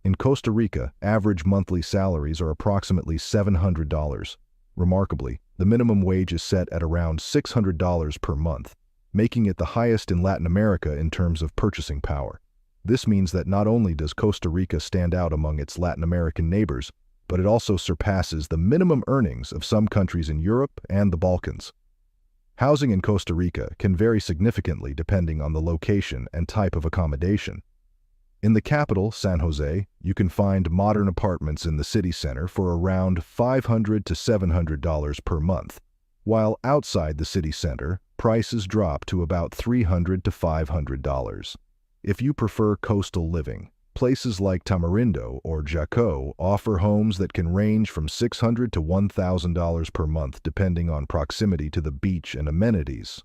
In Costa Rica, average monthly salaries are approximately $700. Remarkably, the minimum wage is set at around $600 per month, making it the highest in Latin America in terms of purchasing power. This means that not only does Costa Rica stand out among its Latin American neighbors, but it also surpasses the minimum earnings of some countries in Europe and the Balkans. Housing in Costa Rica can vary significantly depending on the location and type of accommodation. In the capital, San Jose, you can find modern apartments in the city center for around $500 to $700 per month, while outside the city center, prices drop to about $300 to $500. If you prefer coastal living, places like Tamarindo or Jaco offer homes that can range from $600 to $1,000 per month depending on proximity to the beach and amenities.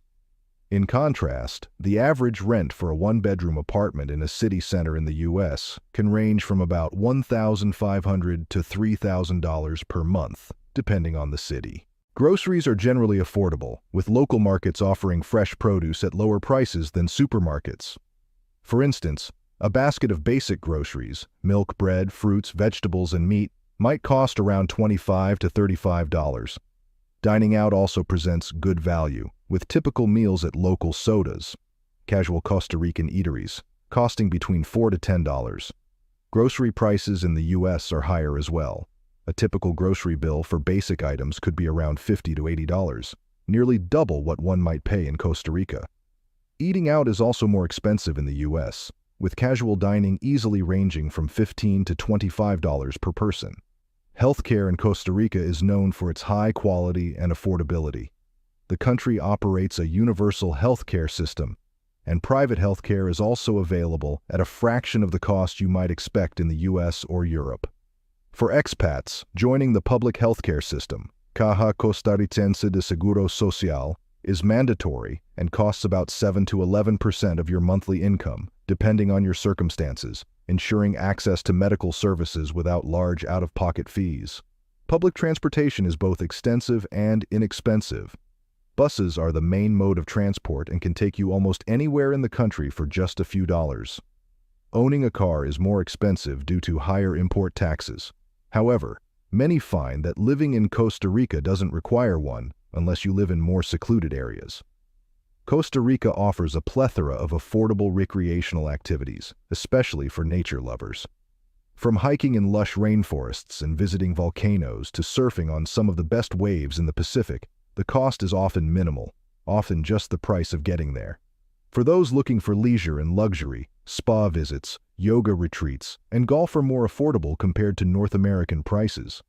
In contrast, the average rent for a one-bedroom apartment in a city center in the U.S. can range from about $1,500 to $3,000 per month, depending on the city. Groceries are generally affordable, with local markets offering fresh produce at lower prices than supermarkets. For instance, a basket of basic groceries, milk, bread, fruits, vegetables, and meat, might cost around $25 to $35. Dining out also presents good value, with typical meals at local sodas, casual Costa Rican eateries, costing between $4 to $10. Grocery prices in the U.S. are higher as well. A typical grocery bill for basic items could be around $50 to $80, nearly double what one might pay in Costa Rica. Eating out is also more expensive in the U.S., with casual dining easily ranging from $15 to $25 per person. Healthcare in Costa Rica is known for its high quality and affordability. The country operates a universal healthcare system, and private healthcare is also available at a fraction of the cost you might expect in the U.S. or Europe. For expats, joining the public healthcare system, Caja Costarricense de Seguro Social, is mandatory and costs about 7 to 11% of your monthly income, depending on your circumstances, ensuring access to medical services without large out-of-pocket fees. Public transportation is both extensive and inexpensive. Buses are the main mode of transport and can take you almost anywhere in the country for just a few dollars. Owning a car is more expensive due to higher import taxes. However, many find that living in Costa Rica doesn't require one unless you live in more secluded areas. Costa Rica offers a plethora of affordable recreational activities, especially for nature lovers. From hiking in lush rainforests and visiting volcanoes to surfing on some of the best waves in the Pacific, the cost is often minimal, often just the price of getting there. For those looking for leisure and luxury, spa visits, yoga retreats, and golf are more affordable compared to North American prices.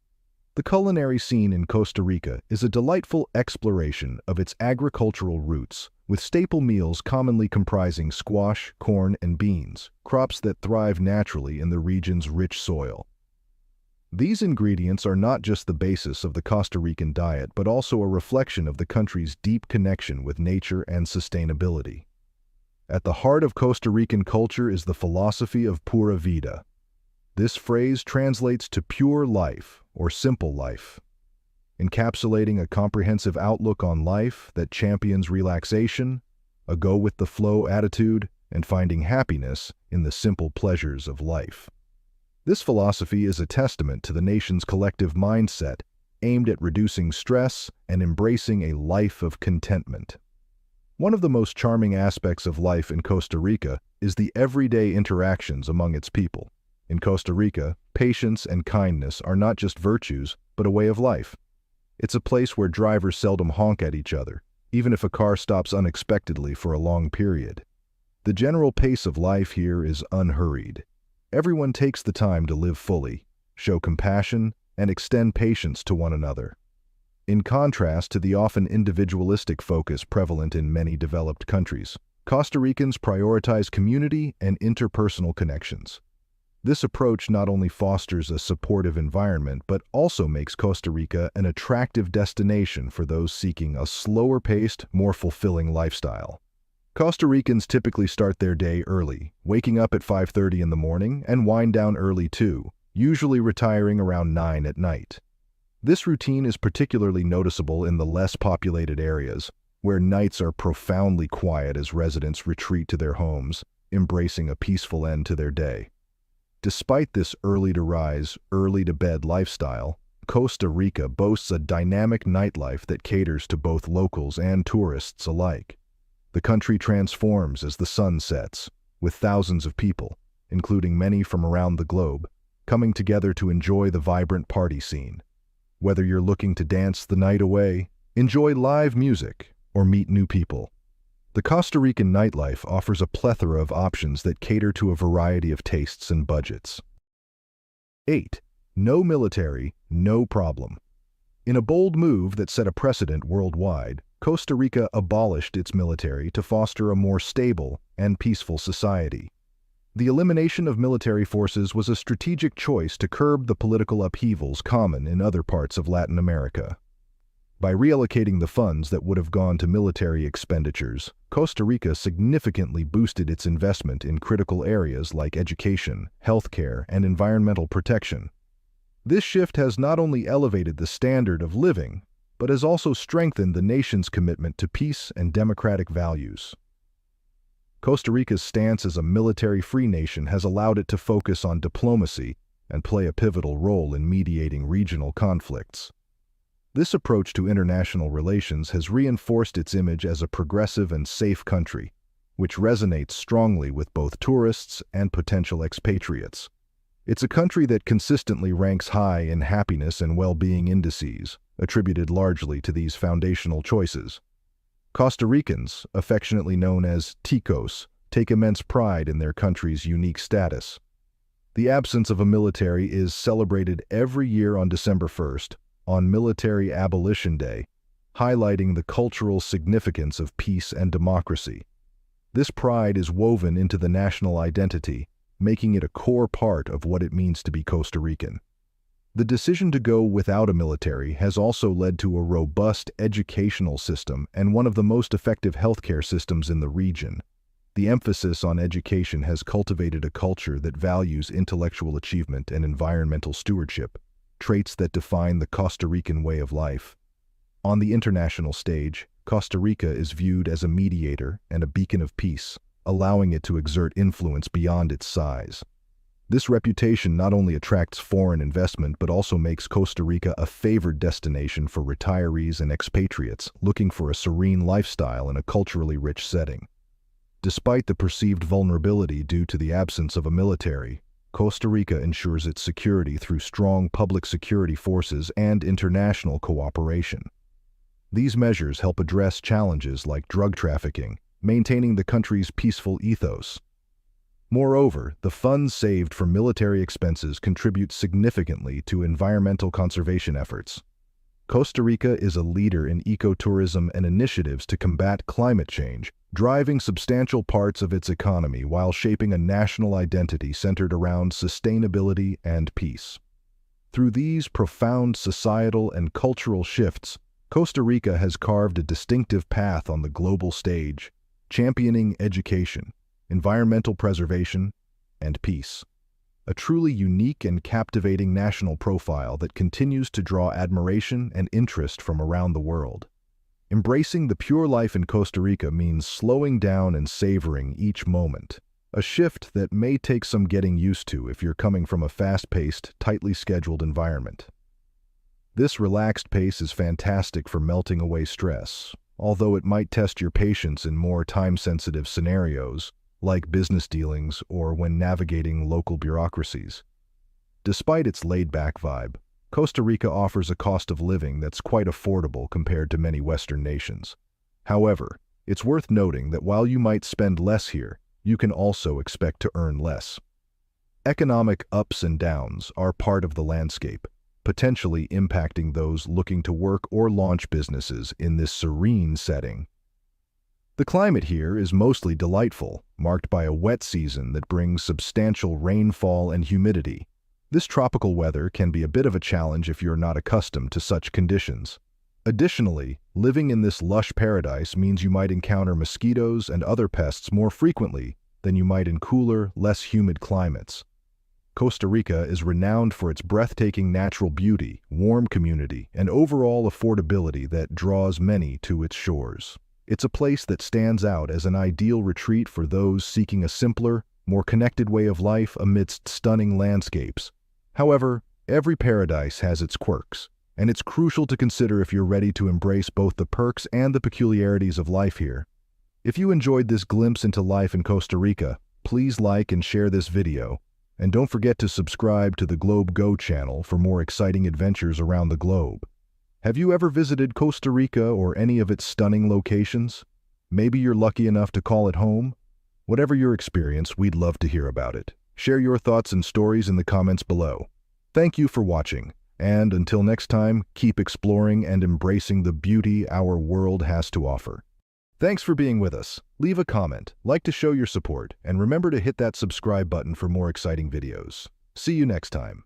The culinary scene in Costa Rica is a delightful exploration of its agricultural roots, with staple meals commonly comprising squash, corn, and beans, crops that thrive naturally in the region's rich soil. These ingredients are not just the basis of the Costa Rican diet, but also a reflection of the country's deep connection with nature and sustainability. At the heart of Costa Rican culture is the philosophy of pura vida. This phrase translates to pure life or simple life, encapsulating a comprehensive outlook on life that champions relaxation, a go-with-the-flow attitude, and finding happiness in the simple pleasures of life. This philosophy is a testament to the nation's collective mindset aimed at reducing stress and embracing a life of contentment. One of the most charming aspects of life in Costa Rica is the everyday interactions among its people. In Costa Rica, patience and kindness are not just virtues, but a way of life. It's a place where drivers seldom honk at each other, even if a car stops unexpectedly for a long period. The general pace of life here is unhurried. Everyone takes the time to live fully, show compassion, and extend patience to one another. In contrast to the often individualistic focus prevalent in many developed countries, Costa Ricans prioritize community and interpersonal connections. This approach not only fosters a supportive environment, but also makes Costa Rica an attractive destination for those seeking a slower-paced, more fulfilling lifestyle. Costa Ricans typically start their day early, waking up at 5:30 in the morning and wind down early too, usually retiring around 9 at night. This routine is particularly noticeable in the less populated areas, where nights are profoundly quiet as residents retreat to their homes, embracing a peaceful end to their day. Despite this early-to-rise, early-to-bed lifestyle, Costa Rica boasts a dynamic nightlife that caters to both locals and tourists alike. The country transforms as the sun sets, with thousands of people, including many from around the globe, coming together to enjoy the vibrant party scene. Whether you're looking to dance the night away, enjoy live music, or meet new people, the Costa Rican nightlife offers a plethora of options that cater to a variety of tastes and budgets. 8. No military, no problem. In a bold move that set a precedent worldwide, Costa Rica abolished its military to foster a more stable and peaceful society. The elimination of military forces was a strategic choice to curb the political upheavals common in other parts of Latin America. By reallocating the funds that would have gone to military expenditures, Costa Rica significantly boosted its investment in critical areas like education, healthcare, and environmental protection. This shift has not only elevated the standard of living, but has also strengthened the nation's commitment to peace and democratic values. Costa Rica's stance as a military-free nation has allowed it to focus on diplomacy and play a pivotal role in mediating regional conflicts. This approach to international relations has reinforced its image as a progressive and safe country, which resonates strongly with both tourists and potential expatriates. It's a country that consistently ranks high in happiness and well-being indices, attributed largely to these foundational choices. Costa Ricans, affectionately known as Ticos, take immense pride in their country's unique status. The absence of a military is celebrated every year on December 1st, on Military Abolition Day, highlighting the cultural significance of peace and democracy. This pride is woven into the national identity, making it a core part of what it means to be Costa Rican. The decision to go without a military has also led to a robust educational system and one of the most effective healthcare systems in the region. The emphasis on education has cultivated a culture that values intellectual achievement and environmental stewardship, traits that define the Costa Rican way of life. On the international stage, Costa Rica is viewed as a mediator and a beacon of peace, allowing it to exert influence beyond its size. This reputation not only attracts foreign investment but also makes Costa Rica a favored destination for retirees and expatriates looking for a serene lifestyle in a culturally rich setting. Despite the perceived vulnerability due to the absence of a military, Costa Rica ensures its security through strong public security forces and international cooperation. These measures help address challenges like drug trafficking, maintaining the country's peaceful ethos. Moreover, the funds saved from military expenses contribute significantly to environmental conservation efforts. Costa Rica is a leader in ecotourism and initiatives to combat climate change, driving substantial parts of its economy while shaping a national identity centered around sustainability and peace. Through these profound societal and cultural shifts, Costa Rica has carved a distinctive path on the global stage, championing education, environmental preservation, and peace. A truly unique and captivating national profile that continues to draw admiration and interest from around the world. Embracing the pure life in Costa Rica means slowing down and savoring each moment, a shift that may take some getting used to if you're coming from a fast-paced, tightly scheduled environment. This relaxed pace is fantastic for melting away stress, although it might test your patience in more time-sensitive scenarios, like business dealings or when navigating local bureaucracies. Despite its laid-back vibe, Costa Rica offers a cost of living that's quite affordable compared to many Western nations. However, it's worth noting that while you might spend less here, you can also expect to earn less. Economic ups and downs are part of the landscape, potentially impacting those looking to work or launch businesses in this serene setting. The climate here is mostly delightful, marked by a wet season that brings substantial rainfall and humidity. This tropical weather can be a bit of a challenge if you're not accustomed to such conditions. Additionally, living in this lush paradise means you might encounter mosquitoes and other pests more frequently than you might in cooler, less humid climates. Costa Rica is renowned for its breathtaking natural beauty, warm community, and overall affordability that draws many to its shores. It's a place that stands out as an ideal retreat for those seeking a simpler, more connected way of life amidst stunning landscapes. However, every paradise has its quirks, and it's crucial to consider if you're ready to embrace both the perks and the peculiarities of life here. If you enjoyed this glimpse into life in Costa Rica, please like and share this video, and don't forget to subscribe to the GlobeGo channel for more exciting adventures around the globe. Have you ever visited Costa Rica or any of its stunning locations? Maybe you're lucky enough to call it home? Whatever your experience, we'd love to hear about it. Share your thoughts and stories in the comments below. Thank you for watching, and until next time, keep exploring and embracing the beauty our world has to offer. Thanks for being with us. Leave a comment, like to show your support, and remember to hit that subscribe button for more exciting videos. See you next time.